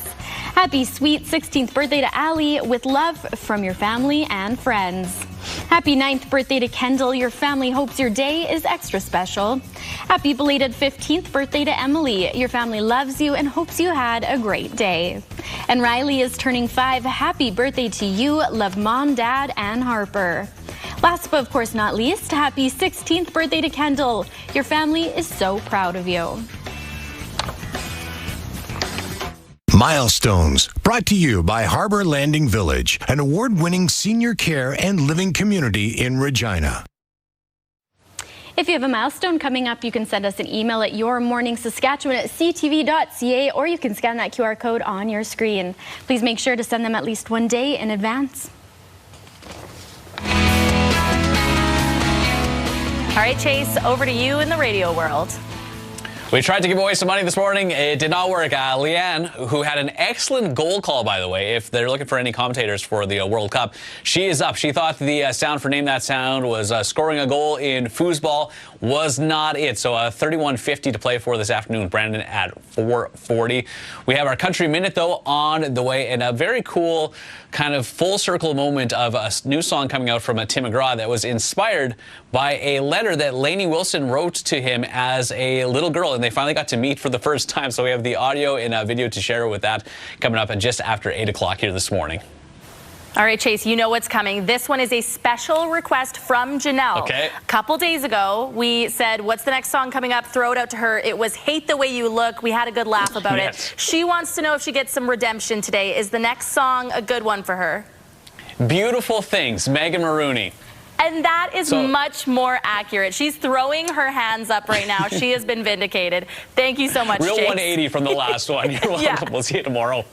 Happy sweet 16th birthday to Allie with love from your family and friends. Happy 9th birthday to Kendall. Your family hopes your day is extra special. Happy belated 15th birthday to Emily. Your family loves you and hopes you had a great day. And Riley is turning 5. Happy birthday to you. Love Mom, Dad, and Harper. Last but of course not least, happy 16th birthday to Kendall. Your family is so proud of you. Milestones, brought to you by Harbor Landing Village, an award-winning senior care and living community in Regina. If you have a milestone coming up, you can send us an email at yourmorningsaskatchewan@ctv.ca, or you can scan that QR code on your screen. Please make sure to send them at least one day in advance. All right, Chase, over to you in the radio world. We tried to give away some money this morning. It did not work. Leanne, who had an excellent goal call, by the way, if they're looking for any commentators for the World Cup, she is up. She thought the sound for Name That Sound was scoring a goal in foosball. Was not it. So $31.50 to play for this afternoon. Brandon at 4:40. We have our Country Minute, though, on the way, and a very cool kind of full circle moment of a new song coming out from Tim McGraw that was inspired by a letter that Lainey Wilson wrote to him as a little girl, and they finally got to meet for the first time. So we have the audio and a video to share with that coming up at just after 8 o'clock here this morning. All right, Chase, you know what's coming. This one is a special request from Janelle. Okay. A couple days ago, we said, what's the next song coming up? Throw it out to her. It was Hate the Way You Look. We had a good laugh about it. She wants to know if she gets some redemption today. Is the next song a good one for her? Beautiful Things, Megan Maroney. And that is much more accurate. She's throwing her hands up right now. She has been vindicated. Thank you so much, Real Chase. 180 from the last one. You're welcome. Yeah. We'll see you tomorrow.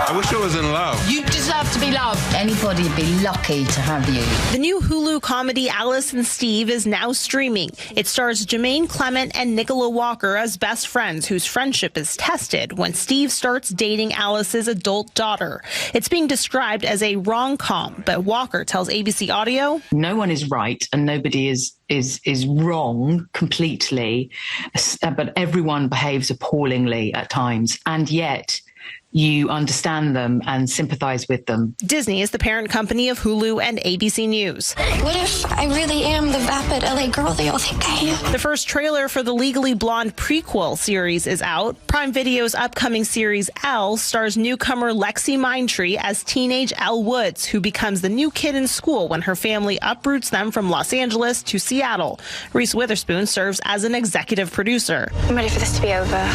I wish I was in love. You deserve to be loved. Anybody would be lucky to have you. The new Hulu comedy Alice and Steve is now streaming. It stars Jermaine Clement and Nicola Walker as best friends whose friendship is tested when Steve starts dating Alice's adult daughter. It's being described as a rom-com, but Walker tells ABC Audio, no one is right and nobody is wrong completely, but everyone behaves appallingly at times, and yet you understand them and sympathize with them. Disney is the parent company of Hulu and ABC News. What if I really am the vapid LA girl they all think I am? The first trailer for the Legally Blonde prequel series is out. Prime Video's upcoming series Elle stars newcomer Lexi Mindtree as teenage Elle Woods, who becomes the new kid in school when her family uproots them from Los Angeles to Seattle. Reese Witherspoon serves as an executive producer. I'm ready for this to be over.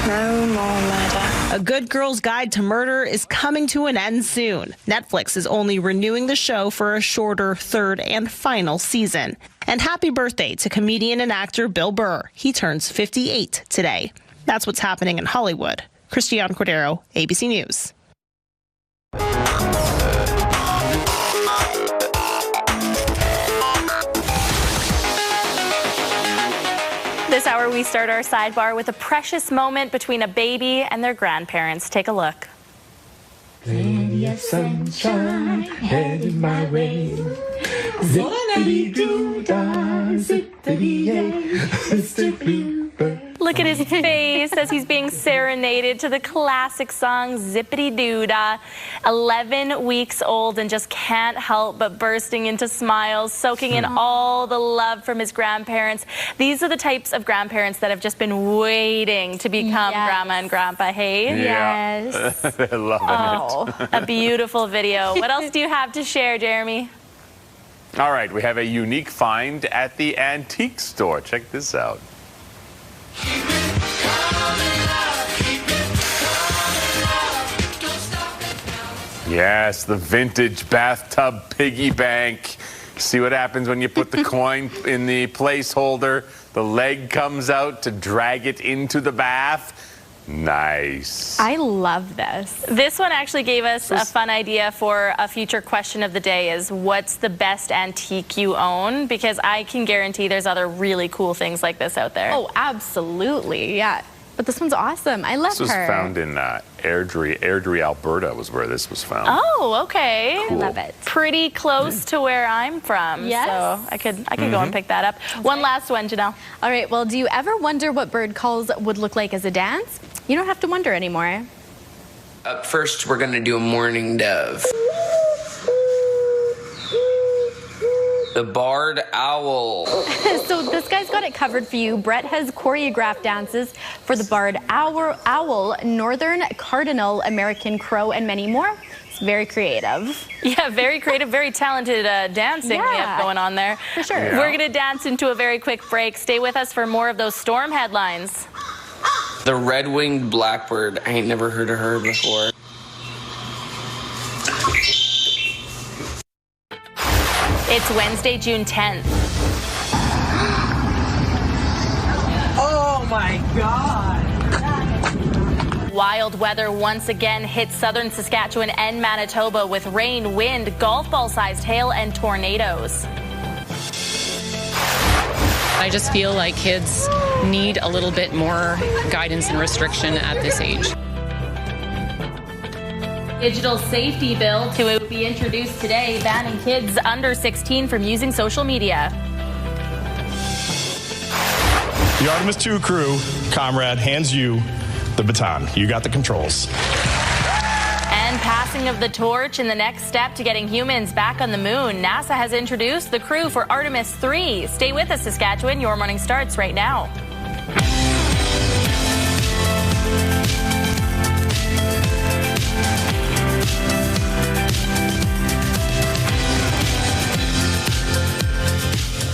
No more murder. A Good Girl's Guide to Murder is coming to an end soon. Netflix is only renewing the show for a shorter third and final season. And happy birthday to comedian and actor Bill Burr. He turns 58 today. That's what's happening in Hollywood. Christiane Cordero, ABC News. This hour, we start our sidebar with a precious moment between a baby and their grandparents. Take a look. Plenty of sunshine headed my way. Zippity-doo-dah, zippity-yay, Mr. Bluebird. Look at his face as he's being serenaded to the classic song Zippity-Doo-Dah. 11 weeks old and just can't help but bursting into smiles, soaking in all the love from his grandparents. These are the types of grandparents that have just been waiting to become Grandma and Grandpa, hey? Yeah. Yes. They're loving it. A beautiful video. What else do you have to share, Jeremy? All right, we have a unique find at the antique store. Check this out. Yes, the vintage bathtub piggy bank. See what happens when you put the coin in the placeholder. The leg comes out to drag it into the bath. Nice. I love this. This one actually gave us a fun idea for a future question of the day is what's the best antique you own? Because I can guarantee there's other really cool things like this out there. Oh, absolutely. Yeah. But this one's awesome. I love her. This was found in Airdrie, Alberta was where this was found. Oh, okay. Cool. I love it. Pretty close to where I'm from. Yes. So I could go and pick that up. One last one, Janelle. All right. Well, do you ever wonder what bird calls would look like as a dance? You don't have to wonder anymore. Up first, we're going to do a mourning dove. The barred owl. So this guy's got it covered for you. Brett has choreographed dances for the barred owl, northern cardinal, American crow, and many more. very creative. Yeah, very creative, very talented dancing we have going on there. For sure. We're going to dance into a very quick break. Stay with us for more of those storm headlines. The red-winged blackbird. I ain't never heard of her before. It's Wednesday, June 10th. Oh my God! Wild weather once again hit southern Saskatchewan and Manitoba with rain, wind, golf ball-sized hail, and tornadoes. I just feel like kids need a little bit more guidance and restriction at this age. Digital safety bill to be introduced today, banning kids under 16 from using social media. The Artemis 2 crew, comrade, hands you the baton. You got the controls. And passing of the torch in the next step to getting humans back on the moon. NASA has introduced the crew for Artemis 3. Stay with us, Saskatchewan. Your morning starts right now.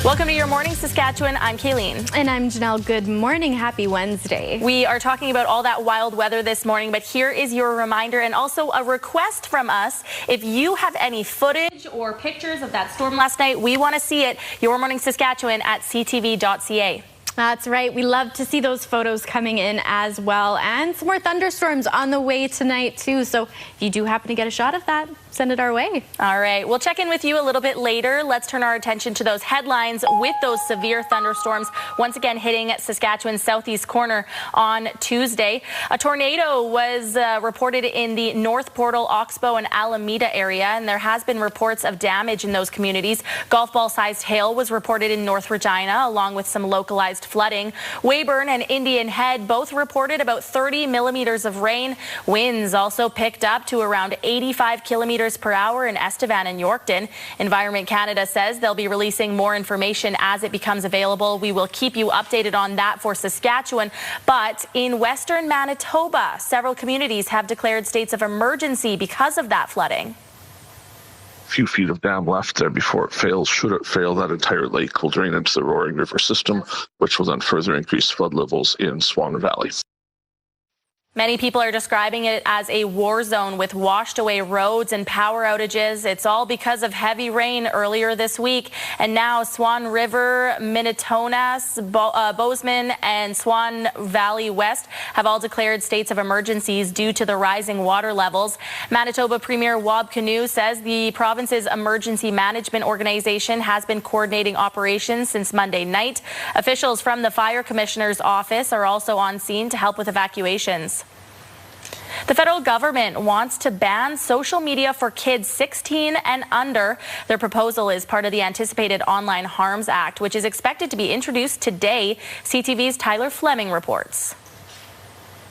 Welcome to Your Morning Saskatchewan. I'm Kayleen. And I'm Janelle. Good morning. Happy Wednesday. We are talking about all that wild weather this morning, but here is your reminder and also a request from us. If you have any footage or pictures of that storm last night, we want to see it. Your Morning Saskatchewan at ctv.ca. That's right. We love to see those photos coming in as well. And some more thunderstorms on the way tonight, too. So if you do happen to get a shot of that, send it our way. All right. We'll check in with you a little bit later. Let's turn our attention to those headlines with those severe thunderstorms once again hitting Saskatchewan's southeast corner on Tuesday. A tornado was reported in the North Portal, Oxbow, and Alameda area, and there has been reports of damage in those communities. Golf ball-sized hail was reported in North Regina, along with some localized flooding. Weyburn and Indian Head both reported about 30 millimeters of rain. Winds also picked up to around 85 kilometers per hour in Estevan and Yorkton. Environment Canada says they'll be releasing more information as it becomes available. We will keep you updated on that for Saskatchewan. But in western Manitoba, several communities have declared states of emergency because of that flooding. Few feet of dam left there before it fails. Should it fail, that entire lake will drain into the Roaring River system, which will then further increase flood levels in Swan Valley. Many people are describing it as a war zone with washed away roads and power outages. It's all because of heavy rain earlier this week. And now Swan River, Minnetonka, Bozeman, and Swan Valley West have all declared states of emergencies due to the rising water levels. Manitoba Premier Wab Kinew says the province's emergency management organization has been coordinating operations since Monday night. Officials from the Fire Commissioner's office are also on scene to help with evacuations. The federal government wants to ban social media for kids 16 and under. Their proposal is part of the anticipated Online Harms Act, which is expected to be introduced today. CTV's Tyler Fleming reports.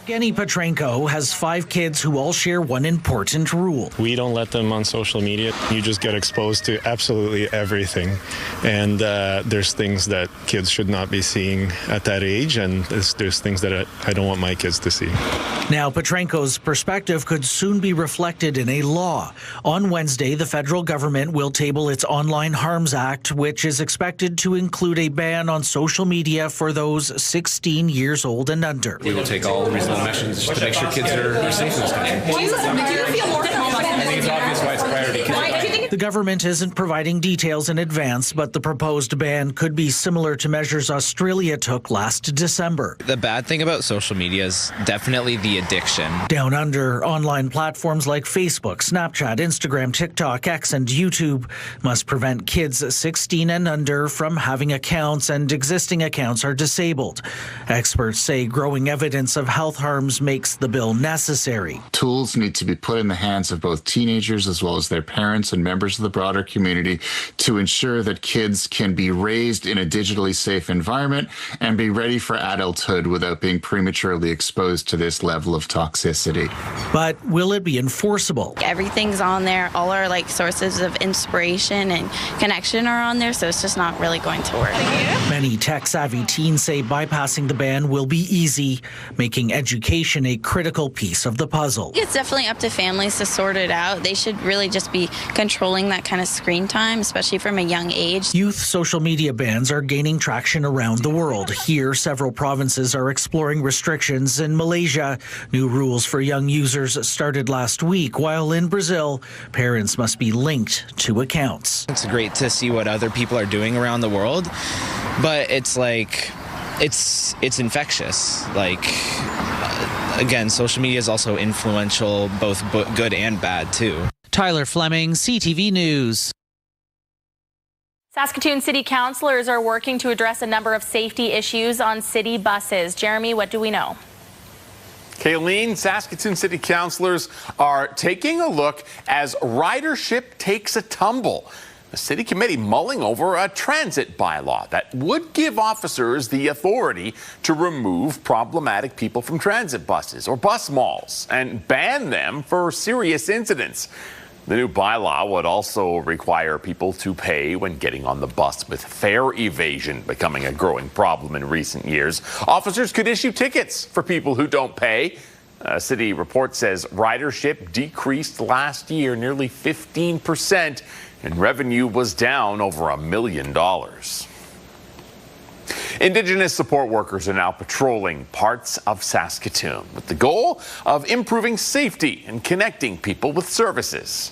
Evgeny Petrenko has 5 kids who all share one important rule. We don't let them on social media. You just get exposed to absolutely everything. And there's things that kids should not be seeing at that age, and there's things that I don't want my kids to see. Now, Petrenko's perspective could soon be reflected in a law. On Wednesday, the federal government will table its Online Harms Act, which is expected to include a ban on social media for those 16 years old and under. We will take all reasonable measures to make sure kids are safe in this country. Do you feel more confident? I think it's obvious why it's a priority. The government isn't providing details in advance, but the proposed ban could be similar to measures Australia took last December. The bad thing about social media is definitely the addiction. Down under, online platforms like Facebook, Snapchat, Instagram, TikTok, X, and YouTube must prevent kids 16 and under from having accounts, and existing accounts are disabled. Experts say growing evidence of health harms makes the bill necessary. Tools need to be put in the hands of both teenagers as well as their parents and members members of the broader community to ensure that kids can be raised in a digitally safe environment and be ready for adulthood without being prematurely exposed to this level of toxicity. But will it be enforceable? Everything's on there. All our sources of inspiration and connection are on there, so it's just not really going to work. Many tech-savvy teens say bypassing the ban will be easy, making education a critical piece of the puzzle. It's definitely up to families to sort it out. They should really just be controlling that kind of screen time, especially from a young age. Youth social media bans are gaining traction around the world. Here, several provinces are exploring restrictions. In Malaysia, new rules for young users started last week, while in Brazil, parents must be linked to accounts. It's great to see what other people are doing around the world, but it's it's infectious. Again, social media is also influential, both good and bad too. Tyler Fleming, CTV News. Saskatoon City Councillors are working to address a number of safety issues on city buses. Jeremy, what do we know? Kayleen, Saskatoon City Councillors are taking a look as ridership takes a tumble. The city committee mulling over a transit bylaw that would give officers the authority to remove problematic people from transit buses or bus malls and ban them for serious incidents. The new bylaw would also require people to pay when getting on the bus, with fare evasion becoming a growing problem in recent years. Officers could issue tickets for people who don't pay. A city report says ridership decreased last year nearly 15%, and revenue was down over $1 million. Indigenous support workers are now patrolling parts of Saskatoon with the goal of improving safety and connecting people with services.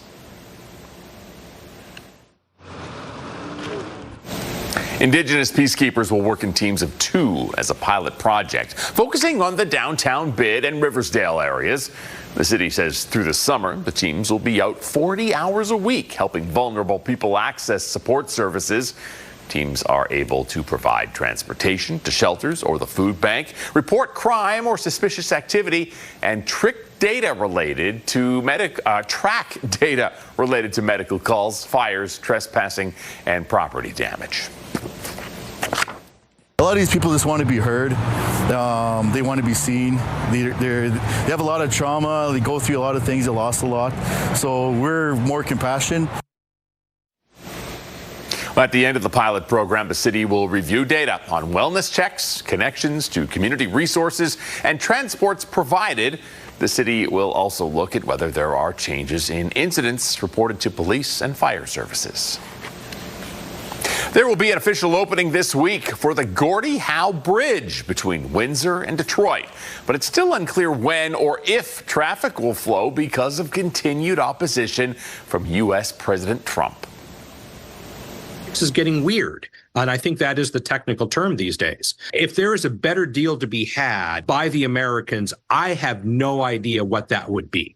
Indigenous peacekeepers will work in teams of 2 as a pilot project, focusing on the downtown Bid and Riversdale areas. The city says through the summer, the teams will be out 40 hours a week, helping vulnerable people access support services. Teams are able to provide transportation to shelters or the food bank, report crime or suspicious activity, and track data related to medical calls, fires, trespassing, and property damage. A lot of these people just want to be heard. They want to be seen. They have a lot of trauma. They go through a lot of things. They lost a lot. So we're more compassionate. At the end of the pilot program, the city will review data on wellness checks, connections to community resources, and transports provided. The city will also look at whether there are changes in incidents reported to police and fire services. There will be an official opening this week for the Gordie Howe Bridge between Windsor and Detroit, but it's still unclear when or if traffic will flow because of continued opposition from U.S. President Trump. This is getting weird, and I think that is the technical term these days. If there is a better deal to be had by the Americans, I have no idea what that would be.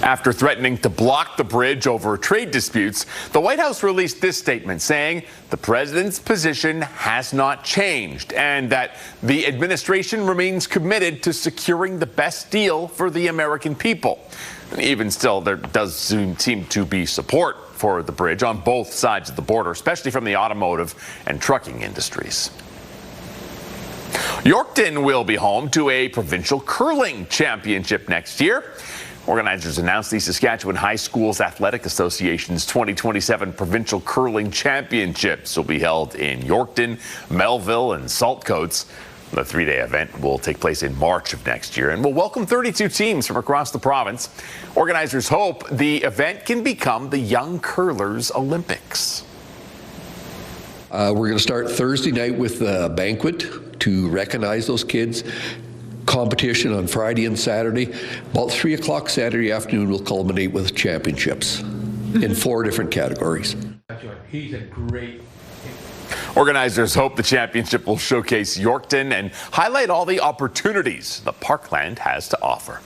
After threatening to block the bridge over trade disputes, the White House released this statement saying the president's position has not changed and that the administration remains committed to securing the best deal for the American people. Even still, there does seem to be support for the bridge on both sides of the border, especially from the automotive and trucking industries. Yorkton will be home to a provincial curling championship next year. Organizers announced the Saskatchewan High Schools Athletic Association's 2027 Provincial Curling Championships will be held in Yorkton, Melville, and Saltcoats. The 3-day event will take place in March of next year and will welcome 32 teams from across the province. Organizers hope the event can become the Young Curlers Olympics. We're going to start Thursday night with a banquet to recognize those kids. Competition on Friday and Saturday. About 3 o'clock Saturday afternoon will culminate with championships in 4 different categories. He's a great. Organizers hope the championship will showcase Yorkton and highlight all the opportunities the Parkland has to offer.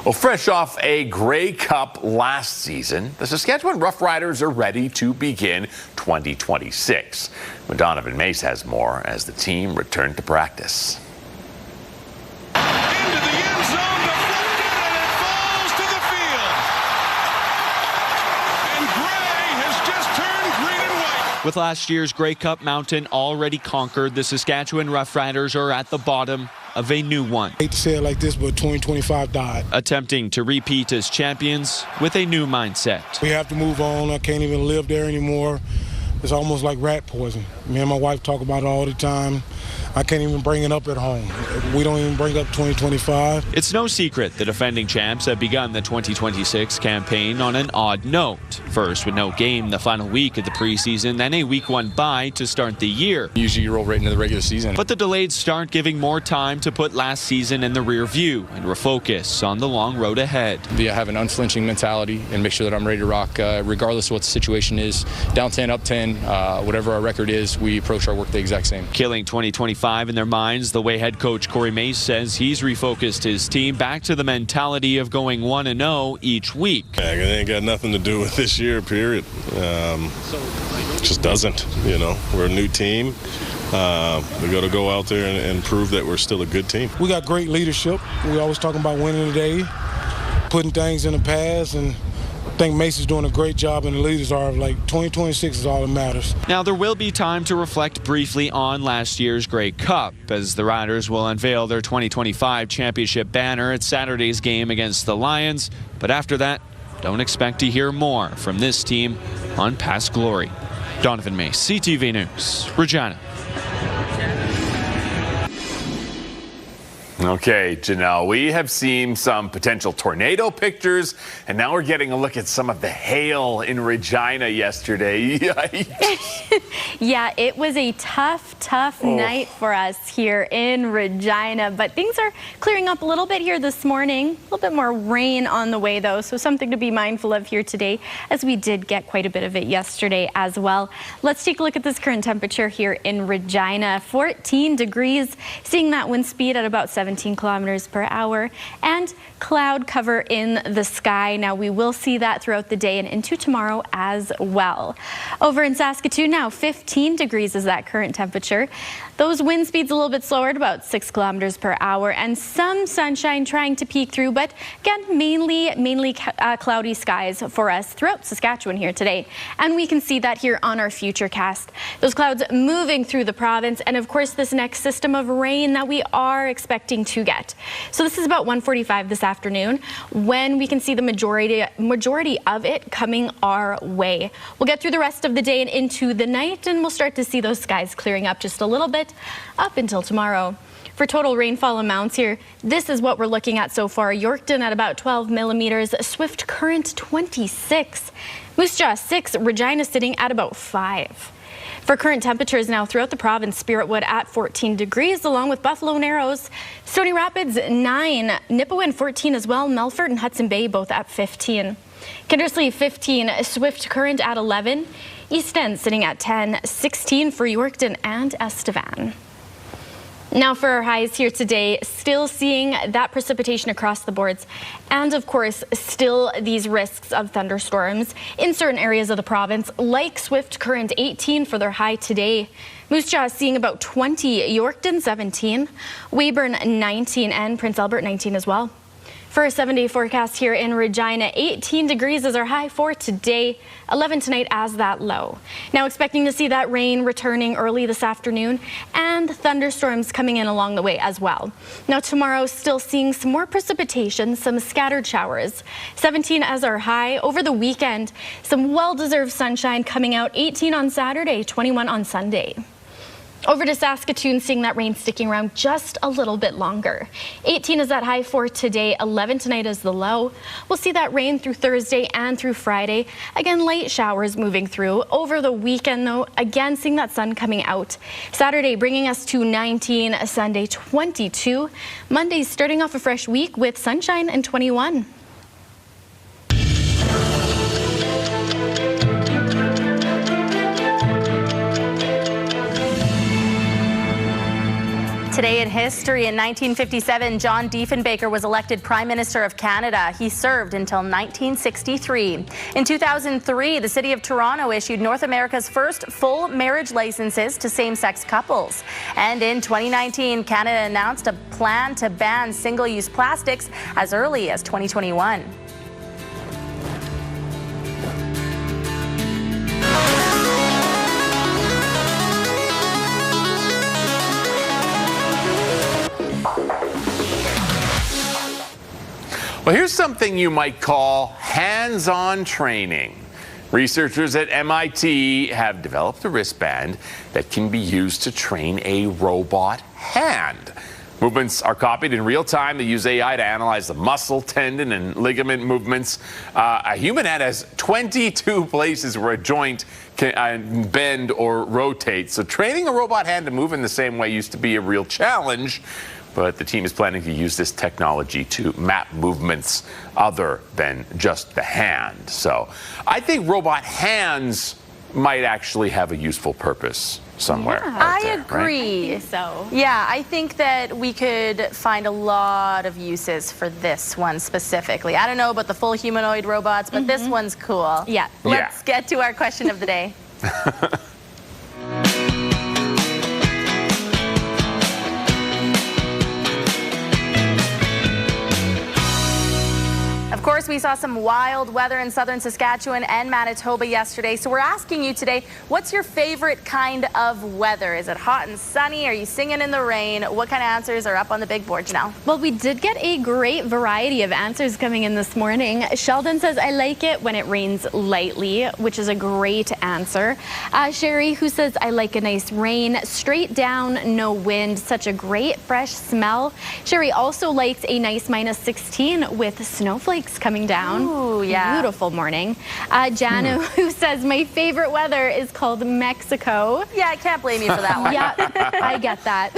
Well, fresh off a Grey Cup last season, the Saskatchewan Roughriders are ready to begin 2026. Donovan Mace has more as the team returned to practice. Into the end zone, deflected, and it falls to the field. With last year's Grey Cup mountain already conquered, the Saskatchewan Roughriders are at the bottom of a new one. I hate to say it like this, but 2025 died. Attempting to repeat as champions with a new mindset. We have to move on. I can't even live there anymore. It's almost like rat poison. Me and my wife talk about it all the time. I can't even bring it up at home. We don't even bring up 2025. It's no secret the defending champs have begun the 2026 campaign on an odd note. First, with no game the final week of the preseason, then a week 1 bye to start the year. Usually you roll right into the regular season. But the delayed start giving more time to put last season in the rear view and refocus on the long road ahead. I have an unflinching mentality and make sure that I'm ready to rock regardless of what the situation is. Down 10, up 10, whatever our record is, we approach our work the exact same. Killing 2025 in their minds, the way head coach Corey Mace says he's refocused his team back to the mentality of going 1-0 each week. It ain't got nothing to do with this year, period. Just doesn't, We're a new team. We got to go out there and prove that we're still a good team. We got great leadership. We always talking about winning today, putting things in the past, and I think Mason's doing a great job, and the leaders are. 2026 is all that matters. Now, there will be time to reflect briefly on last year's Grey Cup, as the Riders will unveil their 2025 championship banner at Saturday's game against the Lions. But after that, don't expect to hear more from this team on past glory. Donovan Mace, CTV News, Regina. Okay, Janelle, we have seen some potential tornado pictures, and now we're getting a look at some of the hail in Regina yesterday. Yeah, it was a tough night for us here in Regina, but things are clearing up a little bit here this morning. A little bit more rain on the way, though, so something to be mindful of here today, as we did get quite a bit of it yesterday as well. Let's take a look at this current temperature here in Regina. 14 degrees, seeing that wind speed at about 17 kilometers per hour, and cloud cover in the sky. Now, we will see that throughout the day and into tomorrow as well. Over in Saskatoon now, 15 degrees is that current temperature. Those wind speeds a little bit slower at about 6 kilometers per hour, and some sunshine trying to peek through, but again, mainly cloudy skies for us throughout Saskatchewan here today. And we can see that here on our future cast. Those clouds moving through the province, and of course this next system of rain that we are expecting to get. So this is about 1:45 this afternoon when we can see the majority of it coming our way. We'll get through the rest of the day and into the night, and we'll start to see those skies clearing up just a little bit up until tomorrow. For total rainfall amounts here, this is what we're looking at so far. Yorkton at about 12 millimeters, Swift Current 26, Moose Jaw 6, Regina sitting at about 5. For current temperatures now throughout the province, Spiritwood at 14 degrees, along with Buffalo Narrows, Stony Rapids 9, Nipawin 14 as well, Melfort and Hudson Bay both at 15. Kindersley 15, Swift Current at 11, East End sitting at 10, 16 for Yorkton and Estevan. Now for our highs here today, still seeing that precipitation across the boards, and of course still these risks of thunderstorms in certain areas of the province, like Swift Current 18 for their high today. Moose Jaw seeing about 20, Yorkton 17, Weyburn 19, and Prince Albert 19 as well. For a 7-day forecast here in Regina, 18 degrees is our high for today, 11 tonight as that low. Now expecting to see that rain returning early this afternoon and thunderstorms coming in along the way as well. Now tomorrow, still seeing some more precipitation, some scattered showers. 17 as our high. Over the weekend, some well-deserved sunshine coming out, 18 on Saturday, 21 on Sunday. Over to Saskatoon, seeing that rain sticking around just a little bit longer. 18 is that high for today, 11 tonight is the low. We'll see that rain through Thursday and through Friday. Again, light showers moving through. Over the weekend, though, again, seeing that sun coming out. Saturday bringing us to 19, Sunday 22. Monday starting off a fresh week with sunshine and 21. Today in history, in 1957, John Diefenbaker was elected Prime Minister of Canada. He served until 1963. In 2003, the City of Toronto issued North America's first full marriage licenses to same-sex couples. And in 2019, Canada announced a plan to ban single-use plastics as early as 2021. Well, here's something you might call hands-on training. Researchers at MIT have developed a wristband that can be used to train a robot hand. Movements are copied in real time. They use AI to analyze the muscle, tendon, and ligament movements. A human hand has 22 places where a joint can bend or rotate. So training a robot hand to move in the same way used to be a real challenge. But the team is planning to use this technology to map movements other than just the hand. So I think robot hands might actually have a useful purpose somewhere. I agree. I think so. Yeah, I think that we could find a lot of uses for this one specifically. I don't know about the full humanoid robots, but this one's cool. Yeah. Let's get to our question of the day. Of course, we saw some wild weather in southern Saskatchewan and Manitoba yesterday. So we're asking you today, what's your favorite kind of weather? Is it hot and sunny? Are you singing in the rain? What kind of answers are up on the big board now? Well, we did get a great variety of answers coming in this morning. Sheldon says, I like it when it rains lightly, which is a great answer. Sherry, who says, I like a nice rain, straight down, no wind, such a great fresh smell. Sherry also likes a nice -16 with snowflakes coming down. Ooh, yeah. Beautiful morning. Janu, who says, my favorite weather is called Mexico. Yeah, I can't blame you for that one. Yeah, I get that.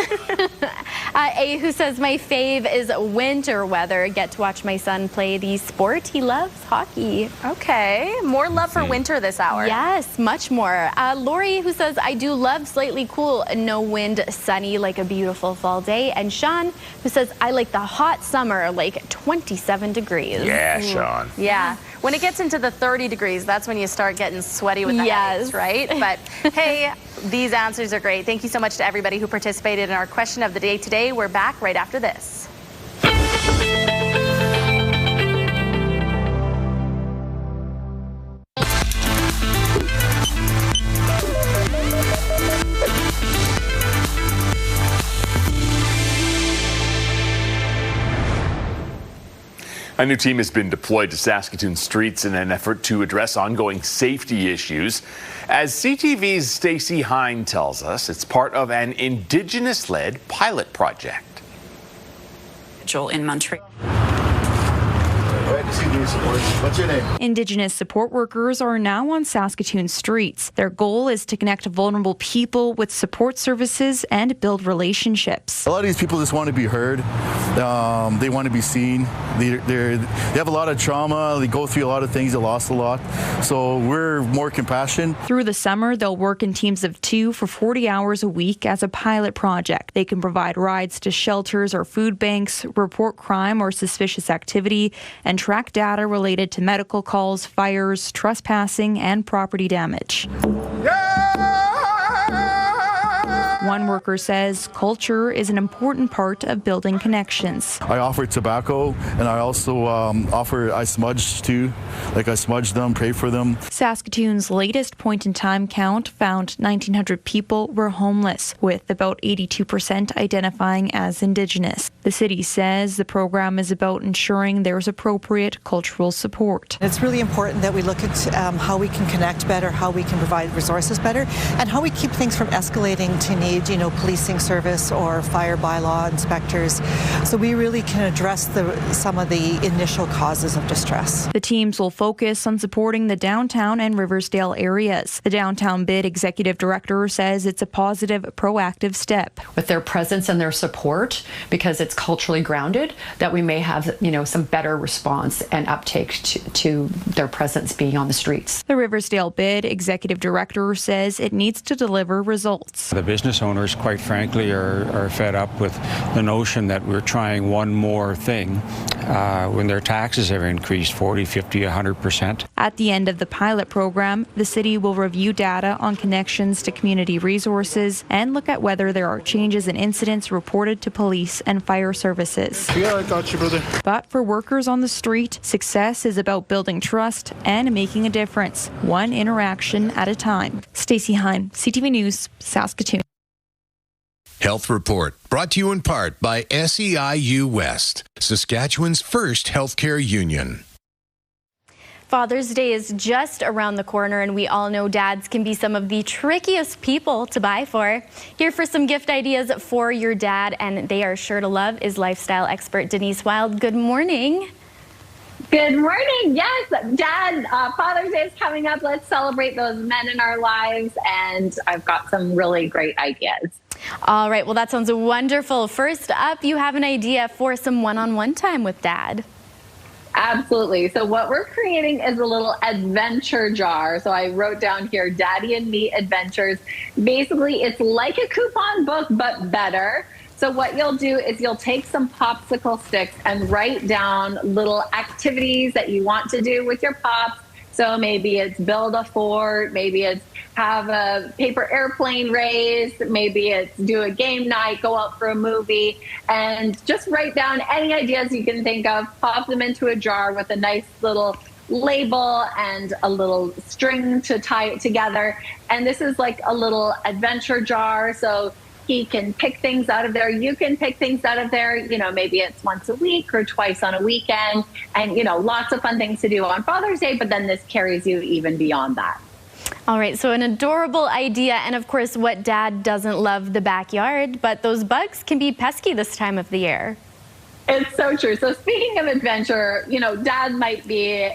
A, who says, my fave is winter weather. Get to watch my son play the sport he loves, hockey. Okay, more love for winter this hour. Yes, much more. Lori, who says, I do love slightly cool, no wind, sunny, like a beautiful fall day. And Sean, who says, I like the hot summer, like 27 degrees. Yeah, Sean. Yeah. When it gets into the 30 degrees, that's when you start getting sweaty with the headaches, right? But hey, these answers are great. Thank you so much to everybody who participated in our question of the day today. We're back right after this. A new team has been deployed to Saskatoon streets in an effort to address ongoing safety issues. As CTV's Stacey Hine tells us, it's part of an Indigenous-led pilot project. In Montreal. What's your name? Indigenous support workers are now on Saskatoon streets. Their goal is to connect vulnerable people with support services and build relationships. A lot of these people just want to be heard. They want to be seen. They have a lot of trauma. They go through a lot of things. They lost a lot. So we're more compassionate. Through the summer, they'll work in teams of 2 for 40 hours a week as a pilot project. They can provide rides to shelters or food banks, report crime or suspicious activity, and track data related to medical calls, fires, trespassing, and property damage. One worker says culture is an important part of building connections. I offer tobacco, and I also I smudge too. Like I smudge them, pray for them. Saskatoon's latest point-in-time count found 1,900 people were homeless, with about 82% identifying as Indigenous. The city says the program is about ensuring there's appropriate cultural support. It's really important that we look at how we can connect better, how we can provide resources better, and how we keep things from escalating to need, policing service or fire bylaw inspectors. So we really can address some of the initial causes of distress. The teams will focus on supporting the downtown and Riversdale areas. The Downtown Bid executive director says it's a positive, proactive step. With their presence and their support, because it's culturally grounded, that we may have, some better response and uptake to their presence being on the streets. The Riversdale Bid executive director says it needs to deliver results. The business owners, quite frankly, are fed up with the notion that we're trying one more thing when their taxes have increased 40, 50, 100%. At the end of the pilot program, the city will review data on connections to community resources and look at whether there are changes in incidents reported to police and fire services. Yeah, I got you, brother. But for workers on the street, success is about building trust and making a difference, one interaction at a time. Stacey Hine, CTV News, Saskatoon. Health Report, brought to you in part by SEIU West, Saskatchewan's first healthcare union. Father's Day is just around the corner, and we all know dads can be some of the trickiest people to buy for. Here for some gift ideas for your dad, and they are sure to love, is lifestyle expert Denise Wild. Good morning. Good morning. Yes, Dad, Father's Day is coming up. Let's celebrate those men in our lives, and I've got some really great ideas. All right, well, that sounds wonderful. First up, you have an idea for some one-on-one time with Dad. Absolutely. So what we're creating is a little adventure jar. So I wrote down here, Daddy and Me Adventures. Basically, it's like a coupon book, but better. So what you'll do is you'll take some popsicle sticks and write down little activities that you want to do with your pops. So maybe it's build a fort, maybe it's have a paper airplane race, maybe it's do a game night, go out for a movie, and just write down any ideas you can think of, pop them into a jar with a nice little label and a little string to tie it together. And this is like a little adventure jar. So he can pick things out of there. You can pick things out of there. You know, maybe it's once a week or twice on a weekend, and, you know, lots of fun things to do on Father's Day, but then this carries you even beyond that. All right, so an adorable idea, and of course, what dad doesn't love the backyard, but those bugs can be pesky this time of the year. It's so true. So speaking of adventure, you know, Dad might be,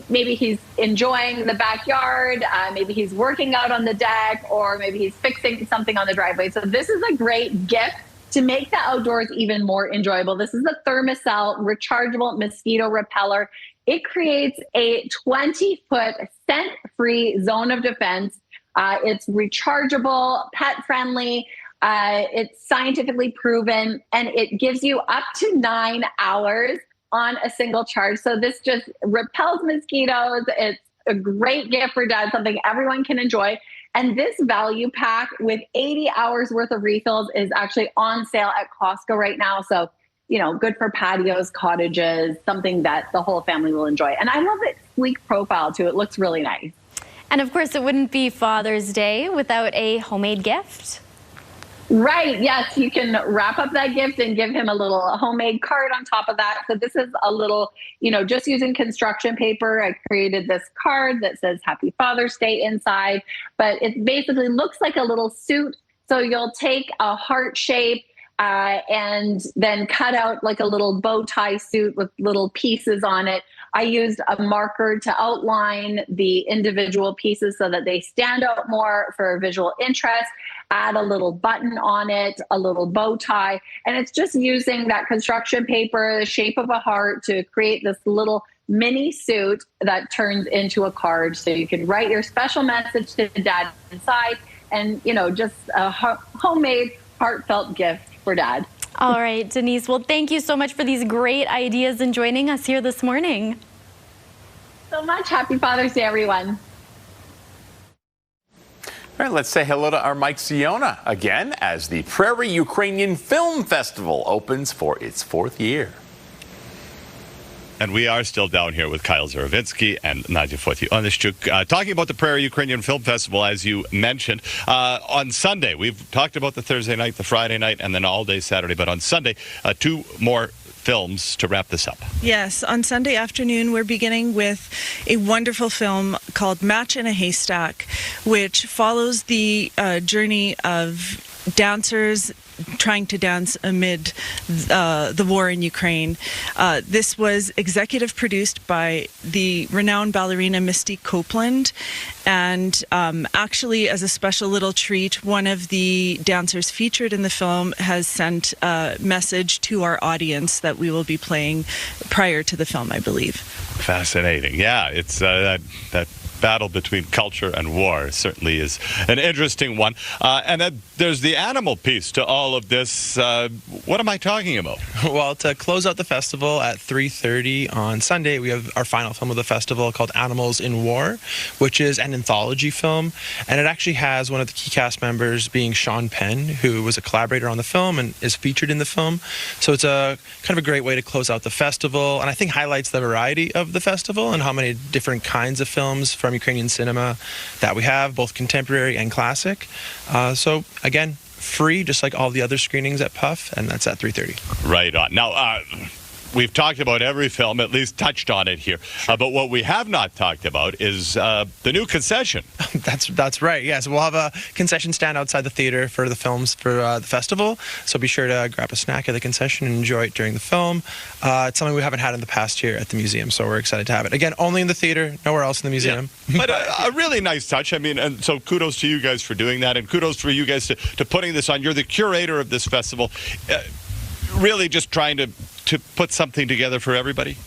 maybe he's enjoying the backyard, maybe he's working out on the deck, or maybe he's fixing something on the driveway. So this is a great gift to make the outdoors even more enjoyable. This is a Thermacell rechargeable mosquito repeller. It creates a 20-foot scent-free zone of defense. It's rechargeable, pet-friendly. It's scientifically proven, and it gives you up to 9 hours on a single charge. So this just repels mosquitoes. It's a great gift for Dad, something everyone can enjoy. And this value pack with 80 hours worth of refills is actually on sale at Costco right now. So, you know, good for patios, cottages, something that the whole family will enjoy. And I love its sleek profile too. It looks really nice. And of course, it wouldn't be Father's Day without a homemade gift. Right. Yes, you can wrap up that gift and give him a little homemade card on top of that. So this is a little, you know, just using construction paper. I created this card that says Happy Father's Day inside, but it basically looks like a little suit. So you'll take a heart shape and then cut out like a little bow tie suit with little pieces on it. I used a marker to outline the individual pieces so that they stand out more for visual interest. Add a little button on it, a little bow tie, and it's just using that construction paper, the shape of a heart, to create this little mini suit that turns into a card. So you can write your special message to Dad inside, and, you know, just a homemade, heartfelt gift for Dad. All right, Denise. Well, thank you so much for these great ideas and joining us here this morning. So much. Happy Father's Day, everyone. All right, let's say hello to our Mike Siona again as the Prairie Ukrainian Film Festival opens for its 4th year. And we are still down here with Kyle Zarovitsky and Nadia Forty-Onishchuk talking about the Prairie Ukrainian Film Festival, as you mentioned. On Sunday, we've talked about the Thursday night, the Friday night, and then all day Saturday. But on Sunday, 2 more films to wrap this up. Yes, on Sunday afternoon we're beginning with a wonderful film called Match in a Haystack, which follows the journey of dancers trying to dance amid the war in Ukraine. This was executive produced by the renowned ballerina Misty Copeland, and actually, as a special little treat, one of the dancers featured in the film has sent a message to our audience that we will be playing prior to the film, I believe. Fascinating. Yeah, it's that battle between culture and war certainly is an interesting one. And then there's the animal piece to all of this. What am I talking about? Well, to close out the festival at 3:30 on Sunday, we have our final film of the festival called Animals in War, which is an anthology film. And it actually has one of the key cast members being Sean Penn, who was a collaborator on the film and is featured in the film. So it's a kind of a great way to close out the festival, and I think highlights the variety of the festival and how many different kinds of films from Ukrainian cinema that we have, both contemporary and classic. So again, free, just like all the other screenings at Puff, and that's at 3:30. Right on. Now, we've talked about every film, at least touched on it here. But what we have not talked about is the new concession. That's right. Yes, we'll have a concession stand outside the theater for the films for the festival. So be sure to grab a snack at the concession and enjoy it during the film. It's something we haven't had in the past here at the museum, so we're excited to have it. Again, only in the theater, nowhere else in the museum. Yeah. But a really nice touch. I mean, and so kudos to you guys for doing that, and kudos for you guys to putting this on. You're the curator of this festival. Really just trying to put something together for everybody?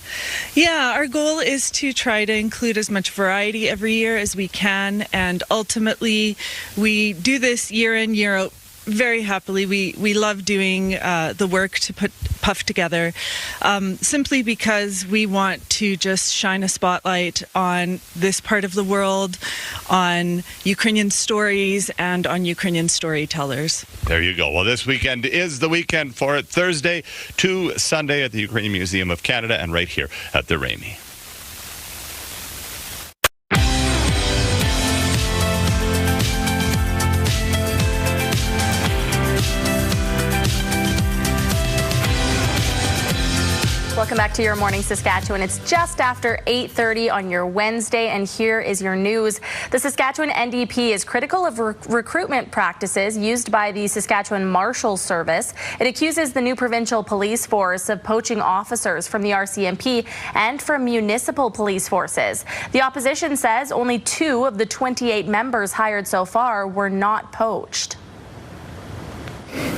Yeah, our goal is to try to include as much variety every year as we can, and ultimately we do this year in, year out very happily. We love doing the work to put Puff together, simply because we want to just shine a spotlight on this part of the world, on Ukrainian stories, and on Ukrainian storytellers. There you go. Well, this weekend is the weekend for it. Thursday to Sunday at the Ukrainian Museum of Canada and right here at the Ramey. Welcome back to your Morning Saskatchewan. It's just after 8:30 on your Wednesday, and here is your news. The Saskatchewan NDP is critical of recruitment practices used by the Saskatchewan Marshal Service. It accuses the new provincial police force of poaching officers from the RCMP and from municipal police forces. The opposition says only 2 of the 28 members hired so far were not poached.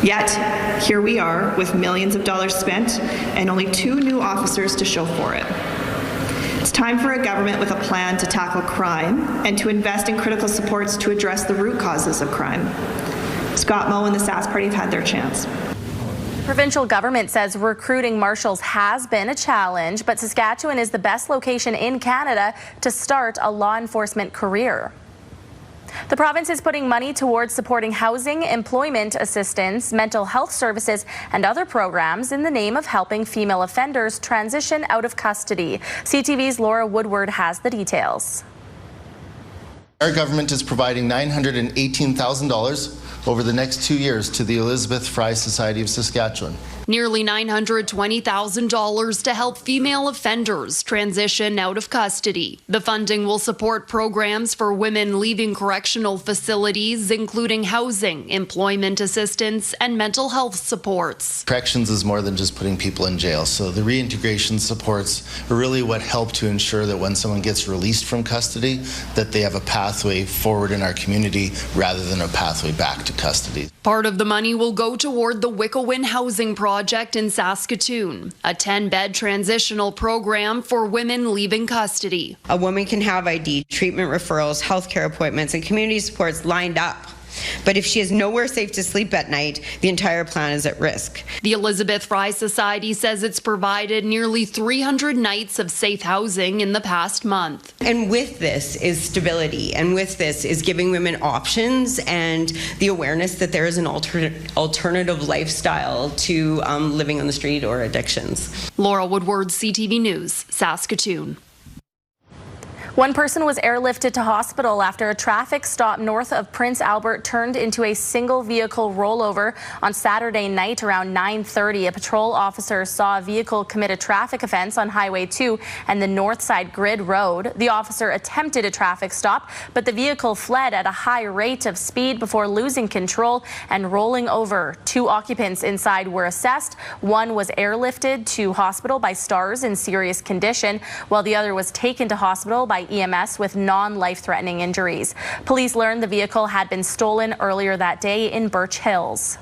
Yet, here we are with millions of dollars spent and only 2 new officers to show for it. It's time for a government with a plan to tackle crime and to invest in critical supports to address the root causes of crime. Scott Moe and the Sask Party have had their chance. Provincial government says recruiting marshals has been a challenge, but Saskatchewan is the best location in Canada to start a law enforcement career. The province is putting money towards supporting housing, employment assistance, mental health services, and other programs in the name of helping female offenders transition out of custody. CTV's Laura Woodward has the details. Our government is providing $918,000 over the next 2 years to the Elizabeth Fry Society of Saskatchewan. Nearly $920,000 to help female offenders transition out of custody. The funding will support programs for women leaving correctional facilities, including housing, employment assistance, and mental health supports. Corrections is more than just putting people in jail, so the reintegration supports are really what help to ensure that when someone gets released from custody, that they have a pathway forward in our community rather than a pathway back to custody. Part of the money will go toward the Wickowin Housing Project in Saskatoon, a 10-bed transitional program for women leaving custody. A woman can have ID, treatment referrals, healthcare appointments, and community supports lined up. But if she is nowhere safe to sleep at night, the entire plan is at risk. The Elizabeth Fry Society says it's provided nearly 300 nights of safe housing in the past month. And with this is stability, and with this is giving women options and the awareness that there is an alternative lifestyle to living on the street or addictions. Laura Woodward, CTV News, Saskatoon. One person was airlifted to hospital after a traffic stop north of Prince Albert turned into a single vehicle rollover on Saturday night around 9:30. A patrol officer saw a vehicle commit a traffic offense on Highway 2 and the North Side Grid Road. The officer attempted a traffic stop, but the vehicle fled at a high rate of speed before losing control and rolling over. 2 occupants inside were assessed. One was airlifted to hospital by STARS in serious condition, while the other was taken to hospital by EMS with non-life-threatening injuries. Police learned the vehicle had been stolen earlier that day in Birch Hills.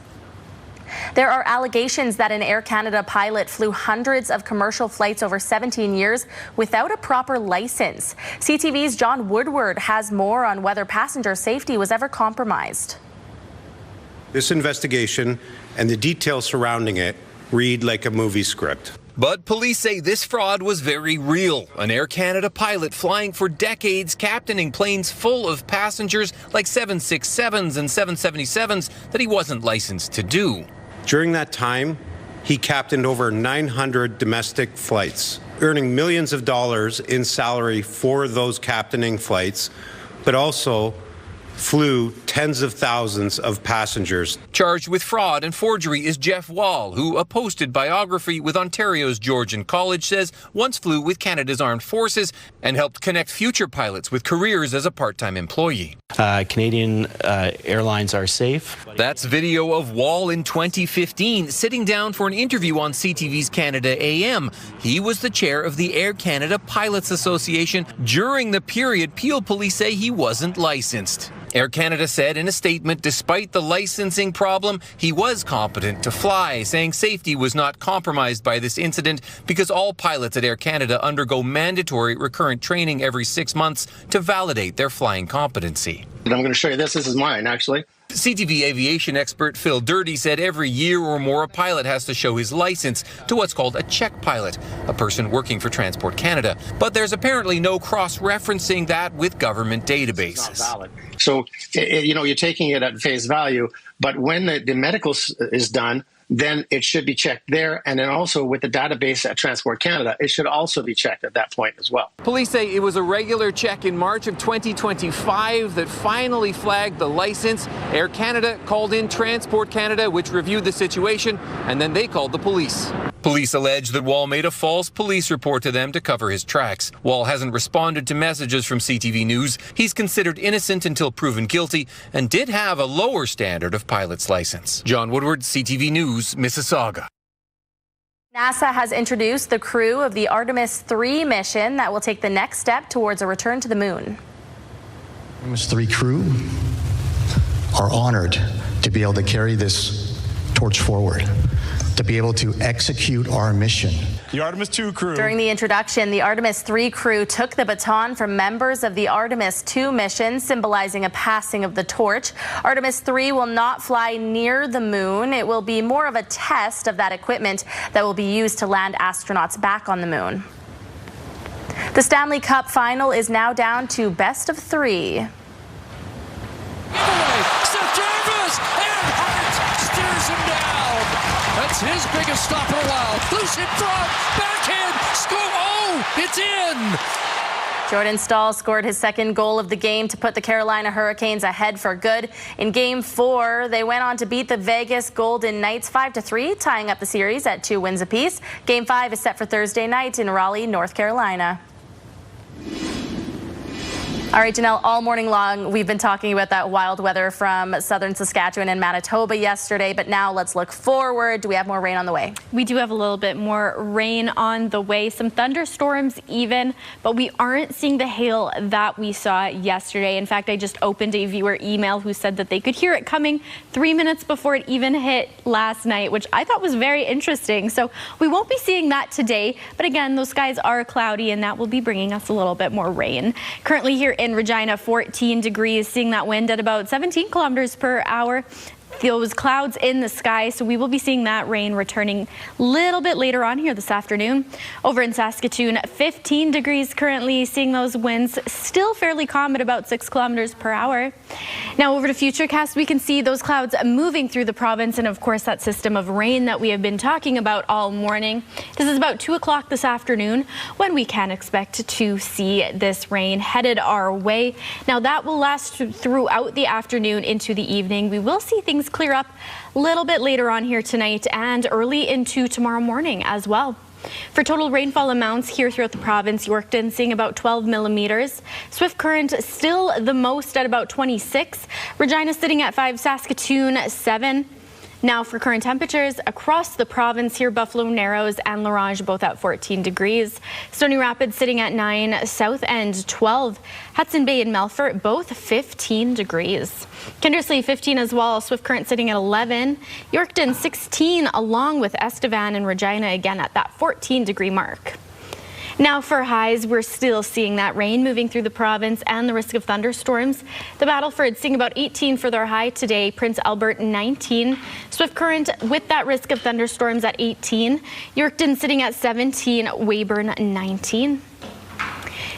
There are allegations that an Air Canada pilot flew hundreds of commercial flights over 17 years without a proper license. CTV's John Woodward has more on whether passenger safety was ever compromised. This investigation and the details surrounding it read like a movie script. But police say this fraud was very real. An Air Canada pilot flying for decades, captaining planes full of passengers like 767s and 777s that he wasn't licensed to do. During that time, he captained over 900 domestic flights, earning millions of dollars in salary for those captaining flights, but also flew tens of thousands of passengers. Charged with fraud and forgery is Jeff Wall, who a posted biography with Ontario's Georgian College says once flew with Canada's Armed Forces and helped connect future pilots with careers as a part-time employee. Canadian airlines are safe. That's video of Wall in 2015 sitting down for an interview on CTV's Canada AM. He was the chair of the Air Canada Pilots Association during the period Peel police say he wasn't licensed. Air Canada said in a statement, despite the licensing problem, he was competent to fly, saying safety was not compromised by this incident because all pilots at Air Canada undergo mandatory recurrent training every 6 months to validate their flying competency. I'm going to show you this. This is mine, actually. CTV aviation expert Phil Dirty said every year or more a pilot has to show his license to what's called a check pilot, a person working for Transport Canada. But there's apparently no cross-referencing that with government databases. It's not valid. So, you're taking it at face value, but when the medical is done, then it should be checked there. And then also with the database at Transport Canada, it should also be checked at that point as well. Police say it was a regular check in March of 2025 that finally flagged the license. Air Canada called in Transport Canada, which reviewed the situation, and then they called the police. Police allege that Wall made a false police report to them to cover his tracks. Wall hasn't responded to messages from CTV News. He's considered innocent until proven guilty and did have a lower standard of pilot's license. John Woodward, CTV News, Mississauga. NASA has introduced the crew of the Artemis 3 mission that will take the next step towards a return to the moon. Artemis 3 crew are honored to be able to carry this torch forward, to be able to execute our mission. The Artemis 2 crew. During the introduction, the Artemis 3 crew took the baton from members of the Artemis 2 mission, symbolizing a passing of the torch. Artemis 3 will not fly near the moon. It will be more of a test of that equipment that will be used to land astronauts back on the moon. The Stanley Cup final is now down to best of 3. That's his biggest stop in a while. Loose in front, backhand, score. Oh, it's in. Jordan Staal scored his second goal of the game to put the Carolina Hurricanes ahead for good. In Game 4, they went on to beat the Vegas Golden Knights 5-3, tying up the series at 2 wins apiece. Game 5 is set for Thursday night in Raleigh, North Carolina. All right, Janelle, all morning long, we've been talking about that wild weather from southern Saskatchewan and Manitoba yesterday, but now let's look forward. Do we have more rain on the way? We do have a little bit more rain on the way, some thunderstorms even, but we aren't seeing the hail that we saw yesterday. In fact, I just opened a viewer email who said that they could hear it coming 3 minutes before it even hit last night, which I thought was very interesting. So we won't be seeing that today, but again, those skies are cloudy and that will be bringing us a little bit more rain. Currently here in Regina, 14 degrees, seeing that wind at about 17 kilometers per hour. Those clouds in the sky, so we will be seeing that rain returning a little bit later on here this afternoon. Over in Saskatoon, 15 degrees currently, seeing those winds still fairly calm at about 6 kilometers per hour. Now over to Futurecast, we can see those clouds moving through the province and of course that system of rain that we have been talking about all morning. This is about 2 o'clock this afternoon when we can expect to see this rain headed our way. Now that will last throughout the afternoon into the evening. We will see things clear up a little bit later on here tonight and early into tomorrow morning as well. For total rainfall amounts here throughout the province, Yorkton seeing about 12 millimeters. Swift Current still the most at about 26. Regina sitting at 5, Saskatoon 7. Now for current temperatures across the province here, Buffalo Narrows and La Ronge both at 14 degrees. Stony Rapids sitting at 9, South End 12. Hudson Bay and Melfort both 15 degrees. Kindersley 15 as well, Swift Current sitting at 11. Yorkton 16 along with Estevan and Regina again at that 14 degree mark. Now for highs, we're still seeing that rain moving through the province and the risk of thunderstorms. The Battleford seeing about 18 for their high today. Prince Albert 19. Swift Current with that risk of thunderstorms at 18. Yorkton sitting at 17. Weyburn 19.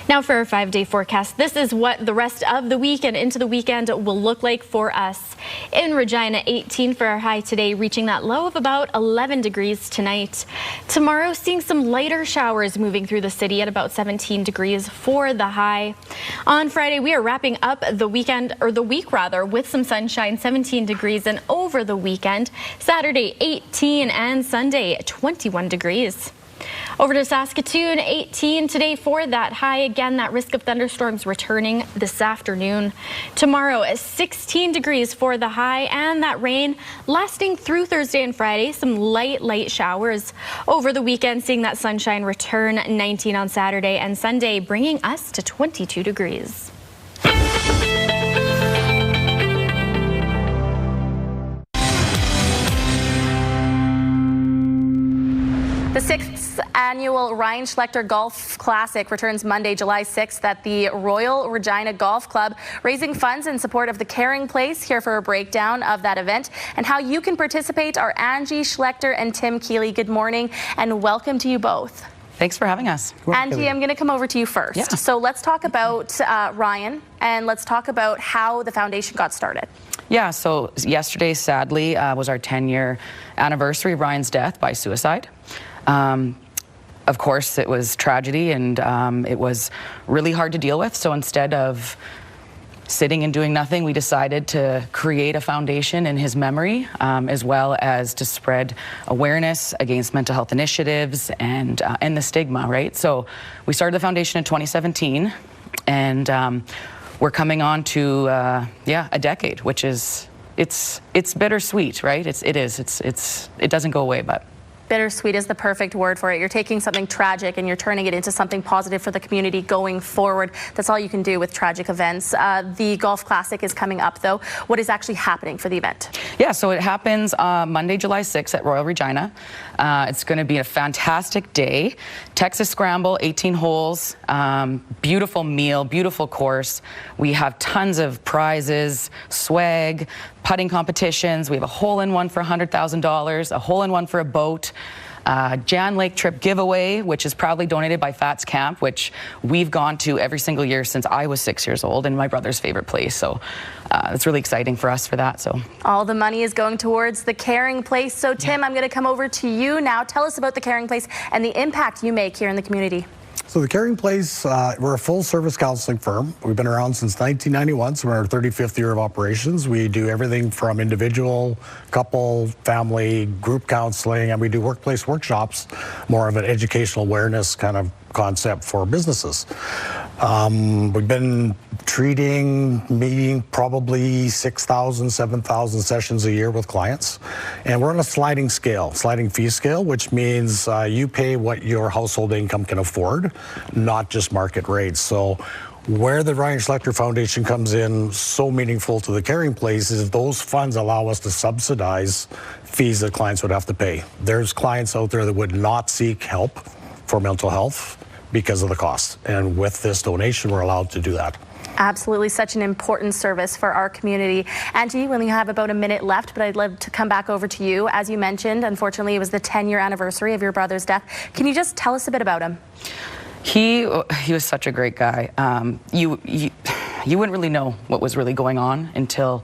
Now for our 5-day forecast, this is what the rest of the week and into the weekend will look like for us. In Regina, 18 for our high today, reaching that low of about 11 degrees tonight. Tomorrow, seeing some lighter showers moving through the city at about 17 degrees for the high. On Friday, we are wrapping up the weekend, or the week rather, with some sunshine, 17 degrees, and over the weekend, Saturday 18 and Sunday 21 degrees. Over to Saskatoon, 18 today for that high. Again, that risk of thunderstorms returning this afternoon. Tomorrow, 16 degrees for the high, and that rain lasting through Thursday and Friday. Some light showers. Over the weekend, seeing that sunshine return, 19 on Saturday and Sunday, bringing us to 22 degrees. The 6th annual Ryan Schlechter Golf Classic returns Monday, July 6th at the Royal Regina Golf Club, raising funds in support of the Caring Place. Here for a breakdown of that event and how you can participate are Angie Schlechter and Tim Keeley. Good morning and welcome to you both. Thanks for having us. Angie, I'm going to come over to you first. Yeah. So let's talk about Ryan, and let's talk about how the foundation got started. Yeah, so yesterday, sadly, was our 10-year anniversary of Ryan's death by suicide. Of course, it was tragedy, and it was really hard to deal with. So instead of sitting and doing nothing, we decided to create a foundation in his memory, as well as to spread awareness against mental health initiatives and the stigma, right? So we started the foundation in 2017, and we're coming on to a decade, which is it's bittersweet, right? It doesn't go away, but. Bittersweet is the perfect word for it. You're taking something tragic and you're turning it into something positive for the community going forward. That's all you can do with tragic events. The Golf Classic is coming up, though. What is actually happening for the event? Yeah, so it happens Monday, July 6th at Royal Regina. It's going to be a fantastic day. Texas Scramble, 18 holes, beautiful meal, beautiful course. We have tons of prizes, swag, putting competitions. We have a hole-in-one for $100,000, a hole-in-one for a boat, Jan Lake trip giveaway, which is proudly donated by Fats Camp, which we've gone to every single year since I was 6 years old, and my brother's favorite place. So it's really exciting for us for that. So all the money is going towards the Caring Place. So Tim, I'm going to come over to you now. Tell us about the Caring Place and the impact you make here in the community. So the Caring Place, we're a full-service counseling firm. We've been around since 1991, so we're in our 35th year of operations. We do everything from individual, couple, family, group counseling, and we do workplace workshops, more of an educational awareness kind of concept for businesses. We've been meeting probably 6,000, 7,000 sessions a year with clients. And we're on a sliding fee scale, which means you pay what your household income can afford, not just market rates. So where the Ryan Schlechter Foundation comes in so meaningful to the Caring Place is those funds allow us to subsidize fees that clients would have to pay. There's clients out there that would not seek help for mental health because of the cost. And with this donation, we're allowed to do that. Absolutely, such an important service for our community. Angie, we only have about a minute left, but I'd love to come back over to you. As you mentioned, unfortunately, it was the 10-year anniversary of your brother's death. Can you just tell us a bit about him? He was such a great guy. You wouldn't really know what was really going on until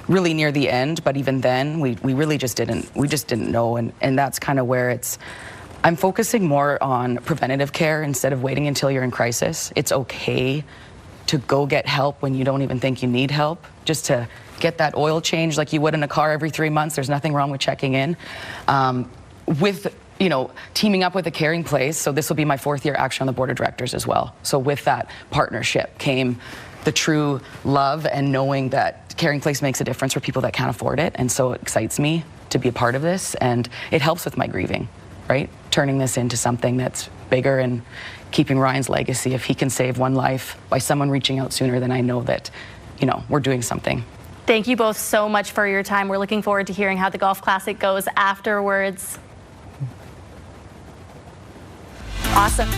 really near the end, but even then, we really just didn't know, and that's kind of where I'm focusing more on preventative care instead of waiting until you're in crisis. It's okay to go get help when you don't even think you need help, just to get that oil change like you would in a car every 3 months. There's nothing wrong with checking in. With teaming up with the Caring Place, so this will be my 4th year actually on the board of directors as well. So with that partnership came the true love and knowing that Caring Place makes a difference for people that can't afford it, and so it excites me to be a part of this, and it helps with my grieving, right? Turning this into something that's bigger and keeping Ryan's legacy. If he can save one life by someone reaching out sooner, then I know that, we're doing something. Thank you both so much for your time. We're looking forward to hearing how the Golf Classic goes afterwards. Awesome.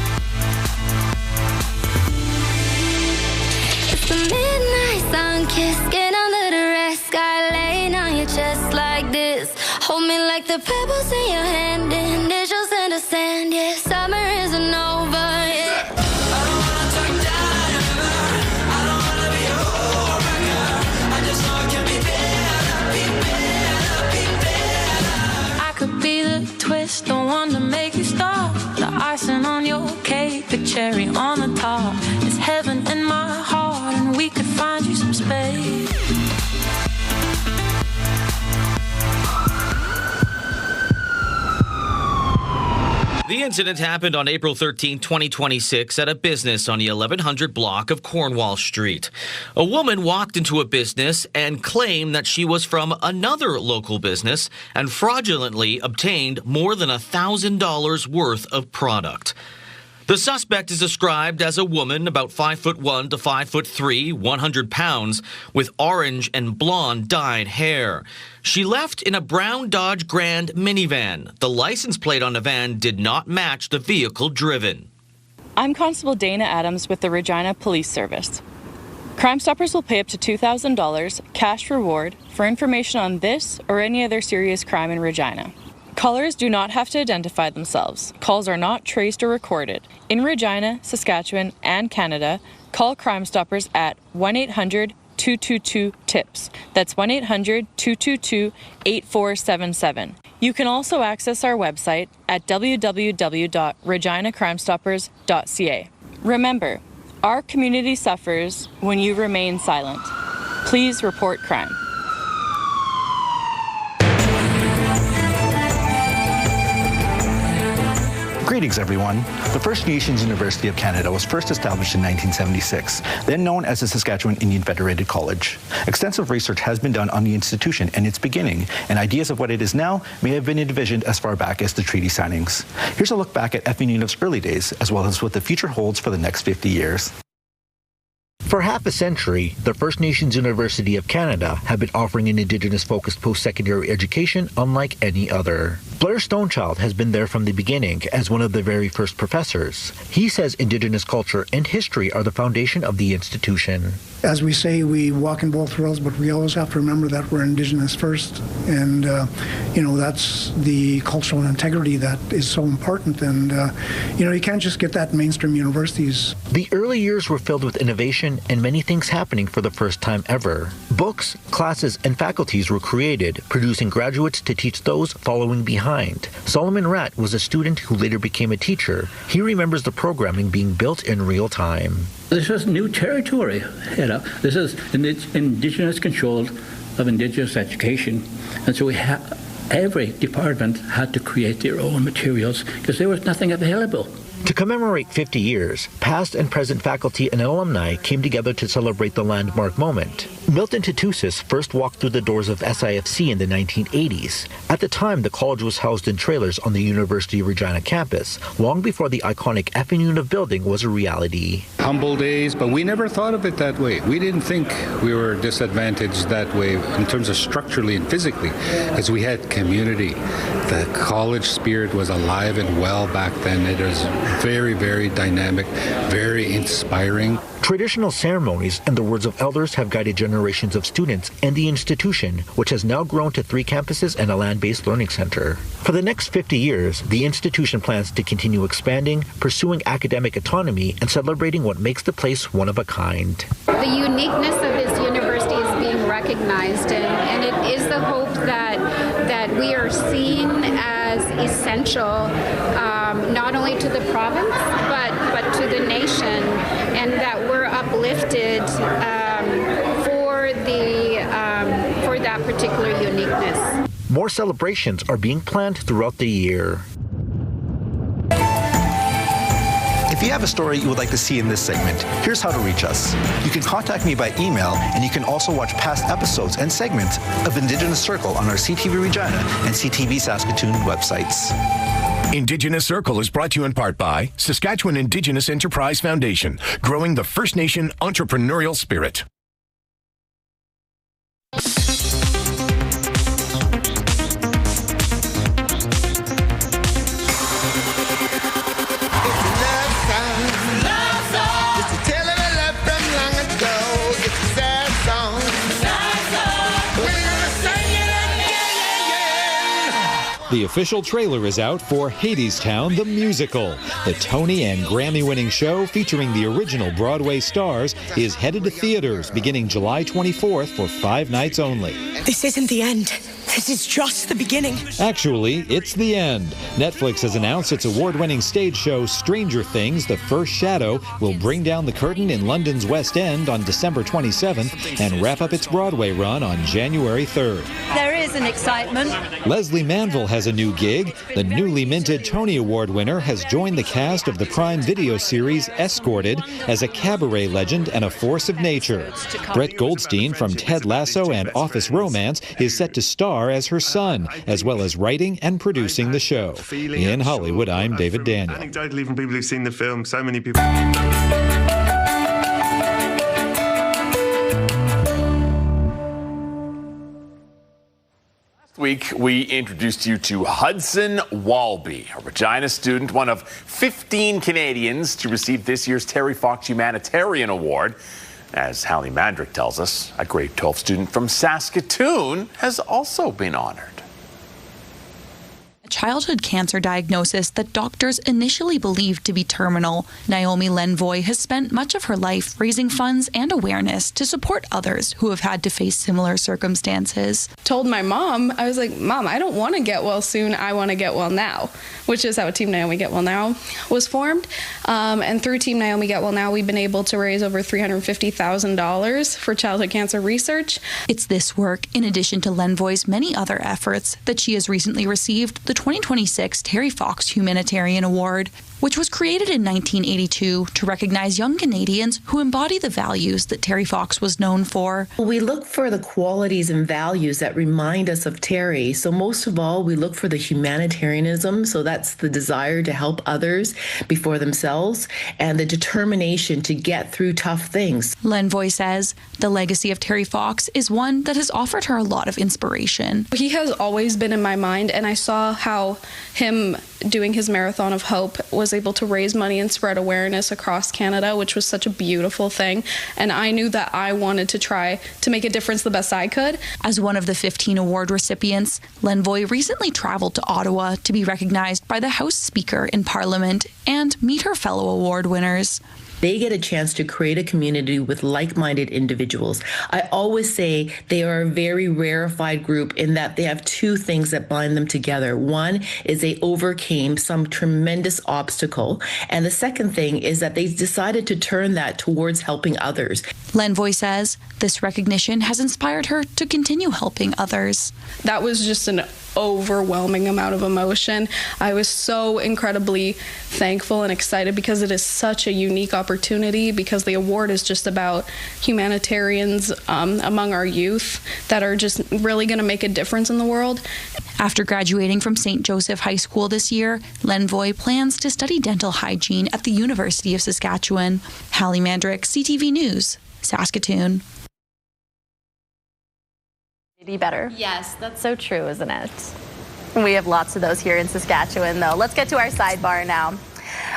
It's the midnight sun kiss, get under the red sky, laying on your chest like this. Hold me like the pebbles in your hand, initials in the sand, yeah. Summer isn't over yet. I don't wanna talk just don't want to make you stop. The icing on your cake, the cherry on the top. It's heaven in my heart, and we could find you some space. The incident happened on April 13, 2026 at a business on the 1100 block of Cornwall Street. A woman walked into a business and claimed that she was from another local business and fraudulently obtained more than $1,000 worth of product. The suspect is described as a woman about 5'1" to 5'3", 100 pounds, with orange and blonde dyed hair. She left in a brown Dodge Grand minivan. The license plate on the van did not match the vehicle driven. I'm Constable Dana Adams with the Regina Police Service. Crime Stoppers will pay up to $2,000 cash reward for information on this or any other serious crime in Regina. Callers do not have to identify themselves. Calls are not traced or recorded. In Regina, Saskatchewan, and Canada, call Crime Stoppers at 1-800-222-TIPS. That's 1-800-222-8477. You can also access our website at www.reginacrimestoppers.ca. Remember, our community suffers when you remain silent. Please report crime. Greetings, everyone. The First Nations University of Canada was first established in 1976, then known as the Saskatchewan Indian Federated College. Extensive research has been done on the institution and its beginning, and ideas of what it is now may have been envisioned as far back as the treaty signings. Here's a look back at FNU's early days, as well as what the future holds for the next 50 years. For half a century, the First Nations University of Canada have been offering an Indigenous-focused post-secondary education unlike any other. Blair Stonechild has been there from the beginning as one of the very first professors. He says Indigenous culture and history are the foundation of the institution. As we say, we walk in both worlds, but we always have to remember that we're Indigenous first. And, that's the cultural integrity that is so important. And, you can't just get that in mainstream universities. The early years were filled with innovation and many things happening for the first time ever. Books, classes, and faculties were created, producing graduates to teach those following behind. Solomon Ratt was a student who later became a teacher. He remembers the programming being built in real time. This was new territory. This is Indigenous control of Indigenous education. And so every department had to create their own materials because there was nothing available. To commemorate 50 years, past and present faculty and alumni came together to celebrate the landmark moment. Milton Tutusis first walked through the doors of SIFC in the 1980s. At the time, the college was housed in trailers on the University of Regina campus, long before the iconic FNU building was a reality. Humble days, but we never thought of it that way. We didn't think we were disadvantaged that way in terms of structurally and physically, because we had community. The college spirit was alive and well back then. It was very, very dynamic, very inspiring. Traditional ceremonies and the words of elders have guided generations of students and the institution, which has now grown to 3 campuses and a land-based learning center. For the next 50 years, the institution plans to continue expanding, pursuing academic autonomy, and celebrating what makes the place one of a kind. The uniqueness of this university is being recognized, and it is the hope that we are seen as essential, not only to the province, but to the nation, and that we're uplifted for that particular uniqueness. More celebrations are being planned throughout the year. If you have a story you would like to see in this segment, here's how to reach us. You can contact me by email, and you can also watch past episodes and segments of Indigenous Circle on our CTV Regina and CTV Saskatoon websites. Indigenous Circle is brought to you in part by Saskatchewan Indigenous Enterprise Foundation, growing the First Nation entrepreneurial spirit. The official trailer is out for Hadestown the Musical. The Tony and Grammy-winning show featuring the original Broadway stars is headed to theaters beginning July 24th for 5 nights only. This isn't the end. This is just the beginning. Actually, it's the end. Netflix has announced its award-winning stage show Stranger Things, The First Shadow, will bring down the curtain in London's West End on December 27th and wrap up its Broadway run on January 3rd. There is an excitement. Leslie Manville has a new gig. The newly minted Tony Award winner has joined the cast of the Prime Video series Escorted as a cabaret legend and a force of nature. Brett Goldstein from Ted Lasso and Office Romance is set to star as her son, as well as writing and producing the show. In Hollywood, I'm David Daniel. Anecdotally, from people who've seen the film, so many people. Last week, we introduced you to Hudson Walby, a Regina student, one of 15 Canadians to receive this year's Terry Fox Humanitarian Award. As Hallie Mandrick tells us, a grade 12 student from Saskatoon has also been honored. A childhood cancer diagnosis that doctors initially believed to be terminal. Naomi Lenvoy has spent much of her life raising funds and awareness to support others who have had to face similar circumstances. Told my mom, I was like, Mom, I don't want to get well soon, I want to get well now, which is how Team Naomi Get Well Now was formed. And through Team Naomi Get Well Now, we've been able to raise over $350,000 for childhood cancer research. It's this work, in addition to Lenvoy's many other efforts, that she has recently received the 2026 Terry Fox Humanitarian Award, which was created in 1982 to recognize young Canadians who embody the values that Terry Fox was known for. We look for the qualities and values that remind us of Terry. So most of all, we look for the humanitarianism. So that's the desire to help others before themselves and the determination to get through tough things. Lenvoy says the legacy of Terry Fox is one that has offered her a lot of inspiration. He has always been in my mind, and I saw how him doing his Marathon of Hope was able to raise money and spread awareness across Canada, which was such a beautiful thing. And I knew that I wanted to try to make a difference the best I could. As one of the 15 award recipients, Lenvoy recently traveled to Ottawa to be recognized by the House Speaker in Parliament and meet her fellow award winners. They get a chance to create a community with like-minded individuals. I always say they are a very rarefied group in that they have two things that bind them together. One is they overcame some tremendous obstacle, and the second thing is that they decided to turn that towards helping others. Lenvoy says this recognition has inspired her to continue helping others. That was just an overwhelming amount of emotion. I was so incredibly thankful and excited because it is such a unique opportunity, because the award is just about humanitarians among our youth that are just really going to make a difference in the world. After graduating from St. Joseph High School this year, Lenvoy plans to study dental hygiene at the University of Saskatchewan. Hallie Mandrick, CTV News, Saskatoon. Be better. Yes, that's so true, isn't it? We have lots of those here in Saskatchewan, though. Let's get to our sidebar now.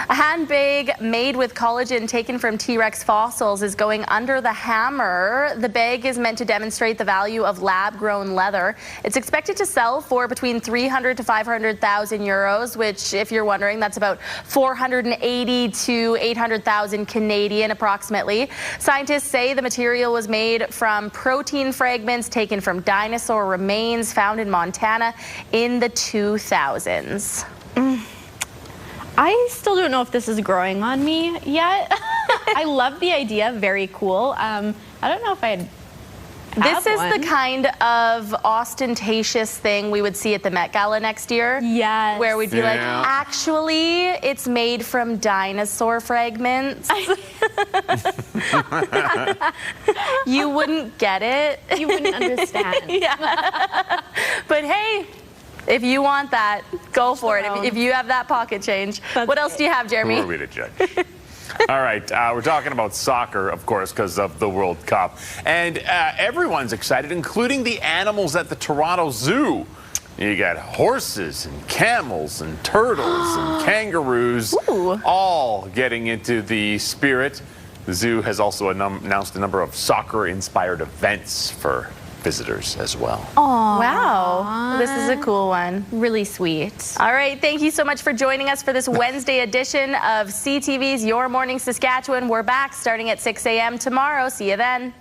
A handbag made with collagen taken from T-Rex fossils is going under the hammer. The bag is meant to demonstrate the value of lab-grown leather. It's expected to sell for between 300 to 500,000 euros, which, if you're wondering, that's about 480 to 800,000 Canadian approximately. Scientists say the material was made from protein fragments taken from dinosaur remains found in Montana in the 2000s. I still don't know if this is growing on me yet. I love the idea, very cool. I don't know if I'd This is the kind of ostentatious thing we would see at the Met Gala next year. Yes. Where we'd be like, actually, it's made from dinosaur fragments. You wouldn't get it. You wouldn't understand. Yeah. But hey, if you want that, go for it. If you have that pocket change. What else do you have, Jeremy? Who are we to judge? All right, we're talking about soccer, of course, because of the World Cup. And everyone's excited, including the animals at the Toronto Zoo. You got horses and camels and turtles and kangaroos, all getting into the spirit. The zoo has also announced a number of soccer-inspired events for visitors as well. Oh, wow. This is a cool one. Really sweet. All right. Thank you so much for joining us for this Wednesday edition of CTV's Your Morning Saskatchewan. We're back starting at 6 a.m. tomorrow. See you then.